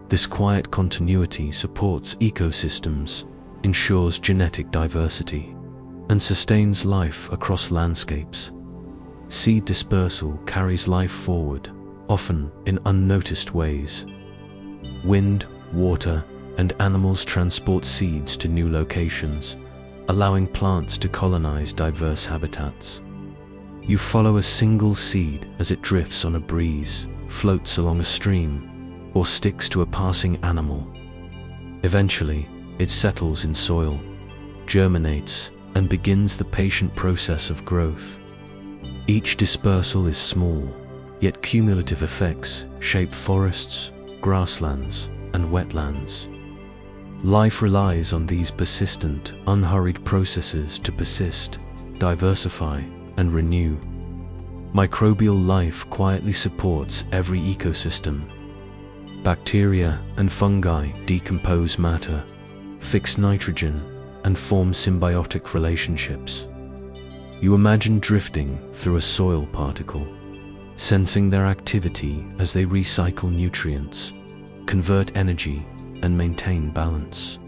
This quiet continuity supports ecosystems, ensures genetic diversity, and sustains life across landscapes. Seed dispersal carries life forward, often in unnoticed ways. Wind, water, and animals transport seeds to new locations, allowing plants to colonize diverse habitats. You follow a single seed as it drifts on a breeze, floats along a stream, or sticks to a passing animal. Eventually, it settles in soil, germinates, and begins the patient process of growth. Each dispersal is small, yet cumulative effects shape forests, grasslands, and wetlands. Life relies on these persistent, unhurried processes to persist, diversify, and renew. Microbial life quietly supports every ecosystem. Bacteria and fungi decompose matter, fix nitrogen, and form symbiotic relationships. You imagine drifting through a soil particle, sensing their activity as they recycle nutrients, convert energy, and maintain balance.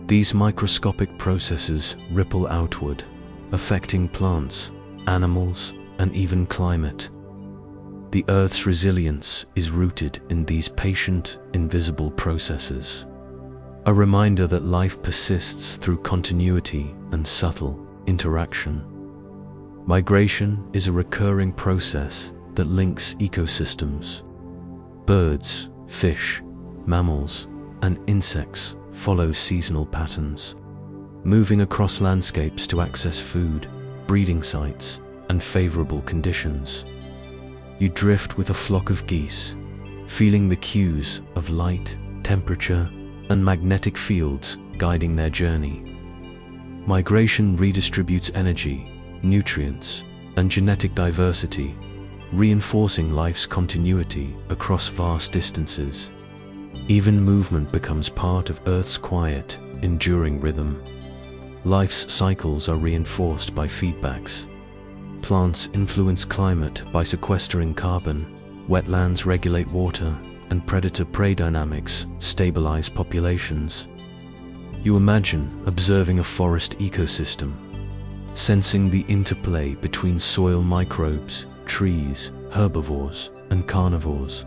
These microscopic processes ripple outward, affecting plants, animals, and even climate. The Earth's resilience is rooted in these patient, invisible processes. a reminder that life persists through continuity and subtle interaction. Migration is a recurring process that links ecosystems. Birds, fish, mammals, and insects follow seasonal patterns, moving across landscapes to access food, breeding sites, and favorable conditions. You drift with a flock of geese, feeling the cues of light, temperature, and magnetic fields guiding their journey. Migration redistributes energy, nutrients, and genetic diversity, reinforcing life's continuity across vast distances. Even movement becomes part of Earth's quiet, enduring rhythm. Life's cycles are reinforced by feedbacks. Plants influence climate by sequestering carbon, wetlands regulate water, and predator-prey dynamics stabilize populations. You imagine observing a forest ecosystem, sensing the interplay between soil microbes, trees, herbivores, and carnivores.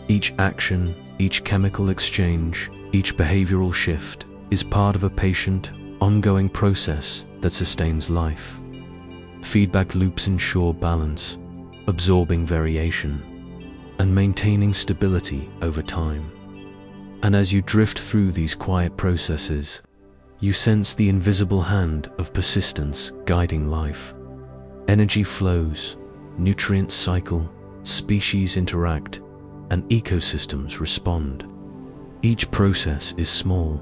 Each action, each chemical exchange, each behavioral shift is part of a patient, ongoing process that sustains life. Feedback loops ensure balance, absorbing variation, and maintaining stability over time. And as you drift through these quiet processes, you sense the invisible hand of persistence guiding life. Energy flows, nutrients cycle, species interact, and ecosystems respond. Each process is small,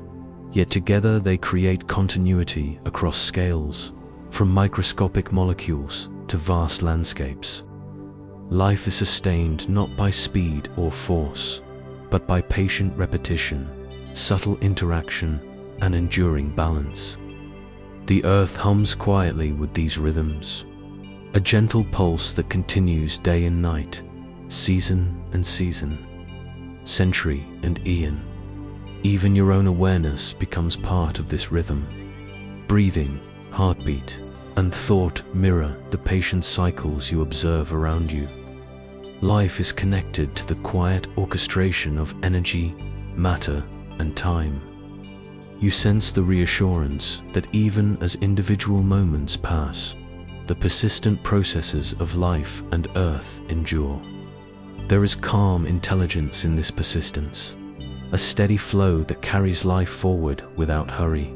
yet together they create continuity across scales, from microscopic molecules to vast landscapes. Life is sustained not by speed or force, but by patient repetition, subtle interaction, and enduring balance. The earth hums quietly with these rhythms, a gentle pulse that continues day and night, season and season, century and eon. Even your own awareness becomes part of this rhythm. Breathing, heartbeat, and thought mirror the patient cycles you observe around you. Life is connected to the quiet orchestration of energy, matter, and time. You sense the reassurance that even as individual moments pass, the persistent processes of life and earth endure. There is calm intelligence in this persistence, a steady flow that carries life forward without hurry.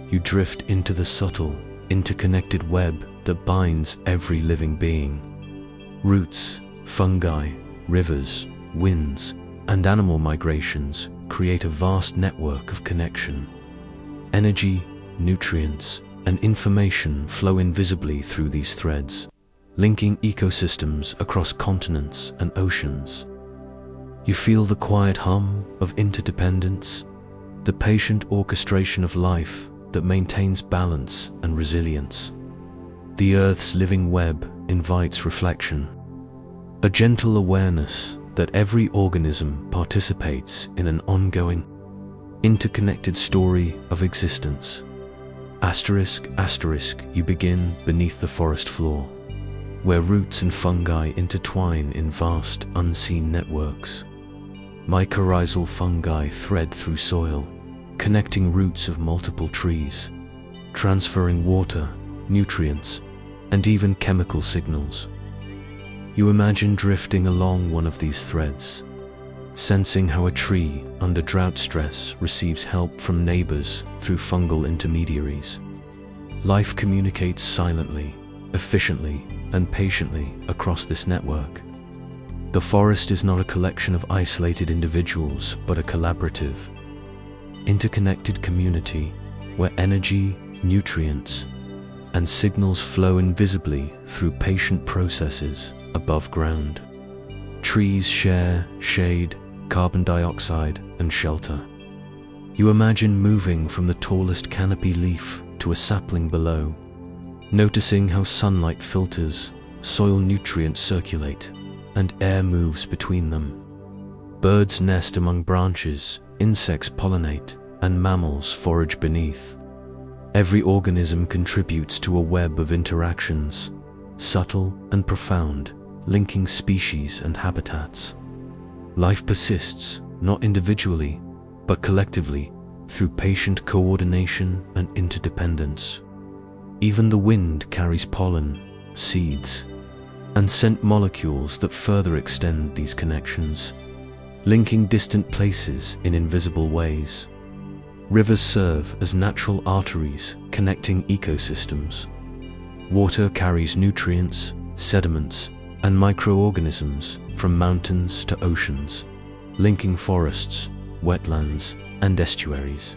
You drift into the subtle, interconnected web that binds every living being. Roots, fungi, rivers, winds, and animal migrations create a vast network of connection. Energy, nutrients, and information flow invisibly through these threads, linking ecosystems across continents and oceans. You feel the quiet hum of interdependence, the patient orchestration of life that maintains balance and resilience. The Earth's living web invites reflection, a gentle awareness that every organism participates in an ongoing, interconnected story of existence. Asterisk, asterisk, you begin beneath the forest floor, where roots and fungi intertwine in vast, unseen networks. Mycorrhizal fungi thread through soil, connecting roots of multiple trees, transferring water, nutrients, and even chemical signals. You imagine drifting along one of these threads, sensing how a tree under drought stress receives help from neighbors through fungal intermediaries. Life communicates silently, efficiently, and patiently across this network. The forest is not a collection of isolated individuals, but a collaborative, interconnected community where energy, nutrients, and signals flow invisibly through patient processes above ground. Trees share shade, carbon dioxide, and shelter. You imagine moving from the tallest canopy leaf to a sapling below, noticing how sunlight filters, soil nutrients circulate, and air moves between them. Birds nest among branches, insects pollinate, and mammals forage beneath. Every organism contributes to a web of interactions, subtle and profound, linking species and habitats. Life persists, not individually, but collectively through patient coordination and interdependence. Even the wind carries pollen, seeds, and scent molecules that further extend these connections, linking distant places in invisible ways. Rivers serve as natural arteries connecting ecosystems. Water carries nutrients, sediments, and microorganisms from mountains to oceans, linking forests, wetlands, and estuaries.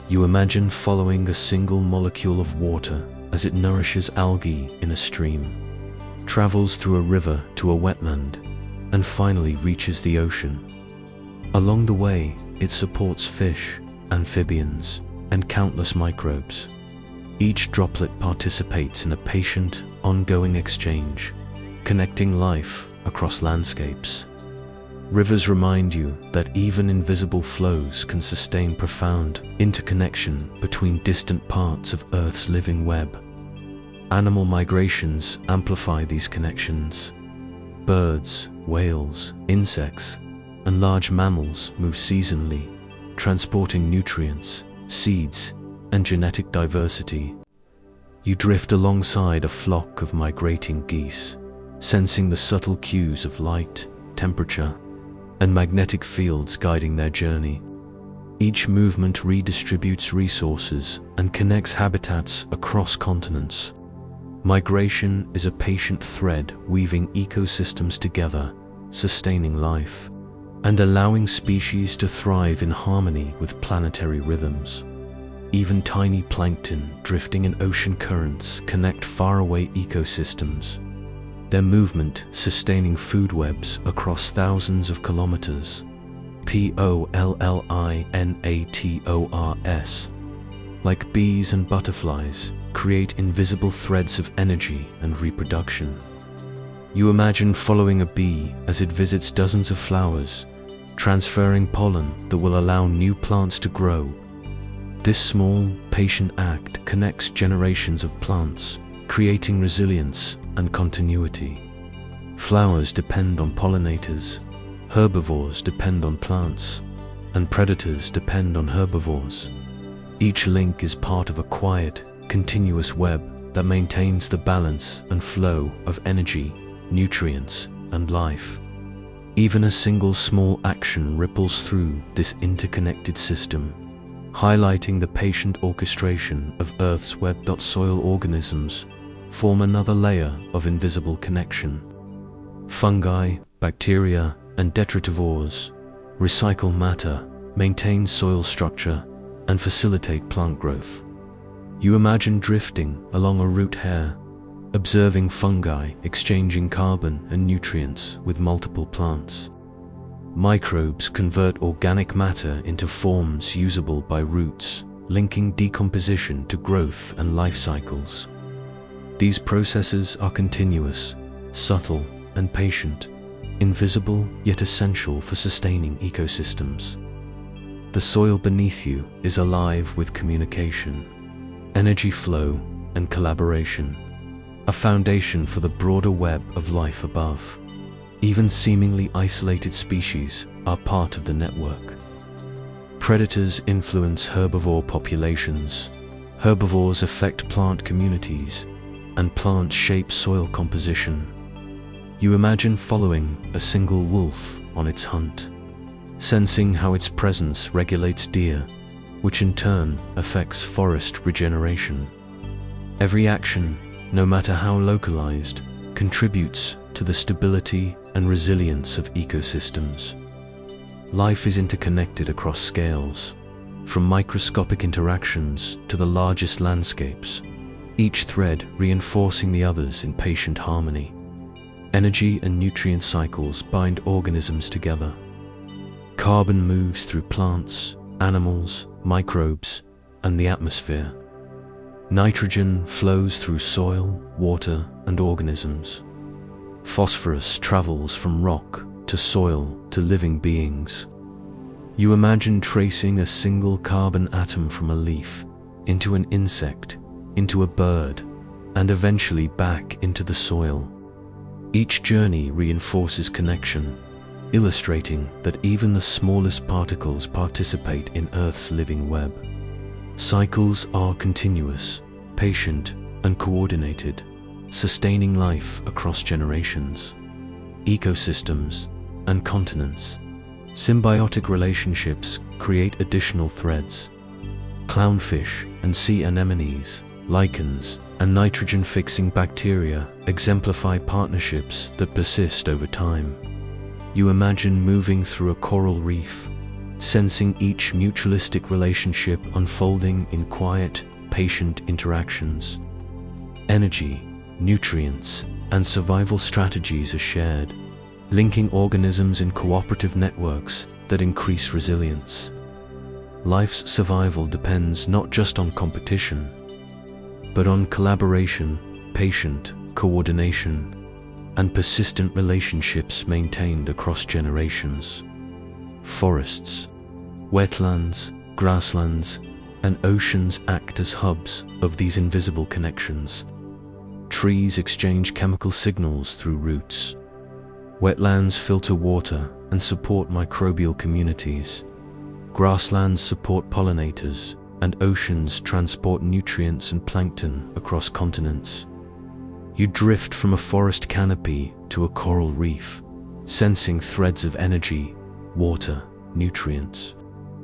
You imagine following a single molecule of water as it nourishes algae in a stream, travels through a river to a wetland, and finally reaches the ocean. Along the way, it supports fish, amphibians, and countless microbes. Each droplet participates in a patient, ongoing exchange, connecting life across landscapes. Rivers remind you that even invisible flows can sustain profound interconnection between distant parts of Earth's living web. Animal migrations amplify these connections. Birds, whales, insects, and large mammals move seasonally, transporting nutrients, seeds, and genetic diversity. You drift alongside a flock of migrating geese, sensing the subtle cues of light, temperature, and magnetic fields guiding their journey. Each movement redistributes resources and connects habitats across continents. Migration is a patient thread weaving ecosystems together, sustaining life, and allowing species to thrive in harmony with planetary rhythms. Even tiny plankton drifting in ocean currents connect faraway ecosystems, their movement sustaining food webs across thousands of kilometers. Pollinators, like bees and butterflies, create invisible threads of energy and reproduction. You imagine following a bee as it visits dozens of flowers, transferring pollen that will allow new plants to grow. This small, patient act connects generations of plants, creating resilience and continuity. Flowers depend on pollinators, herbivores depend on plants, and predators depend on herbivores. Each link is part of a quiet, continuous web that maintains the balance and flow of energy, nutrients, and life. Even a single small action ripples through this interconnected system, highlighting the patient orchestration of Earth's web. Soil organisms form another layer of invisible connection. Fungi, bacteria, and detritivores recycle matter, maintain soil structure, and facilitate plant growth. You imagine drifting along a root hair, observing fungi exchanging carbon and nutrients with multiple plants. Microbes convert organic matter into forms usable by roots, linking decomposition to growth and life cycles. These processes are continuous, subtle, and patient, invisible yet essential for sustaining ecosystems. The soil beneath you is alive with communication, energy flow, and collaboration, a foundation for the broader web of life above. Even seemingly isolated species are part of the network. Predators influence herbivore populations, herbivores affect plant communities, and plants shape soil composition. You imagine following a single wolf on its hunt, sensing how its presence regulates deer, which in turn affects forest regeneration. Every action, no matter how localized, contributes to the stability and resilience of ecosystems. Life is interconnected across scales, from microscopic interactions to the largest landscapes, each thread reinforcing the others in patient harmony. Energy and nutrient cycles bind organisms together. Carbon moves through plants, animals, microbes, and the atmosphere. Nitrogen flows through soil, water, and organisms. Phosphorus travels from rock to soil to living beings. You imagine tracing a single carbon atom from a leaf into an insect, into a bird, and eventually back into the soil. Each journey reinforces connection, illustrating that even the smallest particles participate in Earth's living web. Cycles are continuous, patient, and coordinated, sustaining life across generations, ecosystems, and continents. Symbiotic relationships create additional threads. Clownfish and sea anemones, lichens, and nitrogen-fixing bacteria exemplify partnerships that persist over time. You imagine moving through a coral reef, sensing each mutualistic relationship unfolding in quiet, patient interactions. Energy, nutrients, and survival strategies are shared, linking organisms in cooperative networks that increase resilience. Life's survival depends not just on competition, but on collaboration, patient coordination, and persistent relationships maintained across generations. Forests, wetlands, grasslands, and oceans act as hubs of these invisible connections. Trees exchange chemical signals through roots. Wetlands filter water and support microbial communities. Grasslands support pollinators, and oceans transport nutrients and plankton across continents. You drift from a forest canopy to a coral reef, sensing threads of energy, water, nutrients,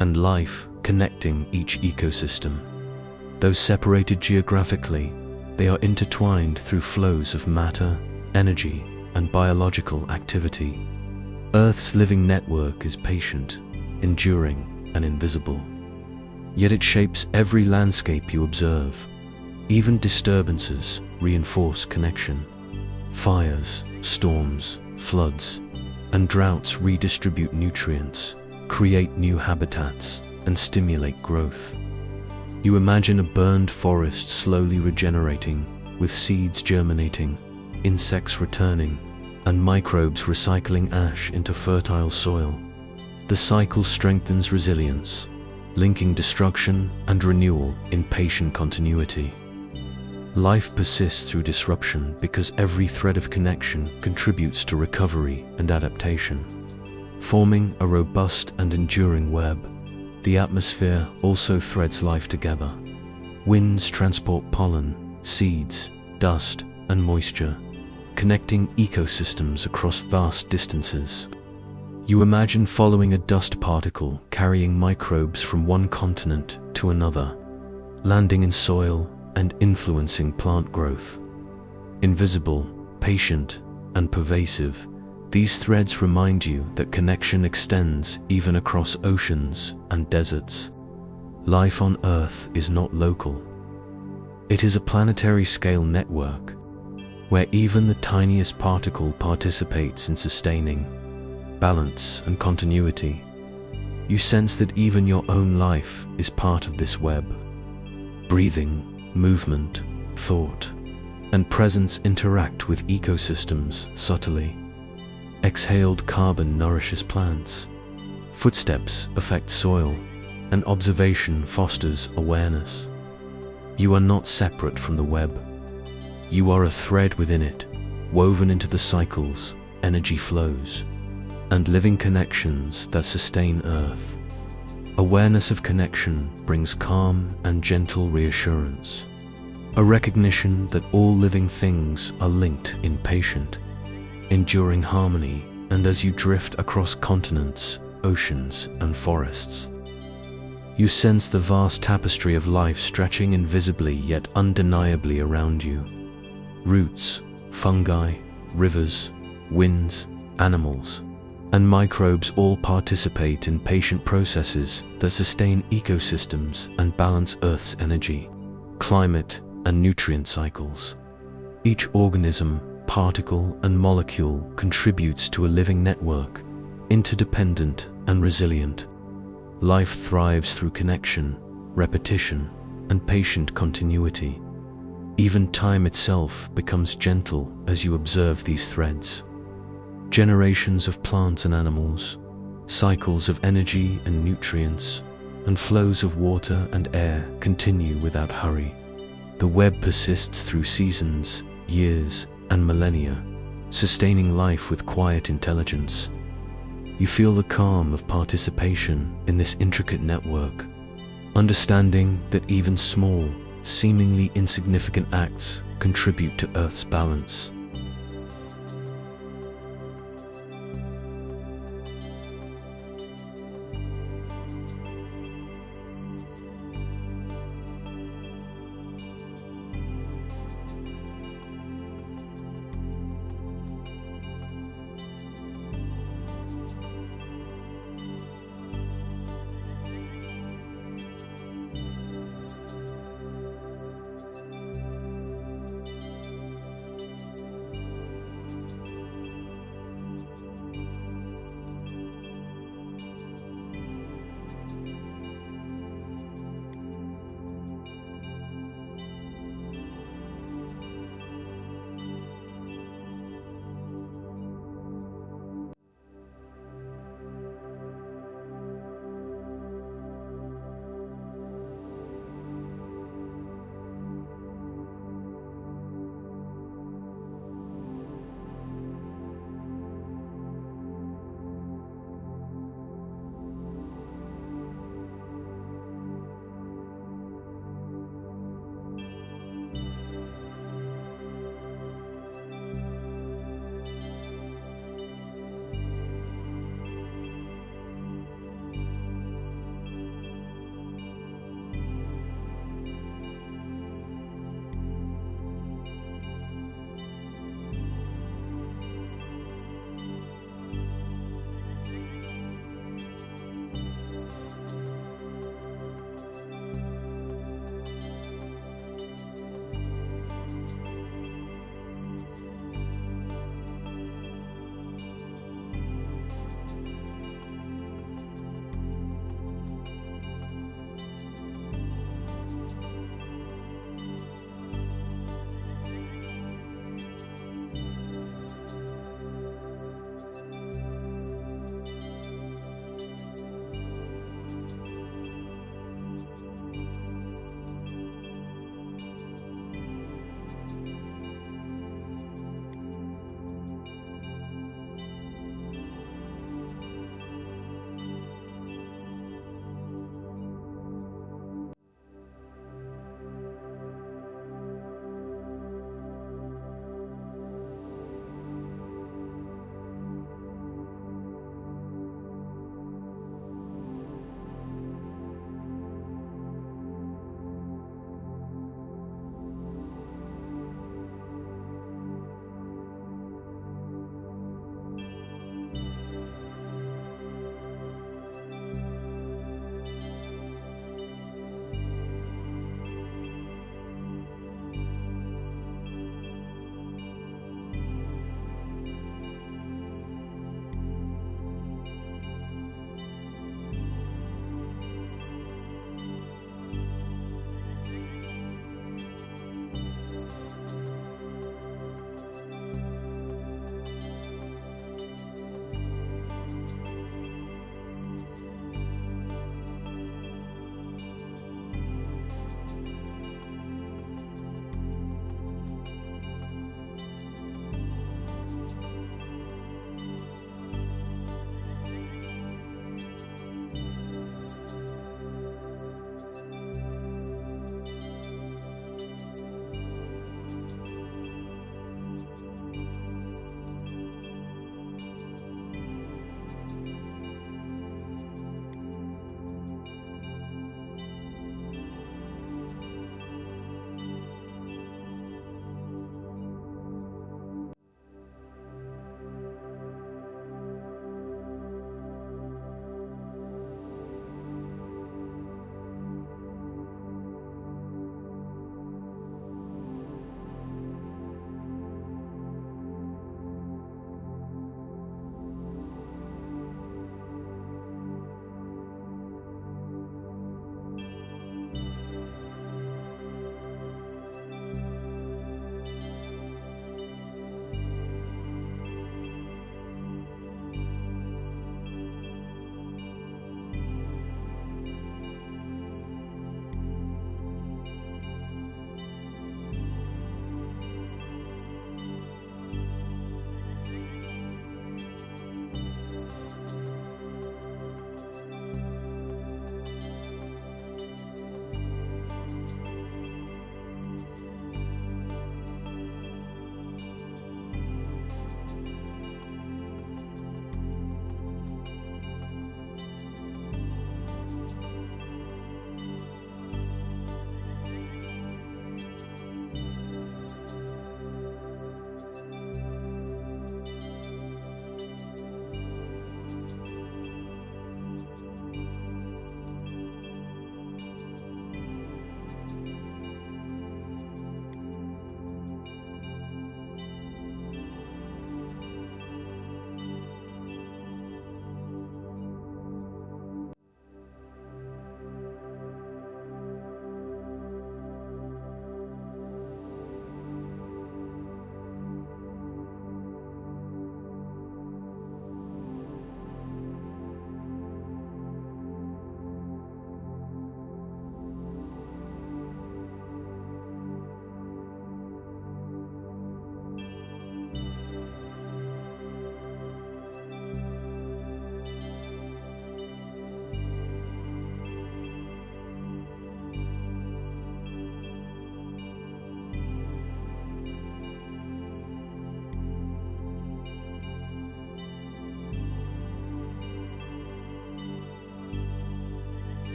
and life connecting each ecosystem. Though separated geographically, they are intertwined through flows of matter, energy, and biological activity. Earth's living network is patient, enduring, and invisible. Yet it shapes every landscape you observe. Even disturbances reinforce connection. Fires, storms, floods, and droughts redistribute nutrients, create new habitats, and stimulate growth. You imagine a burned forest slowly regenerating, with seeds germinating, insects returning, and microbes recycling ash into fertile soil. The cycle strengthens resilience, linking destruction and renewal in patient continuity. Life persists through disruption because every thread of connection contributes to recovery and adaptation. Forming a robust and enduring web, the atmosphere also threads life together. Winds transport pollen, seeds, dust, and moisture, connecting ecosystems across vast distances. You imagine following a dust particle carrying microbes from one continent to another, landing in soil and influencing plant growth. Invisible, patient, and pervasive, these threads remind you that connection extends even across oceans and deserts. Life on Earth is not local. It is a planetary-scale network, where even the tiniest particle participates in sustaining balance and continuity. You sense that even your own life is part of this web. Breathing, movement, thought, and presence interact with ecosystems subtly. Exhaled carbon nourishes plants. Footsteps affect soil, and observation fosters awareness. You are not separate from the web. You are a thread within it, woven into the cycles, energy flows, and living connections that sustain Earth. Awareness of connection brings calm and gentle reassurance, a recognition that all living things are linked in patient, enduring harmony. And as you drift across continents, oceans, and forests, you sense the vast tapestry of life stretching invisibly yet undeniably around you. Roots, fungi, rivers, winds, animals, and microbes all participate in patient processes that sustain ecosystems and balance Earth's energy, climate, and nutrient cycles. Each organism, particle, and molecule contributes to a living network, interdependent and resilient. Life thrives through connection, repetition, and patient continuity. Even time itself becomes gentle as you observe these threads. Generations of plants and animals, cycles of energy and nutrients, and flows of water and air continue without hurry. The web persists through seasons, years, and millennia, sustaining life with quiet intelligence. You feel the calm of participation in this intricate network, understanding that even small, seemingly insignificant acts contribute to Earth's balance.